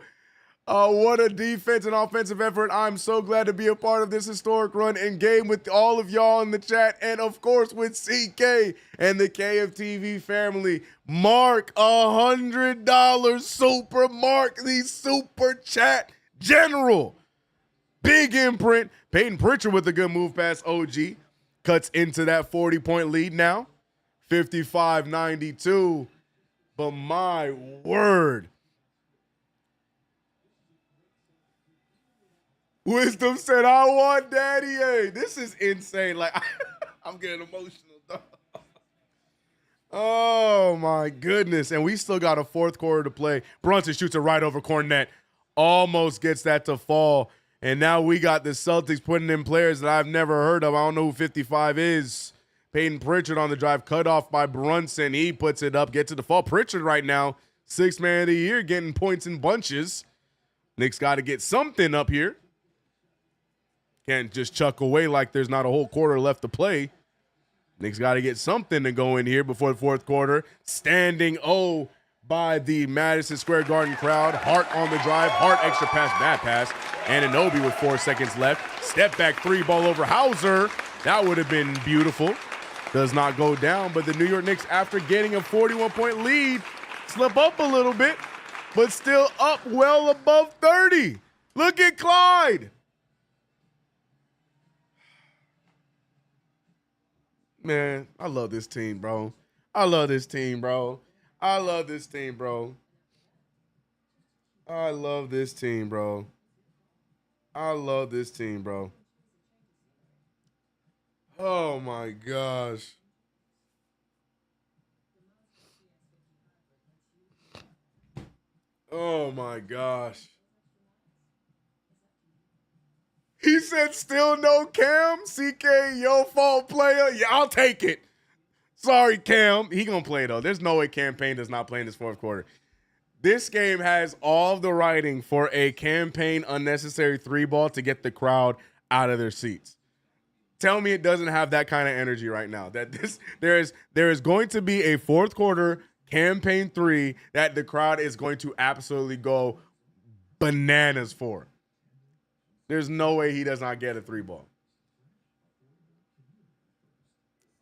What a defense and offensive effort. I'm so glad to be a part of this historic run and game with all of y'all in the chat, and of course with CK and the KFTV family. Mark, $100 super. Mark the super chat general. Big imprint. Peyton Pritchard with a good move past OG. Cuts into that 40-point lead now. 55-92. But my word. Wisdom said, I want Daddy A. This is insane. Like, I'm getting emotional, dog. Oh, my goodness. And we still got a fourth quarter to play. Brunson shoots it right over Cornette. Almost gets that to fall. And now we got the Celtics putting in players that I've never heard of. I don't know who 55 is. Peyton Pritchard on the drive, cut off by Brunson. He puts it up, gets it to fall. Pritchard right now, 6th man of the year, getting points in bunches. Knicks got to get something up here. Can't just chuck away like there's not a whole quarter left to play. Knicks got to get something to go in here before the fourth quarter. Standing O by the Madison Square Garden crowd. Hart on the drive. Hart extra pass, bad pass. Anunoby with 4 seconds left. Step back 3 ball over Hauser. That would have been beautiful. Does not go down, but the New York Knicks, after getting a 41-point lead, slip up a little bit, but still up well above 30. Look at Clyde. Man, I love this team, bro. I love this team, bro. I love this team, bro. I love this team, bro. I love this team, bro. Oh, my gosh. Oh, my gosh. He said still no Cam. CK, your fault player. Yeah, I'll take it. Sorry, Cam. He going to play, though. There's no way Cam Payne does not play in this fourth quarter. This game has all the writing for a Cam Payne unnecessary 3-ball to get the crowd out of their seats. Tell me it doesn't have that kind of energy right now. That there is going to be a fourth quarter Cam Payne 3 that the crowd is going to absolutely go bananas for. There's no way he does not get a 3-ball.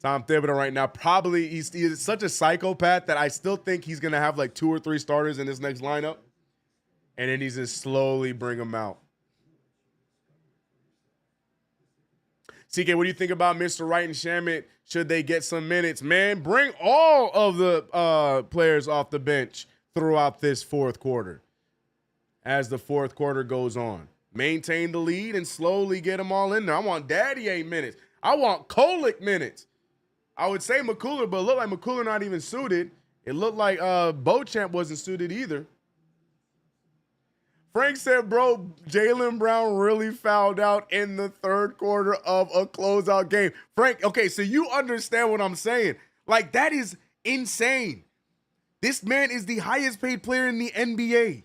Tom Thibodeau right now, probably he's such a psychopath that I still think he's going to have like 2 or 3 starters in this next lineup. And then he's just slowly bring them out. CK, what do you think about Mr. Wright and Shamet? Should they get some minutes? Man, bring all of the players off the bench throughout this fourth quarter. As the fourth quarter goes on. Maintain the lead and slowly get them all in there. I want Daddy minutes. I want Kolick minutes. I would say McCullough, but it looked like McCullough not even suited. It looked like Beauchamp wasn't suited either. Frank said, bro, Jaylen Brown really fouled out in the third quarter of a closeout game. Frank, okay, so you understand what I'm saying. Like, that is insane. This man is the highest paid player in the NBA.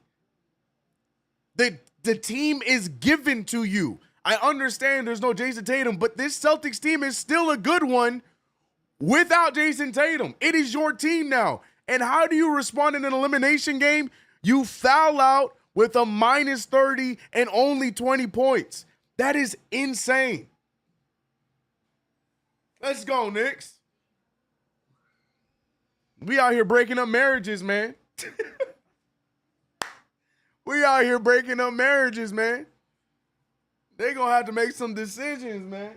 The team is given to you. I understand there's no Jason Tatum, but this Celtics team is still a good one without Jason Tatum. It is your team now. And how do you respond in an elimination game? You foul out with a minus 30 and only 20 points. That is insane. Let's go, Knicks. We out here breaking up marriages, man. We out here breaking up marriages, man. They gonna have to make some decisions, man.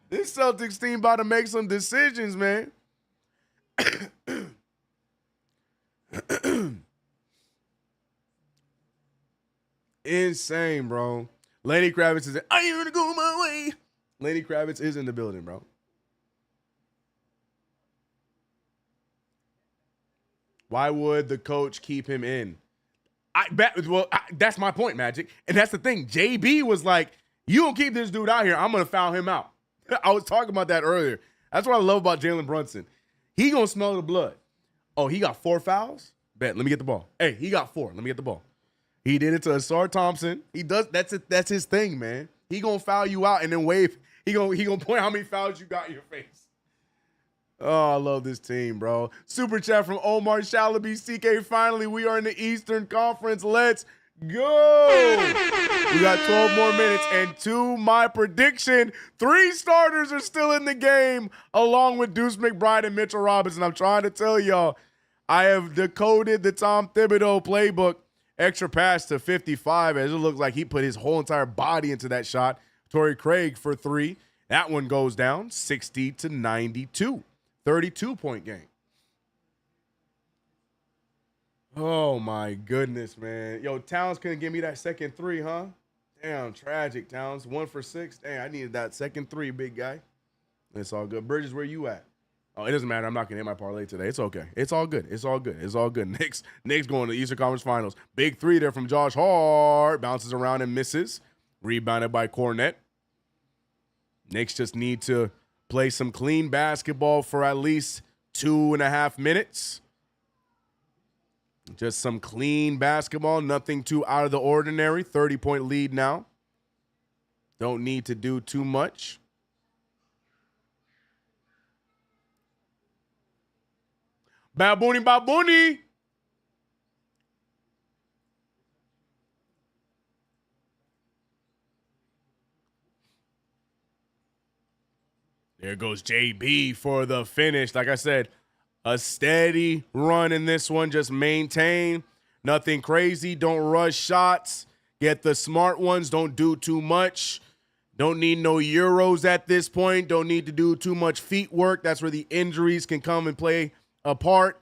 This Celtics team about to make some decisions, man. Insane, bro. Lenny Kravitz is I ain't gonna go my way. Lenny Kravitz is in the building, bro. Why would the coach keep him in? That's my point, Magic. And that's the thing. JB was like, you don't keep this dude out here, I'm going to foul him out. I was talking about that earlier. That's what I love about Jalen Brunson. He going to smell the blood. Oh, he got 4 fouls? Bet, let me get the ball. Hey, he got 4. Let me get the ball. He did it to Asar Thompson. He does. That's his thing, man. He going to foul you out and then wave. He gonna point how many fouls you got in your face. Oh, I love this team, bro. Super chat from Omar Shalaby. CK, finally, we are in the Eastern Conference. Let's go. We got 12 more minutes. And to my prediction, 3 starters are still in the game, along with Deuce McBride and Mitchell Robinson. I'm trying to tell y'all, I have decoded the Tom Thibodeau playbook. Extra pass to 55, as it looks like he put his whole entire body into that shot. Torrey Craig for 3. That one goes down 60-92. 32-point game. Oh, my goodness, man. Yo, Towns couldn't give me that second 3, huh? Damn, tragic, Towns. 1 for 6. Damn, I needed that second 3, big guy. It's all good. Bridges, where you at? Oh, it doesn't matter. I'm not going to hit my parlay today. It's okay. It's all good. It's all good. It's all good. Knicks going to the Eastern Conference Finals. Big 3 there from Josh Hart. Bounces around and misses. Rebounded by Cornette. Knicks just need to play some clean basketball for at least 2.5 minutes. Just some clean basketball. Nothing too out of the ordinary. 30-point lead now. Don't need to do too much. Babooni, babooni. There goes JB for the finish. Like I said, a steady run in this one. Just maintain. Nothing crazy. Don't rush shots. Get the smart ones. Don't do too much. Don't need no Euros at this point. Don't need to do too much feet work. That's where the injuries can come and play a part.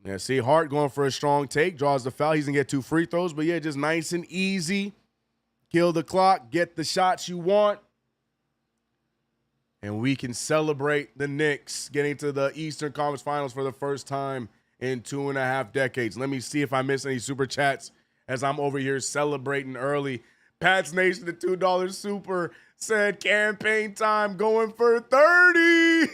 Yeah, see, Hart going for a strong take. Draws the foul. He's going to get 2 free throws. But, yeah, just nice and easy. Kill the clock. Get the shots you want. And we can celebrate the Knicks getting to the Eastern Conference Finals for the first time in 2.5 decades. Let me see if I miss any super chats as I'm over here celebrating early. Pats Nation, the $2 super, said campaign time going for 30.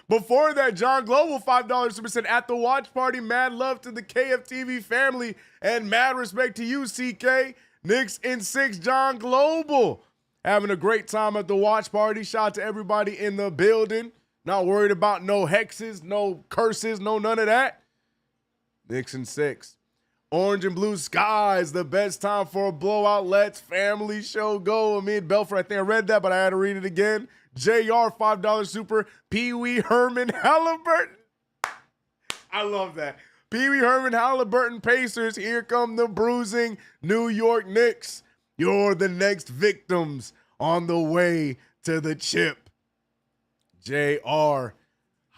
Before that, John Global, $5 super said at the watch party, mad love to the KFTV family and mad respect to you, CK. Knicks in 6, John Global. Having a great time at the watch party. Shout out to everybody in the building. Not worried about no hexes, no curses, no none of that. Knicks in 6. Orange and blue skies, the best time for a blowout. Let's family show go. Amid Belfort, I think I read that, but I had to read it again. JR, $5 super. Pee Wee Herman Halliburton. I love that. Pee Wee Herman Halliburton Pacers. Here come the bruising New York Knicks. You're the next victims on the way to the chip. JR,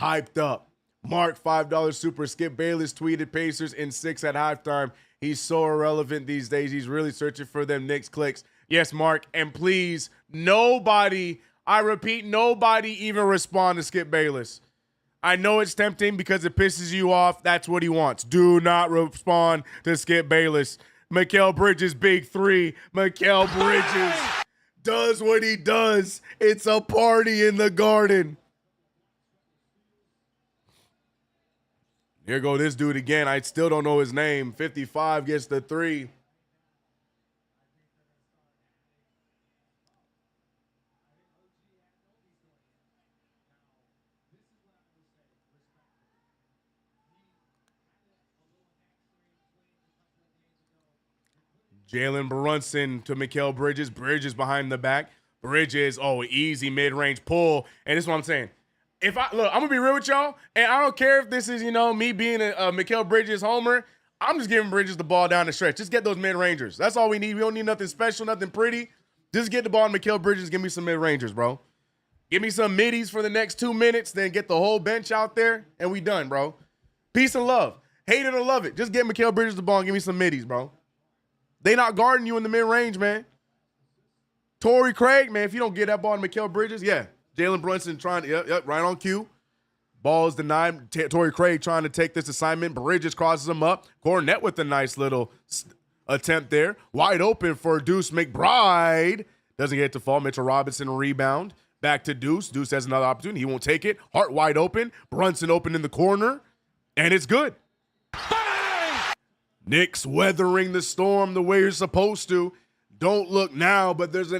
hyped up. Mark, $5 super. Skip Bayless tweeted Pacers in 6 at halftime. He's so irrelevant these days. He's really searching for them Knicks clicks. Yes, Mark. And please, nobody, I repeat, nobody even respond to Skip Bayless. I know it's tempting because it pisses you off. That's what he wants. Do not respond to Skip Bayless. Mikal Bridges, big three. Mikal Bridges does what he does. It's a party in the garden. Here go this dude again. I still don't know his name. 55 gets the three. Jalen Brunson to Mikal Bridges. Bridges behind the back. Bridges, easy mid-range pull. And this is what I'm saying. I'm gonna be real with y'all, and I don't care if this is, me being a Mikal Bridges homer. I'm just giving Bridges the ball down the stretch. Just get those mid-rangers. That's all we need. We don't need nothing special, nothing pretty. Just get the ball to Mikal Bridges. Give me some mid-rangers, bro. Give me some middies for the next 2 minutes, then get the whole bench out there, and we done, bro. Peace and love. Hate it or love it. Just get Mikal Bridges the ball and give me some middies, bro. They not guarding you in the mid-range, man. Torrey Craig, man, if you don't get that ball to Mikal Bridges, yeah. Jalen Brunson trying to, yep, right on cue. Ball is denied. Torrey Craig trying to take this assignment. Bridges crosses him up. Cornette with a nice little attempt there. Wide open for Deuce McBride. Doesn't get to fall. Mitchell Robinson rebound. Back to Deuce. Deuce has another opportunity. He won't take it. Hart wide open. Brunson open in the corner. And it's good. Bang! Knicks weathering the storm the way you're supposed to. Don't look now, but there's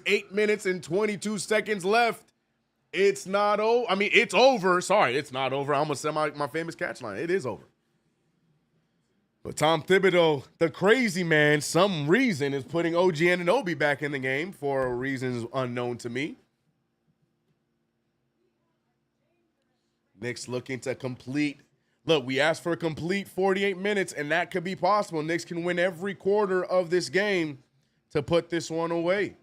8 minutes and 22 seconds left. It's not over. I mean, it's over. Sorry, it's not over. I'm going to say my famous catch line. It is over. But Tom Thibodeau, the crazy man, some reason is putting OG Anunoby back in the game for reasons unknown to me. Knicks looking to complete. Look, we asked for a complete 48 minutes, and that could be possible. Knicks can win every quarter of this game to put this one away.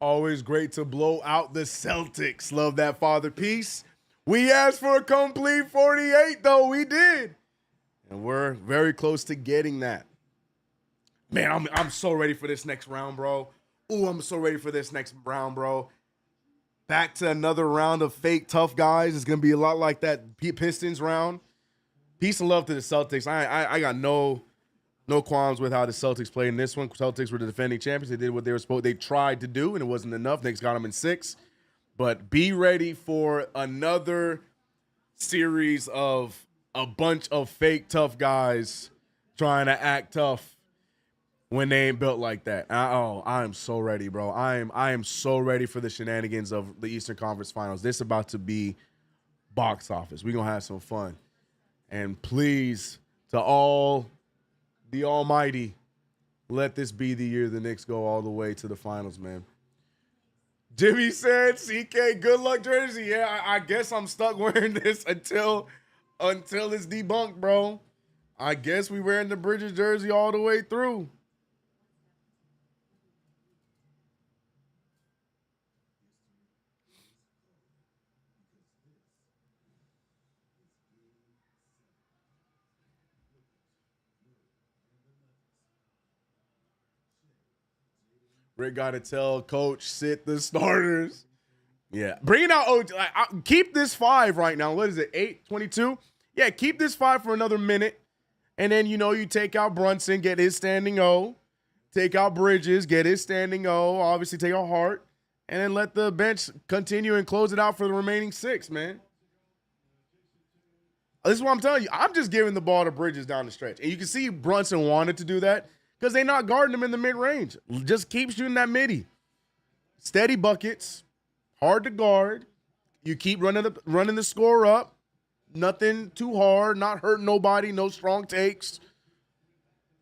Always great to blow out the Celtics. Love that, Father. Peace. We asked for a complete 48, though. We did. And we're very close to getting that. Man, I'm so ready for this next round, bro. Ooh, I'm so ready for this next round, bro. Back to another round of fake tough guys. It's going to be a lot like that Pistons round. Peace and love to the Celtics. I got no qualms with how the Celtics played in this one. Celtics were the defending champions. They did what they were supposed. They tried to do, and it wasn't enough. Knicks got them in 6. But be ready for another series of a bunch of fake tough guys trying to act tough when they ain't built like that. I am so ready, bro. I am so ready for the shenanigans of the Eastern Conference Finals. This is about to be box office. We're going to have some fun. And please, to all the almighty, let this be the year the Knicks go all the way to the finals, man. Jimmy said, CK, good luck jersey. Yeah, I guess I'm stuck wearing this until it's debunked, bro. I guess we wearing the Bridges jersey all the way through. Rick got to tell coach, sit the starters. Yeah. Bringing out OG. Like, keep this 5 right now. What is it, 8:22? Yeah, keep this 5 for another minute. And then, you take out Brunson, get his standing O. Take out Bridges, get his standing O. Obviously, take out Hart. And then let the bench continue and close it out for the remaining 6, man. This is what I'm telling you. I'm just giving the ball to Bridges down the stretch. And you can see Brunson wanted to do that because they're not guarding him in the mid-range. Just keep shooting that midi. Steady buckets. Hard to guard. You keep running the score up. Nothing too hard. Not hurting nobody. No strong takes.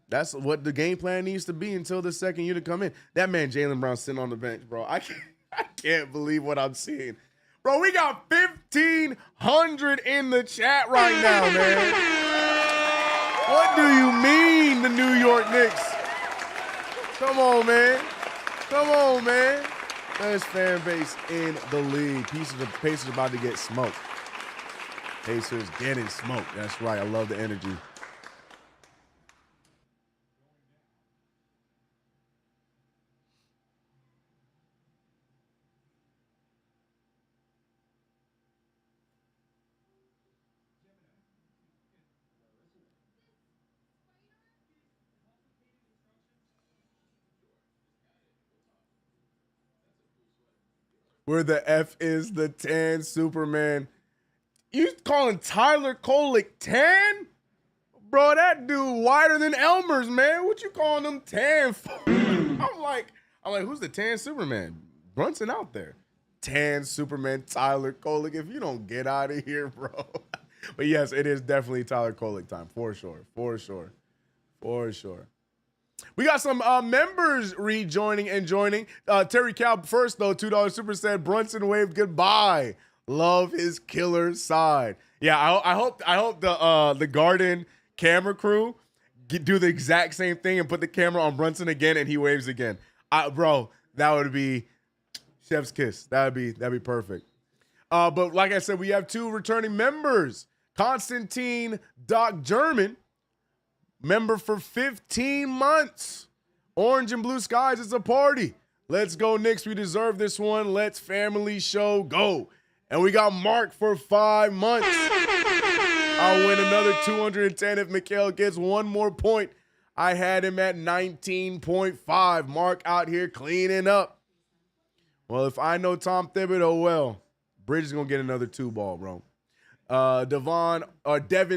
That's what the game plan needs to be until the second unit come in. That man, Jaylen Brown, sitting on the bench, bro. I can't believe what I'm seeing. Bro, we got 1,500 in the chat right now, man. What do you mean, the New York Knicks? Come on, man. Come on, man. Best fan base in the league. Pacers about to get smoked. Pacers getting smoked. That's right. I love the energy. Where the F is the tan Superman. You calling Tyler Kolek tan? Bro, that dude wider than Elmer's, man. What you calling him tan for? I'm like, who's the tan Superman? Brunson out there. Tan Superman, Tyler Kolek. If you don't get out of here, bro. But yes, it is definitely Tyler Kolek time. For sure. For sure. For sure. We got some members rejoining and joining. Terry Cal first, though, $2 super said Brunson waved goodbye. Love his killer side. Yeah, I hope the Garden camera crew do the exact same thing and put the camera on Brunson again and he waves again. Bro, that would be chef's kiss. That'd be perfect. But like I said, we have 2 returning members. Constantine Doc German. Member for 15 months. Orange and blue skies, it's a party. Let's go, Knicks. We deserve this one. Let's family show go. And we got Mark for 5 months. I'll win another 210 if Mikhail gets 1 more point. I had him at 19.5. Mark out here cleaning up. Well, if I know Tom Thibodeau well, Bridge is going to get another 2 ball, bro. Devin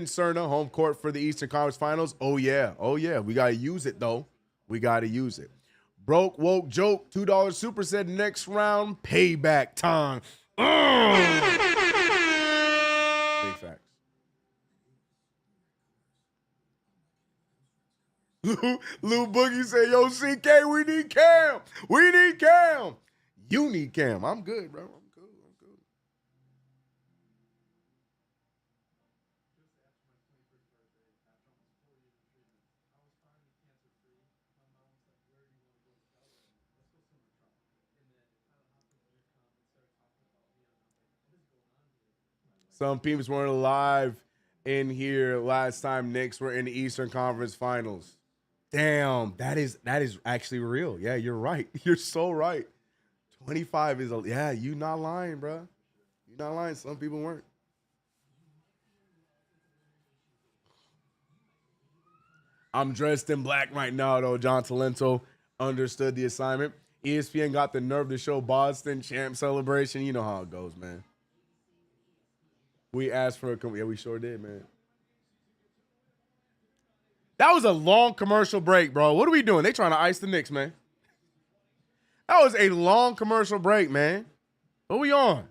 Cerna, home court for the Eastern Conference Finals. Oh, yeah. We got to use it, though. We got to use it. Broke, woke, joke, $2 super said next round, payback time. Big facts. Lou Boogie said, yo, CK, we need Cam. We need Cam. You need Cam. I'm good, bro. I'm good. Some people weren't alive in here last time Knicks were in the Eastern Conference Finals. Damn, that is actually real. Yeah, you're right. You're so right. 25 is you not lying, bro. You're not lying. Some people weren't. I'm dressed in black right now, though. John Talento understood the assignment. ESPN got the nerve to show Boston champ celebration. You know how it goes, man. We asked for we sure did, man. That was a long commercial break, bro. What are we doing? They trying to ice the Knicks, man. That was a long commercial break, man. What we on?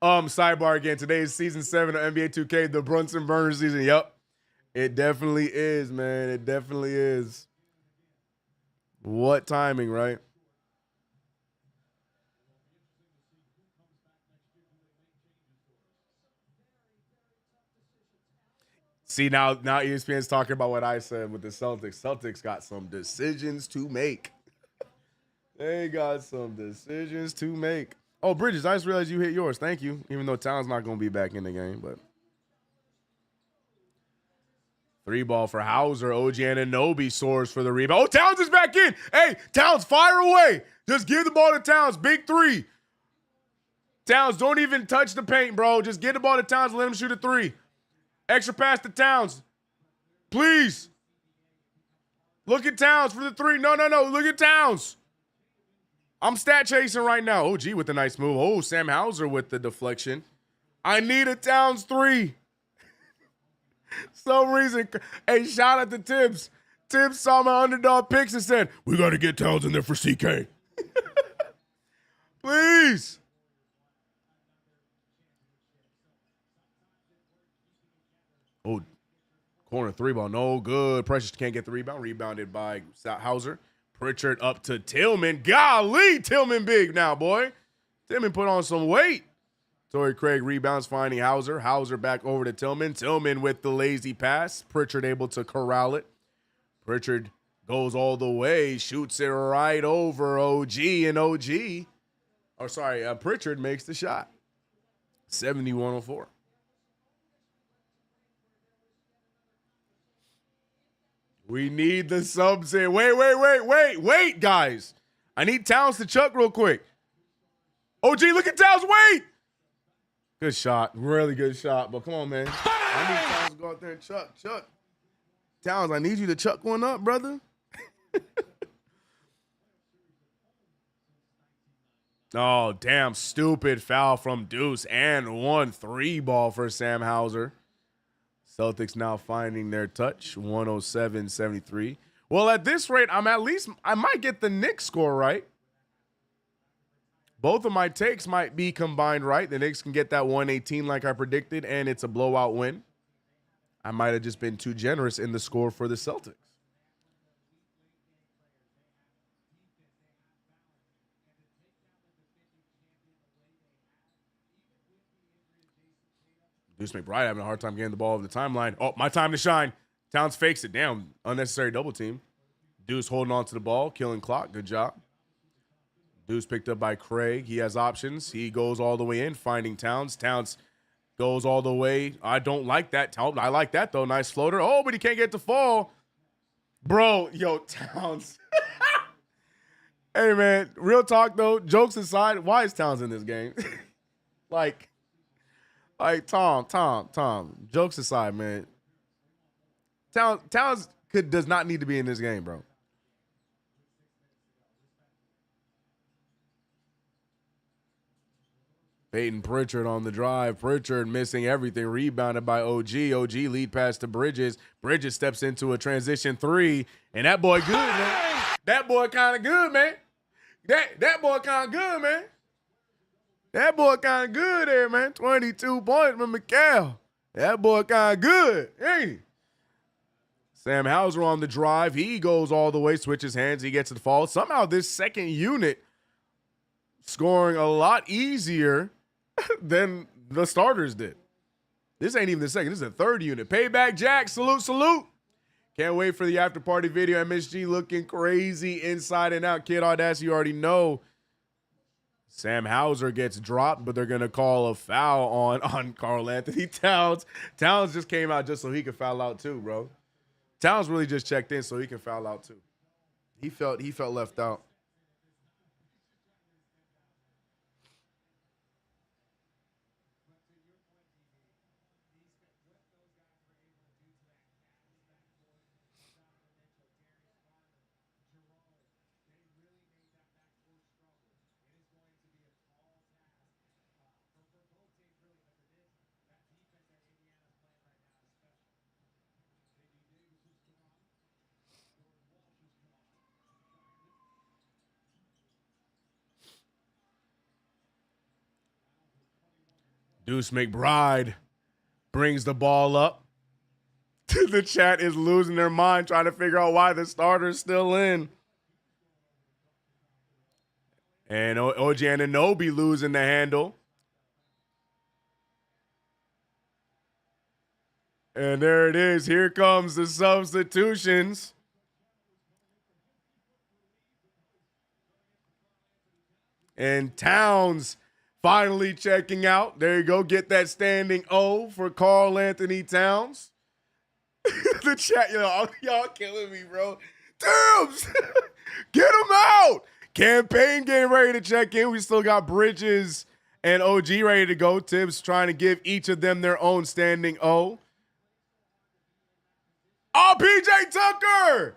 Sidebar again. Today is season 7 of NBA 2K, the Brunson Burner season. Yep. It definitely is, man. It definitely is. What timing, right? See, now ESPN's talking about what I said with the Celtics. Celtics got some decisions to make. They got some decisions to make. Oh, Bridges, I just realized you hit yours. Thank you. Even though Towns not going to be back in the game, but Three ball for Hauser. OG Anunoby soars for the rebound. Oh, Towns is back in. Hey, Towns, fire away. Just give the ball to Towns. Big three. Towns, don't even touch the paint, bro. Just get the ball to Towns and let him shoot a three. Extra pass to Towns. Please. Look at Towns for the three. No. Look at Towns. I'm stat chasing right now. OG with a nice move. Oh, Sam Hauser with the deflection. I need a Towns three. Some reason. Hey, shout out to Tibbs. Tibbs saw my underdog picks and said, we got to get Towns in there for CK. Please. Oh, corner three ball. No good. Precious can't get the rebound. Rebounded by Hauser. Pritchard up to Tillman. Golly, Tillman big now, boy. Tillman put on some weight. Torrey Craig rebounds, finding Hauser. Hauser back over to Tillman. Tillman with the lazy pass. Pritchard able to corral it. Pritchard goes all the way, shoots it right over OG, and Pritchard makes the shot. 71-04. We need the subs in. Wait, guys. I need Towns to chuck real quick. OG, look at Towns, wait! Good shot. Really good shot. But come on, man. I need Towns to go out there and chuck. Towns, I need you to chuck one up, brother. Oh, damn. Stupid foul from Deuce and 1-3 ball for Sam Hauser. Celtics now finding their touch. 107-73. Well, at this rate, I might get the Knicks score right. Both of my takes might be combined right. The Knicks can get that 118 like I predicted, and it's a blowout win. I might have just been too generous in the score for the Celtics. Deuce McBride having a hard time getting the ball over the timeline. Oh, my time to shine. Towns fakes it. Damn, unnecessary double team. Deuce holding on to the ball, killing clock. Good job. Deuce picked up by Craig. He has options. He goes all the way in, finding Towns. Towns goes all the way. I don't like that. I like that, though. Nice floater. Oh, but he can't get the fall. Bro, yo, Towns. Hey, man, real talk, though. Jokes aside, why is Towns in this game? like, Tom. Jokes aside, man. Towns does not need to be in this game, bro. Peyton Pritchard on the drive. Pritchard missing everything. Rebounded by OG. OG lead pass to Bridges. Bridges steps into a transition three. And that boy good, man. That boy kind of good, man. That boy kind of good, man. That boy kind of good there, man. 22 points from McCall. That boy kind of good, ain't he? Sam Hauser on the drive. He goes all the way, switches hands. He gets the fall. Somehow this second unit scoring a lot easier than the starters did. This ain't even the second. This is the third unit. Payback Jack. Salute. Can't wait for the after party video. MSG looking crazy inside and out. Kid Audacity, you already know. Sam Hauser gets dropped, but they're going to call a foul on Karl Anthony Towns. Towns just came out just so he could foul out too, bro. Towns really just checked in so he can foul out too. He felt left out. Deuce McBride brings the ball up. The chat is losing their mind trying to figure out why the starter's still in. And OG Anunoby losing the handle. And there it is. Here comes the substitutions. And Towns finally checking out. There you go. Get that standing O for Karl Anthony Towns. The chat, y'all killing me, bro. Tibbs, get him out. Campaign getting ready to check in. We still got Bridges and OG ready to go. Tibbs trying to give each of them their own standing O. Oh, PJ Tucker.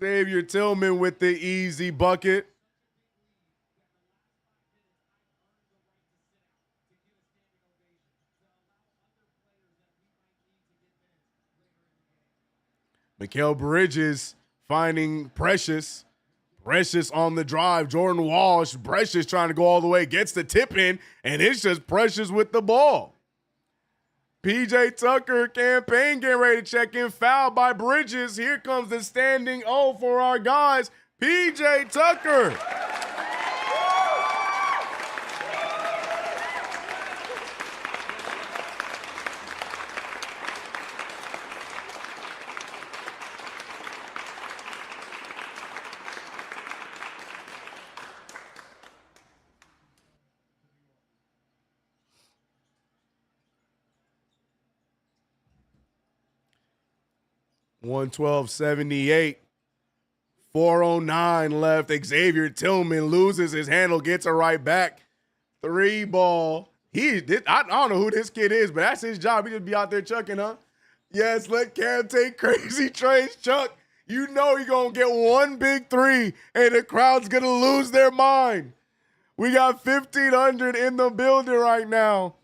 Xavier Tillman with the easy bucket. Mikal Bridges finding Precious. Precious on the drive. Jordan Walsh. Precious trying to go all the way. Gets the tip in, and it's just Precious with the ball. PJ Tucker, Campaign getting ready to check in. Fouled by Bridges. Here comes the standing O for our guys. PJ Tucker. $112.78. 4:09 left. Xavier Tillman loses his handle, gets it right back. 3 ball. I don't know who this kid is, but that's his job. He just be out there chucking, huh? Yes, let Cam take crazy trays, Chuck. You know you're going to get one big 3, and the crowd's going to lose their mind. We got 1,500 in the building right now.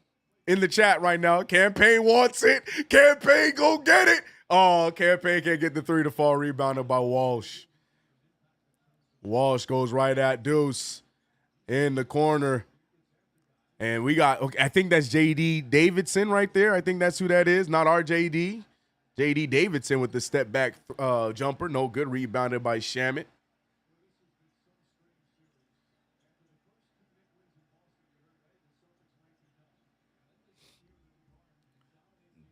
In the chat right now. Campaign wants it. Campaign, go get it. Oh, Campaign can't get the 3 to fall. Rebounded by Walsh. Walsh goes right at Deuce in the corner. And we got, okay, I think that's J.D. Davidson right there. I think that's who that is. Not our J.D. J.D. Davidson with the step back jumper. No good. Rebounded by Shamit.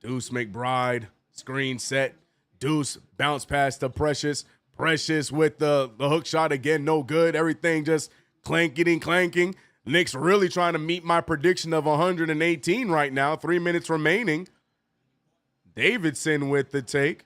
Deuce McBride. Screen set. Deuce bounce pass to Precious. Precious with the hook shot again. No good. Everything just clanking. Knicks really trying to meet my prediction of 118 right now. 3 minutes remaining. Davidson with the take.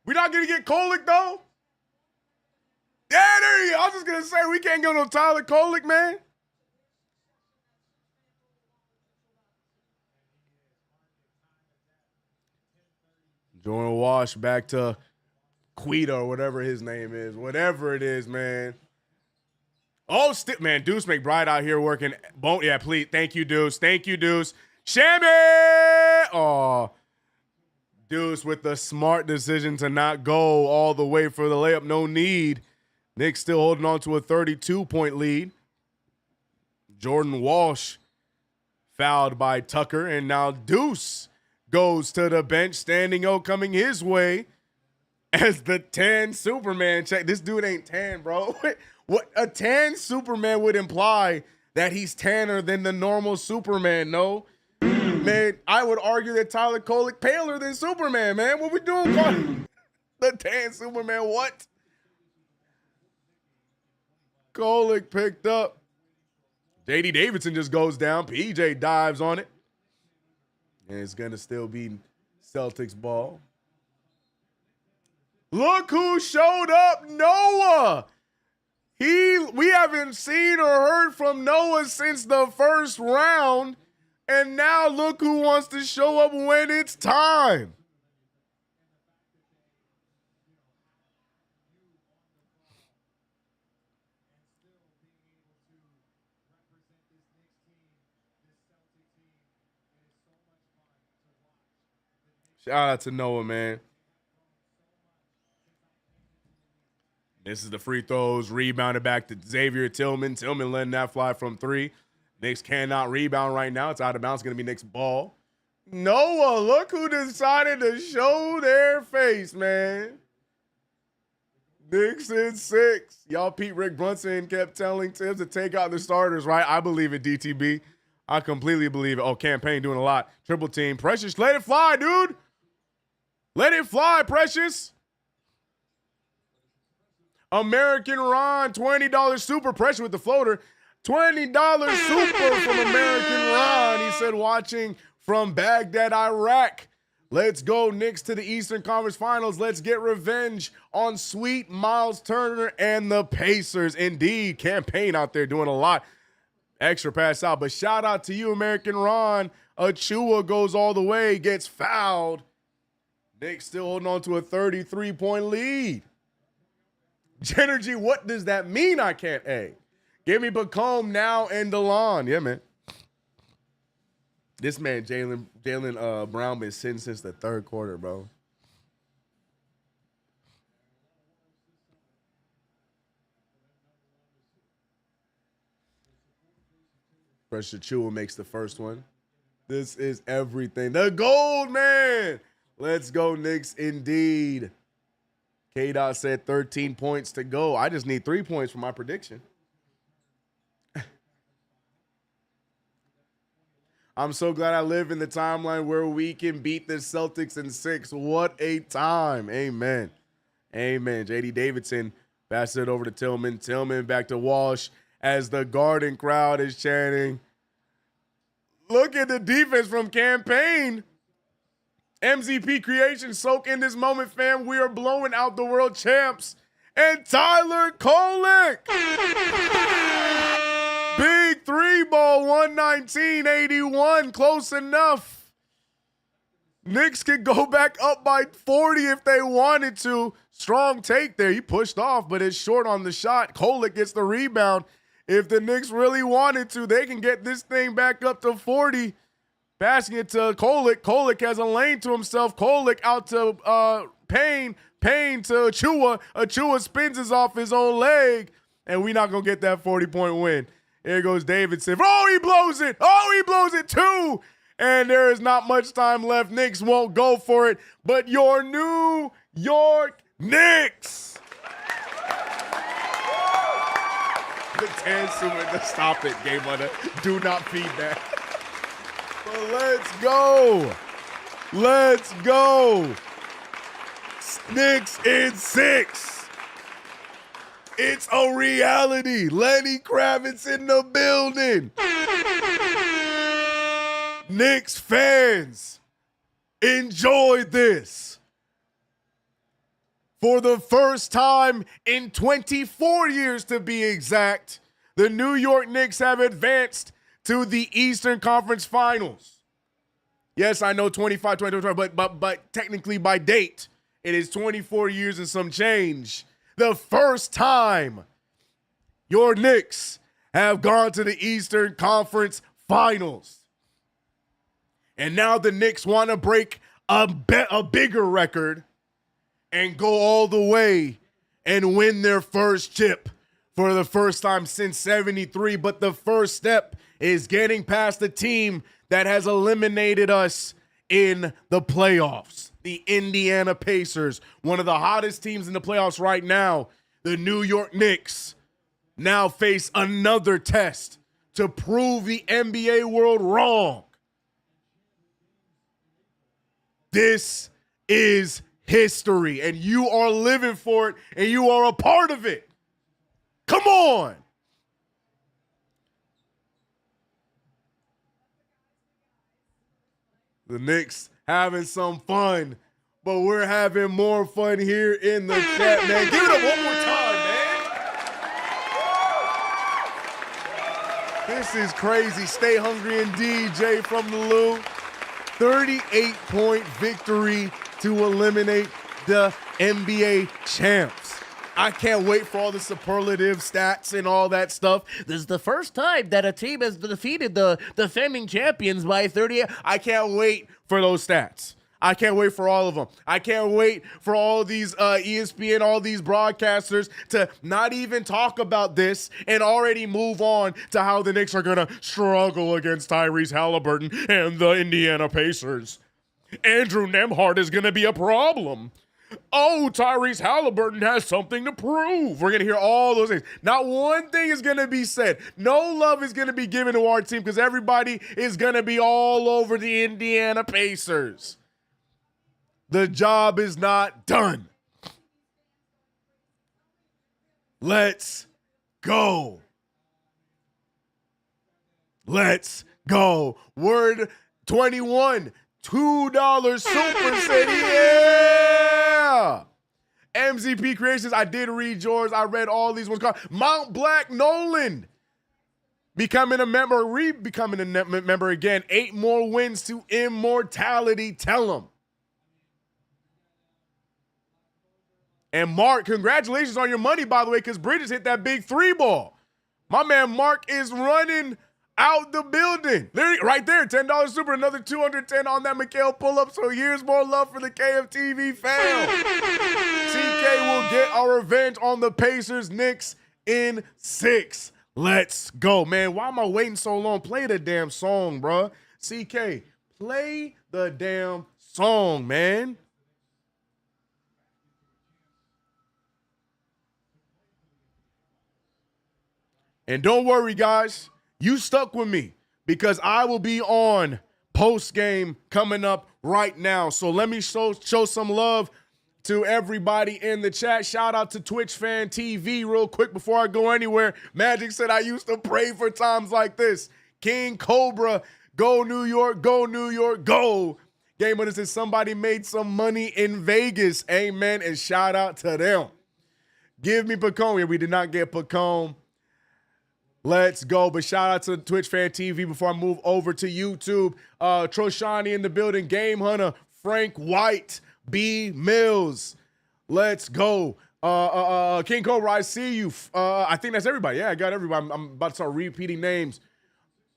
We're not going to get Kolek, though? Yeah, there you go. I was just going to say, we can't get no Tyler Kolek, man. Jordan Walsh back to Quita or whatever his name is. Whatever it is, man. Oh, man, Deuce McBride out here working. Yeah, please. Thank you, Deuce. Thank you, Deuce. Shammy! Oh, Deuce with the smart decision to not go all the way for the layup. No need. Knicks still holding on to a 32-point lead. Jordan Walsh fouled by Tucker. And now Deuce goes to the bench. Standing O coming his way as the tan Superman check. This dude ain't tan, bro. What a tan Superman would imply that he's tanner than the normal Superman, no? Man, I would argue that Tyler Kolek paler than Superman, man. What we doing? The tan Superman, what? Kolek picked up. J.D. Davidson just goes down. PJ dives on it. And it's going to still be Celtics ball. Look who showed up, Noah. We haven't seen or heard from Noah since the first round. And now look who wants to show up when it's time. Shout out to Noah, man. This is the free throws. Rebounded back to Xavier Tillman. Tillman letting that fly from 3. Knicks cannot rebound right now. It's out of bounds. It's going to be Knicks ball. Noah, look who decided to show their face, man. Knicks in 6. Y'all, Pete Rick Brunson kept telling Tibbs to take out the starters, right? I believe it, DTB. I completely believe it. Oh, campaign doing a lot. Triple team. Precious, let it fly, dude. Let it fly, Precious. American Ron, $20 super. Pressure with the floater. $20 super from American Ron. He said, watching from Baghdad, Iraq. Let's go, Knicks, to the Eastern Conference Finals. Let's get revenge on sweet Miles Turner and the Pacers. Indeed, campaign out there doing a lot. Extra pass out, but shout out to you, American Ron. Achua goes all the way, gets fouled. Knicks still holding on to a 33-point lead. Genergy, what does that mean? I can't A. Give me Bacombe now and DeLon. Yeah, man. This man, Jaylen Brown, been sitting since the third quarter, bro. Precious Achua makes the first one. This is everything. The gold man. Let's go, Knicks, indeed. K-Dot said 13 points to go. I just need 3 points for my prediction. I'm so glad I live in the timeline where we can beat the Celtics in 6. What a time. Amen. Amen. J.D. Davidson passed it over to Tillman. Tillman back to Walsh as the Garden crowd is chanting. Look at the defense from Campaign. MZP Creation, soak in this moment, fam. We are blowing out the world champs. And Tyler Kolek. Big 3-ball, 119-81. Close enough. Knicks could go back up by 40 if they wanted to. Strong take there. He pushed off, but it's short on the shot. Kolek gets the rebound. If the Knicks really wanted to, they can get this thing back up to 40. Passing it to Kolek. Kolek has a lane to himself. Kolek out to Payne. Payne to Achua. Achua spins us off his own leg. And we're not going to get that 40-point win. Here goes Davidson. Oh, he blows it. Oh, he blows it too. And there is not much time left. Knicks won't go for it. But your New York Knicks. The Tansuman to stop it, Game Winner. Do not feed that. But let's go. Let's go. Knicks in 6. It's a reality. Lenny Kravitz in the building. Knicks fans, enjoy this. For the first time in 24 years, to be exact, the New York Knicks have advanced to the Eastern Conference Finals. Yes, I know 25, 20, but technically by date, it is 24 years and some change. The first time your Knicks have gone to the Eastern Conference Finals. And now the Knicks want to break a bigger record and go all the way and win their first chip for the first time since 73. But the first step is getting past the team that has eliminated us in the playoffs. The Indiana Pacers, one of the hottest teams in the playoffs right now. The New York Knicks now face another test to prove the NBA world wrong. This is history, and you are living for it, and you are a part of it. Come on. The Knicks having some fun, but we're having more fun here in the chat, man. Give it up one more time, man. This is crazy. Stay hungry and DJ from the Lou. 38-point victory to eliminate the NBA champs. I can't wait for all the superlative stats and all that stuff. This is the first time that a team has defeated the defending champions by 30. I can't wait for those stats. I can't wait for all of them. I can't wait for all these ESPN, all these broadcasters to not even talk about this and already move on to how the Knicks are going to struggle against Tyrese Halliburton and the Indiana Pacers. Andrew Nembhard is going to be a problem. Oh, Tyrese Halliburton has something to prove. We're going to hear all those things. Not one thing is going to be said. No love is going to be given to our team because everybody is going to be all over the Indiana Pacers. The job is not done. Let's go. Let's go. Word 21. $2 Super City. Yeah. MZP Creations. I did read yours. I read all these ones. Mount Black Nolan. Becoming a member. Becoming a member again. 8 more wins to immortality. Tell them. And Mark, congratulations on your money, by the way, because Bridges hit that big 3 ball. My man Mark is running out the building. Literally, right there, $10 super, another 210 on that Mikhail pull-up. So here's more love for the KFTV fam. CK will get our revenge on the Pacers Knicks in 6. Let's go, man. Why am I waiting so long? Play the damn song, bro. CK, play the damn song, man. And don't worry, guys. You stuck with me because I will be on post-game coming up right now. So let me show some love to everybody in the chat. Shout out to KnicksFanTV real quick before I go anywhere. Magic said I used to pray for times like this. King Cobra, go New York, go New York, go. Game Winner says somebody made some money in Vegas. Amen, and shout out to them. Give me Pacone. We did not get Pacone. Let's go. But shout out to KnicksFanTV before I move over to YouTube. Troshani in the building. Game Hunter. Frank White. B. Mills. Let's go. King Cobra, I see you. I think that's everybody. Yeah, I got everybody. I'm about to start repeating names.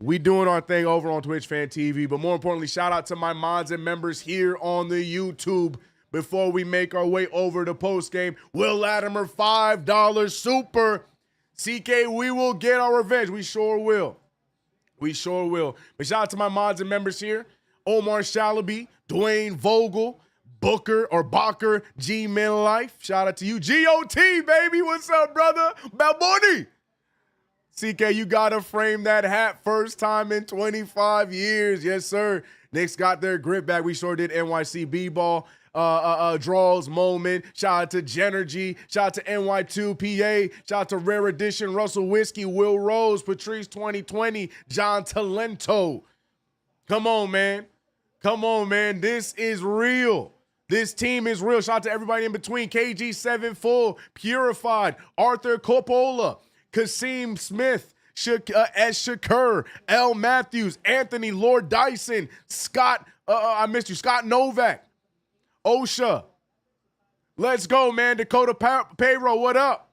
We doing our thing over on KnicksFanTV. But more importantly, shout out to my mods and members here on the YouTube. Before we make our way over to postgame, Will Latimer, $5 super. CK, we will get our revenge. We sure will. We sure will. But shout out to my mods and members here. Omar Shalaby, Dwayne Vogel, Booker or Bacher, G-Men Life. Shout out to you. G-O-T, baby. What's up, brother? Balboni. CK, you got to frame that hat first time in 25 years. Yes, sir. Knicks got their grip back. We sure did. NYC B-ball. Draws moment. Shout out to Genergy. Shout out to NY2PA. Shout out to Rare Edition, Russell Whiskey, Will Rose, Patrice 2020, John Talento. Come on, man. Come on, man. This is real. This team is real. Shout out to everybody in between. KG7 Full, Purified, Arthur Coppola, Kasim Smith, S. Shakur, L. Matthews, Anthony Lord Dyson, Scott, I missed you, Scott Novak. OSHA. Let's go, man. Dakota Payroll, what up?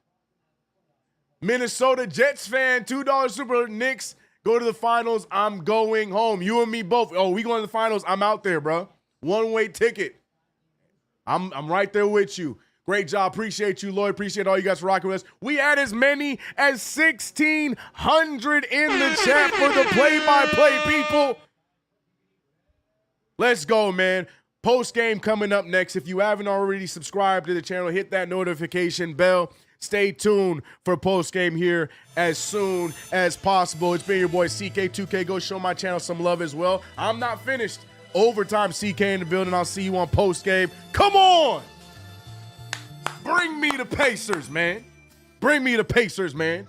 Minnesota Jets fan, $2 super. Knicks go to the finals. I'm going home. You and me both. Oh, we going to the finals. I'm out there, bro. One-way ticket. I'm right there with you. Great job. Appreciate you, Lloyd. Appreciate all you guys for rocking with us. We had as many as 1,600 in the chat for the play-by-play, people. Let's go, man. Post-game coming up next. If you haven't already subscribed to the channel, hit that notification bell. Stay tuned for post-game here as soon as possible. It's been your boy CK2K. Go show my channel some love as well. I'm not finished. Overtime CK in the building. I'll see you on post-game. Come on! Bring me the Pacers, man. Bring me the Pacers, man.